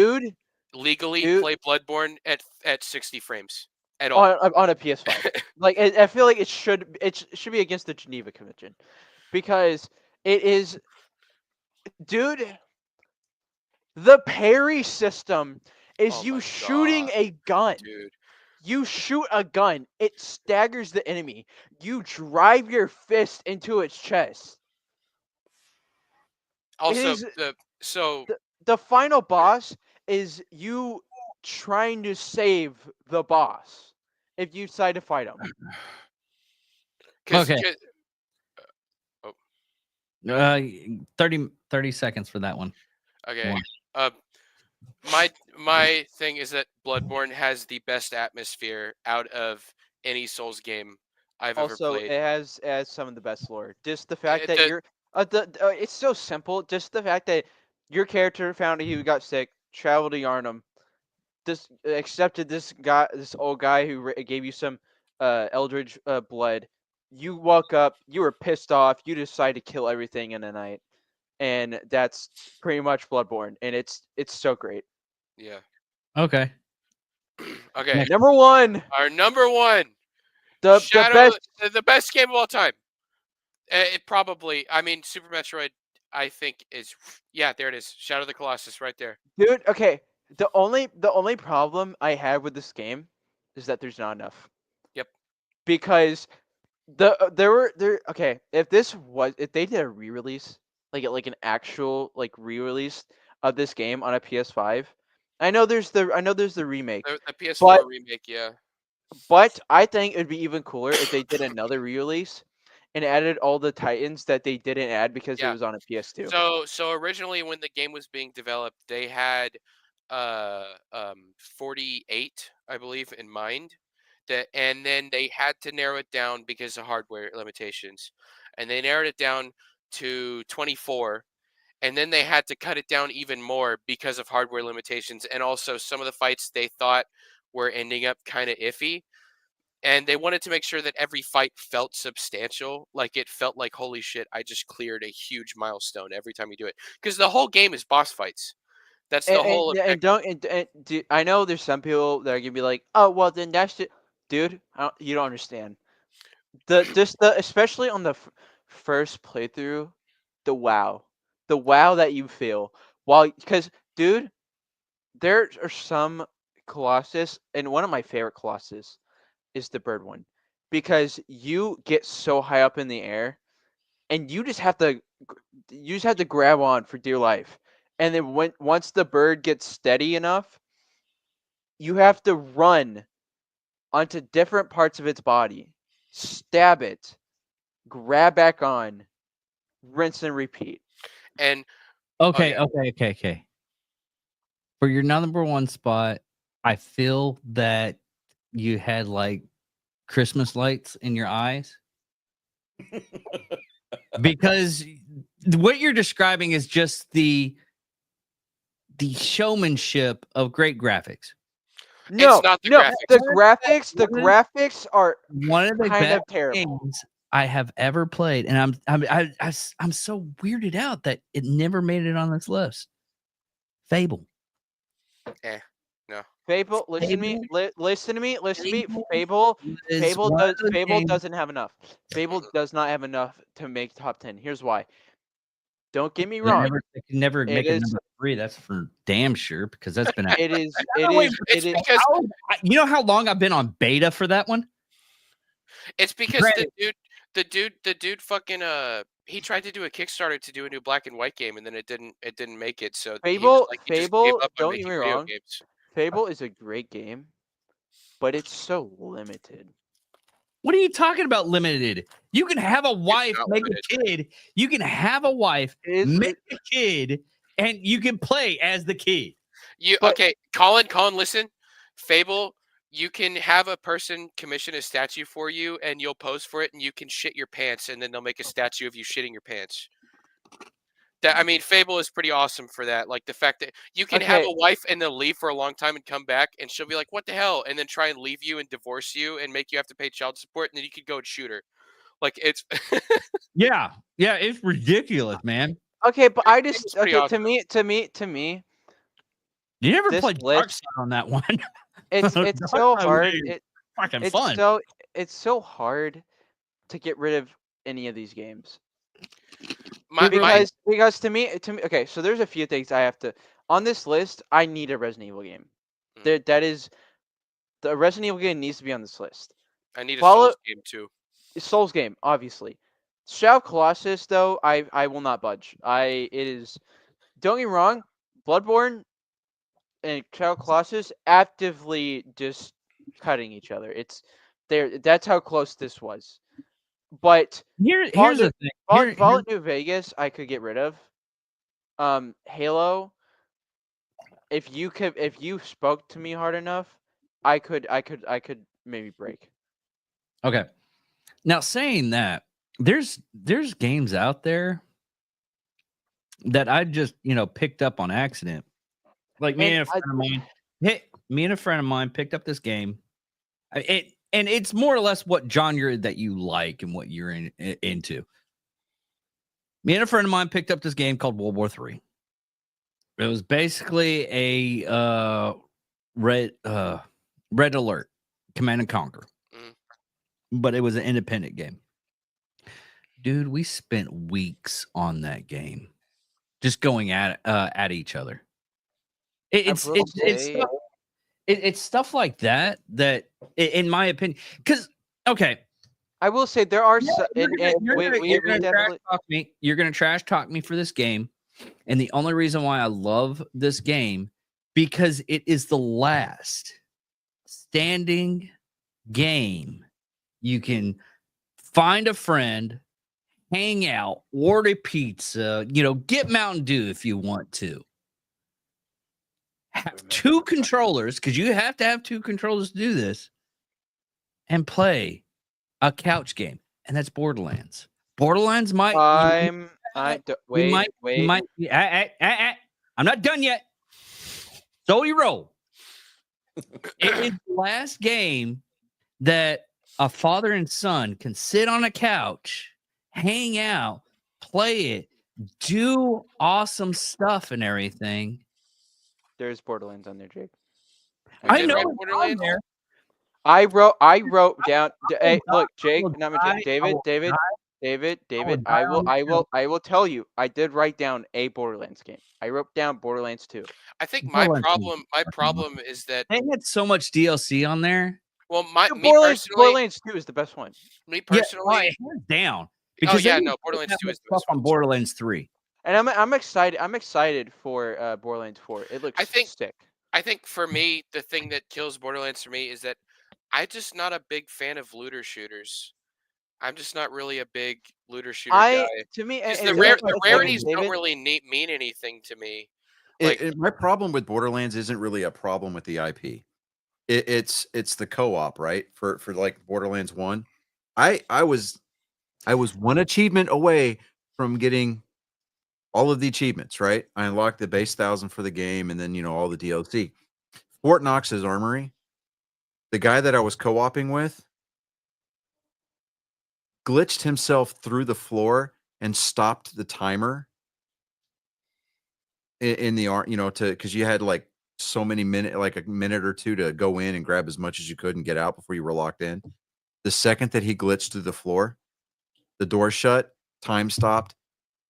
Speaker 11: legally play Bloodborne at 60 frames at all
Speaker 8: on a PS5. Like I feel like it should be against the Geneva Convention because it is, dude. The parry system is you shooting a gun.
Speaker 11: Dude.
Speaker 8: You shoot a gun, it staggers the enemy. You drive your fist into its chest.
Speaker 11: Also,
Speaker 8: the final boss is you trying to save the boss if you decide to fight him.
Speaker 1: Okay. 30 seconds for that one.
Speaker 11: Okay. My thing is that Bloodborne has the best atmosphere out of any Souls game I've ever played.
Speaker 8: Also, it has some of the best lore. Just the fact that you're it's so simple. Just the fact that your character found he got sick, traveled to Yarnum, accepted this old guy who gave you some eldritch blood. You woke up, you were pissed off, you decide to kill everything in a night, and that's pretty much Bloodborne, and it's so great.
Speaker 11: Yeah.
Speaker 1: Okay.
Speaker 11: Okay.
Speaker 8: Number 1.
Speaker 11: Our number 1.
Speaker 8: The
Speaker 11: best game of all time. It probably. I mean, Super Metroid. I think is. Yeah, there it is. Shadow of the Colossus, right there.
Speaker 8: Dude, okay. The only problem I have with this game is that there's not enough.
Speaker 11: Yep.
Speaker 8: Because okay, if they did a re-release, like an actual like re-release of this game on a PS5, I know there's the remake,
Speaker 11: The PS4
Speaker 8: but
Speaker 11: remake, yeah.
Speaker 8: I think it'd be even cooler if they did another re-release and added all the Titans that they didn't add because it
Speaker 11: Yeah.
Speaker 8: was on a PS2.
Speaker 11: So originally when the game was being developed, they had 48, I believe, in mind. And then they had to narrow it down because of hardware limitations. And they narrowed it down to 24. And then they had to cut it down even more because of hardware limitations. And also some of the fights they thought were ending up kind of iffy. And they wanted to make sure that every fight felt substantial. Like it felt like, holy shit, I just cleared a huge milestone every time you do it. Because the whole game is boss fights. That's the whole objective.
Speaker 8: I know there's some people that are gonna be like, oh well, then that's it, dude. You don't understand. Especially on the first playthrough, the wow that you feel because dude, there are some Colossus, and one of my favorite Colossus is the bird one, because you get so high up in the air, and you just have to grab on for dear life, and then once the bird gets steady enough, you have to run onto different parts of its body, stab it, grab back on, rinse and repeat.
Speaker 11: And
Speaker 1: Okay,
Speaker 11: yeah.
Speaker 1: okay. For your number one spot, I feel that you had like Christmas lights in your eyes. Because what you're describing is just the showmanship of great graphics.
Speaker 8: No,
Speaker 11: it's not the
Speaker 8: no,
Speaker 11: graphics.
Speaker 8: the graphics are
Speaker 1: one of the
Speaker 8: kind
Speaker 1: best
Speaker 8: of terrible
Speaker 1: games I have ever played, and I'm so weirded out that it never made it on this list. Fable.
Speaker 11: No.
Speaker 8: Fable, listen to me.
Speaker 1: Fable
Speaker 8: Fable doesn't have enough. Fable does not have enough to make top 10. Here's why. Don't get me wrong.
Speaker 1: They can never make it number 3. That's for damn sure, because that's been out.
Speaker 8: It is.
Speaker 11: Because
Speaker 1: you know how long I've been on beta for that one?
Speaker 11: It's because the dude fucking he tried to do a Kickstarter to do a new black and white game, and then it didn't make it. So he just gave up on
Speaker 8: don't
Speaker 11: making
Speaker 8: get me
Speaker 11: video
Speaker 8: wrong.
Speaker 11: games.
Speaker 8: Fable is a great game, but it's so limited.
Speaker 1: What are you talking about limited? You can have a wife, make a kid. You can have a wife, make a kid, and you can play as the kid.
Speaker 11: Okay, Colin, listen. Fable, you can have a person commission a statue for you, and you'll pose for it, and you can shit your pants, and then they'll make a statue of you shitting your pants. Fable is pretty awesome for that. Like the fact that you can have a wife and they'll leave for a long time and come back, and she'll be like, "What the hell?" and then try and leave you and divorce you and make you have to pay child support, and then you could go and shoot her. Like it's
Speaker 1: yeah, it's ridiculous, man.
Speaker 8: Okay, but I just
Speaker 11: awesome.
Speaker 8: to me.
Speaker 1: You never played Dark Side on that one.
Speaker 8: It's so hard.
Speaker 1: Fucking
Speaker 8: it's
Speaker 1: fun.
Speaker 8: It's so hard to get rid of any of these games. Because to me, okay, so there's a few things I have to on this list. I need a Resident Evil game. That is, the Resident Evil game needs to be on this list.
Speaker 11: I need a Souls game too.
Speaker 8: Souls game, obviously. Shadow of Colossus, though, I will not budge. It is. Don't get me wrong, Bloodborne and Shadow of Colossus actively just cutting each other. It's there. That's how close this was. But
Speaker 1: here's the thing.
Speaker 8: Fallout New Vegas, I could get rid of. Halo. If you spoke to me hard enough, I could maybe break.
Speaker 1: Okay. Now saying that, there's games out there that I just picked up on accident. Like me and a friend of mine picked up this game. And it's more or less what genre that you like and what you're into. Me and a friend of mine picked up this game called World War III. It was basically a Red Alert, Command and Conquer. But it was an independent game. Dude, we spent weeks on that game. Just going at each other. It's stuff, it's stuff like that in my opinion, because okay.
Speaker 8: I will say there are
Speaker 1: You're gonna trash talk me for this game, and the only reason why I love this game because it is the last standing game you can find a friend, hang out, order pizza, get Mountain Dew if you want to. Have two controllers, because you have to have two controllers to do this, and play a couch game, and that's Borderlands. Borderlands might. I'm not done yet. Slowly roll. It is the last game that a father and son can sit on a couch, hang out, play it, do awesome stuff and everything.
Speaker 8: There's Borderlands on there, Jake.
Speaker 1: I know it's on there.
Speaker 8: I wrote down. Hey, look, Jake, David. I will tell you. I did write down a Borderlands game. I wrote down Borderlands 2.
Speaker 11: I think my problem is that
Speaker 1: they had so much DLC on there.
Speaker 11: Well,
Speaker 8: Borderlands 2 is the best one.
Speaker 11: Me personally,
Speaker 1: hands down.
Speaker 11: Because Borderlands 2 is the best
Speaker 1: on Borderlands 3.
Speaker 8: And I'm excited. I'm excited for Borderlands 4. It looks sick.
Speaker 11: I think for me, the thing that kills Borderlands for me is that I'm just not a big fan of looter shooters. I'm just not really a big looter shooter guy.
Speaker 8: To me,
Speaker 11: the rarities don't really mean anything to me.
Speaker 2: My problem with Borderlands isn't really a problem with the IP. It's the co-op, right? For like Borderlands 1. I was one achievement away from getting all of the achievements, right? I unlocked the base 1,000 for the game, and then all the DLC. Fort Knox's Armory, the guy that I was co-oping with glitched himself through the floor and stopped the timer in the because you had like so many minutes, like a minute or two to go in and grab as much as you could and get out before you were locked in. The second that he glitched through the floor, the door shut, time stopped.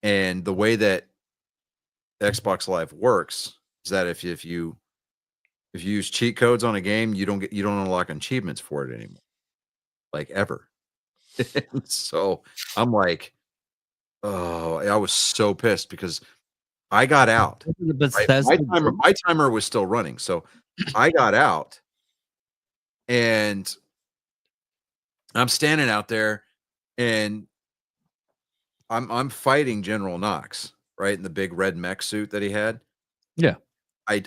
Speaker 2: And the way that Xbox Live works is that if you use cheat codes on a game, you don't unlock achievements for it anymore, like ever. So I'm like, oh, I was so pissed because I got out. My timer was still running, so I got out, and I'm standing out there, and I'm fighting General Knox, right, in the big red mech suit that he had.
Speaker 1: Yeah.
Speaker 2: I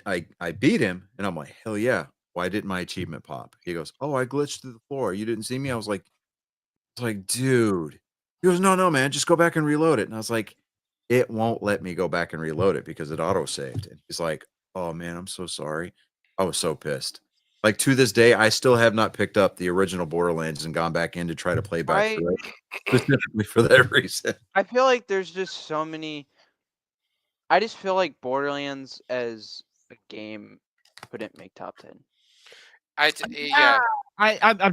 Speaker 2: beat him, and I'm like, hell yeah. Why didn't my achievement pop? He goes, oh, I glitched through the floor. You didn't see me? I was like, dude. He goes, no, man, just go back and reload it. And I was like, it won't let me go back and reload it because it auto-saved. And he's like, oh, man, I'm so sorry. I was so pissed. Like, to this day, I still have not picked up the original Borderlands and gone back in to try to play back through it, specifically for that reason.
Speaker 8: I feel like there's just so many. I just feel like Borderlands as a game couldn't make top 10.
Speaker 1: I'm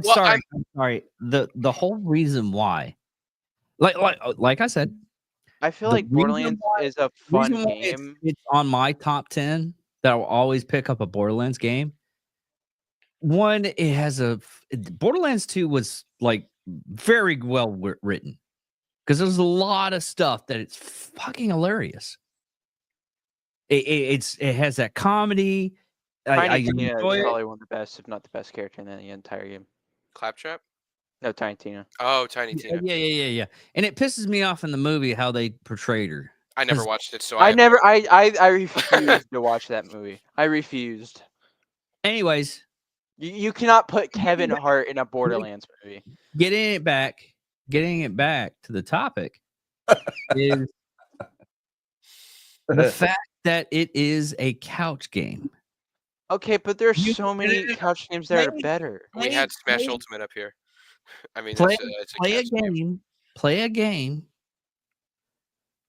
Speaker 1: sorry. I'm sorry. The whole reason why, like I said,
Speaker 8: I feel like Borderlands is a fun game.
Speaker 1: It's on my top 10 that I'll always pick up a Borderlands game. One, it has Borderlands 2 was like very well written because there's a lot of stuff that it's fucking hilarious. It has that comedy.
Speaker 8: Tiny Tina is probably one of the best, if not the best character in the entire game.
Speaker 11: Claptrap?
Speaker 8: No, Tiny Tina.
Speaker 11: Oh, Tiny Tina.
Speaker 1: Yeah. And it pisses me off in the movie how they portrayed her.
Speaker 11: I never watched it, so
Speaker 8: I refused to watch that movie. I refused.
Speaker 1: Anyways,
Speaker 8: you cannot put Kevin Hart in a Borderlands movie.
Speaker 1: Getting it back to the topic is the fact that it is a couch game.
Speaker 8: Okay, but there's so many couch games that are better.
Speaker 11: We had Smash Ultimate up here. I mean,
Speaker 1: play a game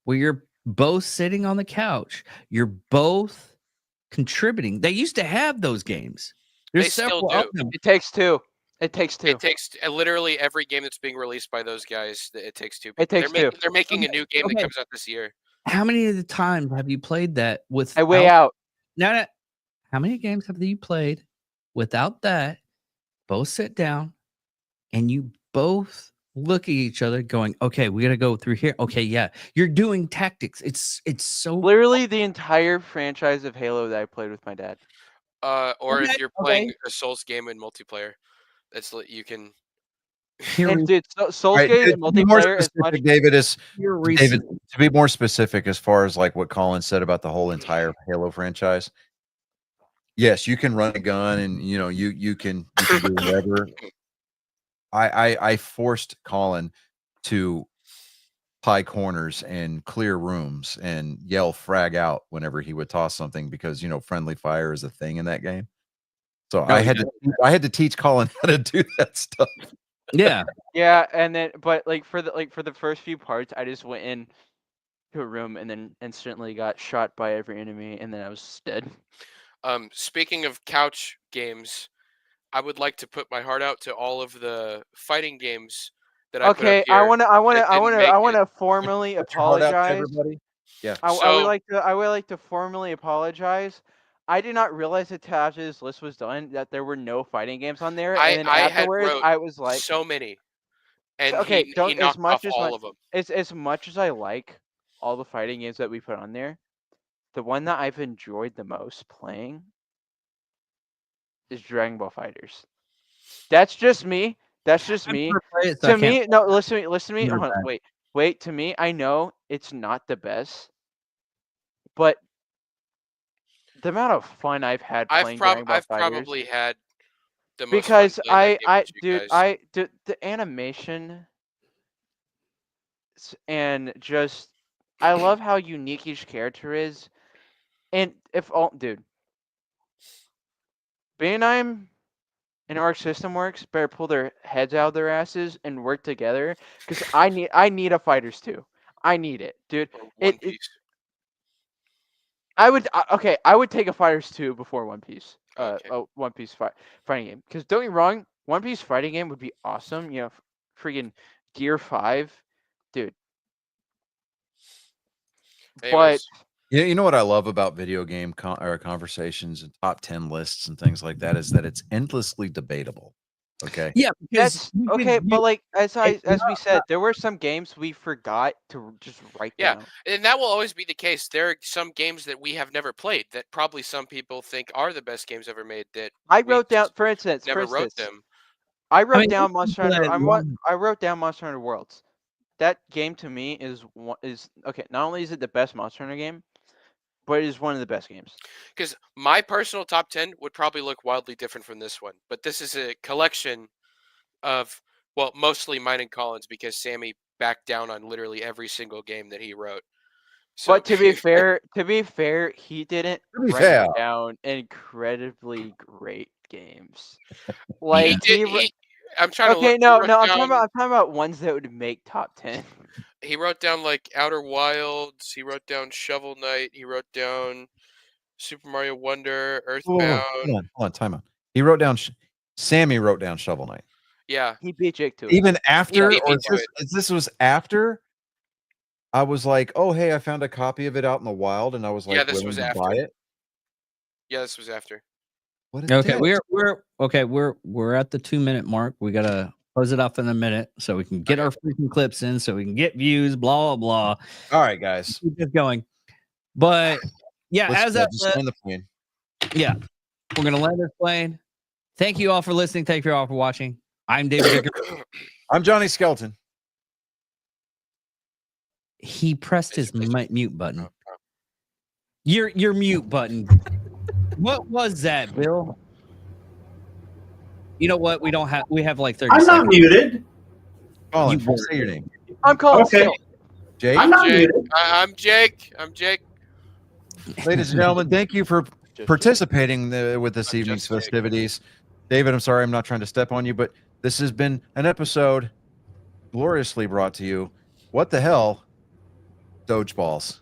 Speaker 1: where you're both sitting on the couch. You're both contributing. They used to have those games. There's several of them.
Speaker 8: It takes two. It takes
Speaker 11: literally every game that's being released by those guys. It takes two.
Speaker 8: It takes two.
Speaker 11: They're making a new game that comes out this year.
Speaker 1: How many of the times have you played that with
Speaker 8: A Way Out?
Speaker 1: No. how many games have you played without that? Both sit down and you both look at each other going, okay, we got to go through here. Okay, yeah. You're doing tactics. It's so
Speaker 8: Literally the entire franchise of Halo that I played with my dad.
Speaker 11: Or
Speaker 1: Okay,
Speaker 11: if you're playing a Souls game in multiplayer, you can.
Speaker 8: And dude, Souls
Speaker 2: Right,
Speaker 8: game
Speaker 2: to
Speaker 8: and
Speaker 2: be more
Speaker 8: multiplayer is much.
Speaker 2: specific, David,
Speaker 1: You're
Speaker 2: David,
Speaker 1: recent.
Speaker 2: to be more specific as far as like what Colin said about the whole entire Halo franchise. Yes, you can run a gun and you can do whatever. I forced Colin to pie corners and clear rooms and yell frag out whenever he would toss something because friendly fire is a thing in that game. So I had to teach Colin how to do that stuff.
Speaker 1: Yeah.
Speaker 8: Yeah, and then but for the first few parts, I just went in to a room and then instantly got shot by every enemy, and then I was dead.
Speaker 11: Speaking of couch games, I would like to put my heart out to all of the fighting games that I put up
Speaker 8: Okay,
Speaker 11: here.
Speaker 8: I want to formally
Speaker 2: Put your heart out to
Speaker 8: apologize.
Speaker 2: everybody. Yeah.
Speaker 8: I would like to formally apologize. I did not realize until after this list was done that there were no fighting games on there, and then
Speaker 11: I had
Speaker 8: afterwards
Speaker 11: wrote
Speaker 8: I was like,
Speaker 11: so many, and
Speaker 8: okay,
Speaker 11: he
Speaker 8: don't as
Speaker 11: knocked off
Speaker 8: much as
Speaker 11: all of them.
Speaker 8: as much as I like all the fighting games that we put on there, the one that I've enjoyed the most playing is Dragon Ball Fighters. That's just me. That's just me. To me, no, listen to me. Hold on, wait. To me, I know it's not the best, but the amount of fun I've had playing Dragon Ball
Speaker 11: I've
Speaker 8: Fighters,
Speaker 11: probably had the most
Speaker 8: because
Speaker 11: fun playing that game with you guys.
Speaker 8: the animation and just I love how unique each character is, and Bandai and Arc System Works better pull their heads out of their asses and work together, because I need a Fighters 2. I need it, dude.
Speaker 11: Or One Piece.
Speaker 8: I would take a Fighters 2 before One Piece.
Speaker 11: Okay.
Speaker 8: One Piece fighting game. Because don't get me wrong, One Piece fighting game would be awesome. Freaking Gear 5, dude.
Speaker 11: Anyways.
Speaker 8: But
Speaker 2: you know what I love about video game conversations and top 10 lists and things like that is that it's endlessly debatable. Okay.
Speaker 1: Yeah,
Speaker 8: that's okay. But as we said, there were some games we forgot to just write down.
Speaker 11: And that will always be the case. There are some games that we have never played that probably some people think are the best games ever made that
Speaker 8: I wrote down, for instance,
Speaker 11: wrote them.
Speaker 8: I wrote down Monster Hunter. I wrote down Monster Hunter Worlds. That game to me is okay. Not only is it the best Monster Hunter game, but it is one of the best games.
Speaker 11: Because my personal top 10 would probably look wildly different from this one, but this is a collection of, well, mostly mine and Colin's, because Sammy backed down on literally every single game that he wrote. So,
Speaker 8: but to be fair, he didn't write down incredibly great games. Like
Speaker 11: I'm trying to look.
Speaker 8: I'm talking about ones that would make top 10.
Speaker 11: He wrote down like Outer Wilds. He wrote down Shovel Knight. He wrote down Super Mario Wonder, Earthbound.
Speaker 2: Hold on, time out. He wrote down. Sammy wrote down Shovel Knight.
Speaker 11: Yeah,
Speaker 8: he beat Jake to it.
Speaker 2: Even after, this was after. I was like, oh hey, I found a copy of it out in the wild, and I was like,
Speaker 11: yeah, this was after.
Speaker 2: Buy it.
Speaker 11: Yeah, this was after.
Speaker 1: Okay, we're at the 2-minute mark. We gotta close it off in a minute so we can get our freaking clips in, so we can get views. Blah blah blah.
Speaker 2: All right, guys,
Speaker 1: keep it going. But yeah,
Speaker 2: just land the plane.
Speaker 1: Yeah, we're gonna land this plane. Thank you all for listening. Thank you all for watching. I'm David Dicker.
Speaker 2: I'm Johnny Skelton.
Speaker 1: He pressed his mute button. Your mute button. What was that, Bill? You know what? We have like 30 seconds.
Speaker 3: I'm not muted.
Speaker 2: Colin, say your name.
Speaker 8: I'm Colin.
Speaker 3: Okay.
Speaker 2: Jake?
Speaker 3: I'm not muted.
Speaker 11: I'm Jake.
Speaker 2: Ladies and gentlemen, thank you for participating with this evening's festivities. David, I'm sorry I'm not trying to step on you, but this has been an episode gloriously brought to you. What the hell? D.O.G.E balls.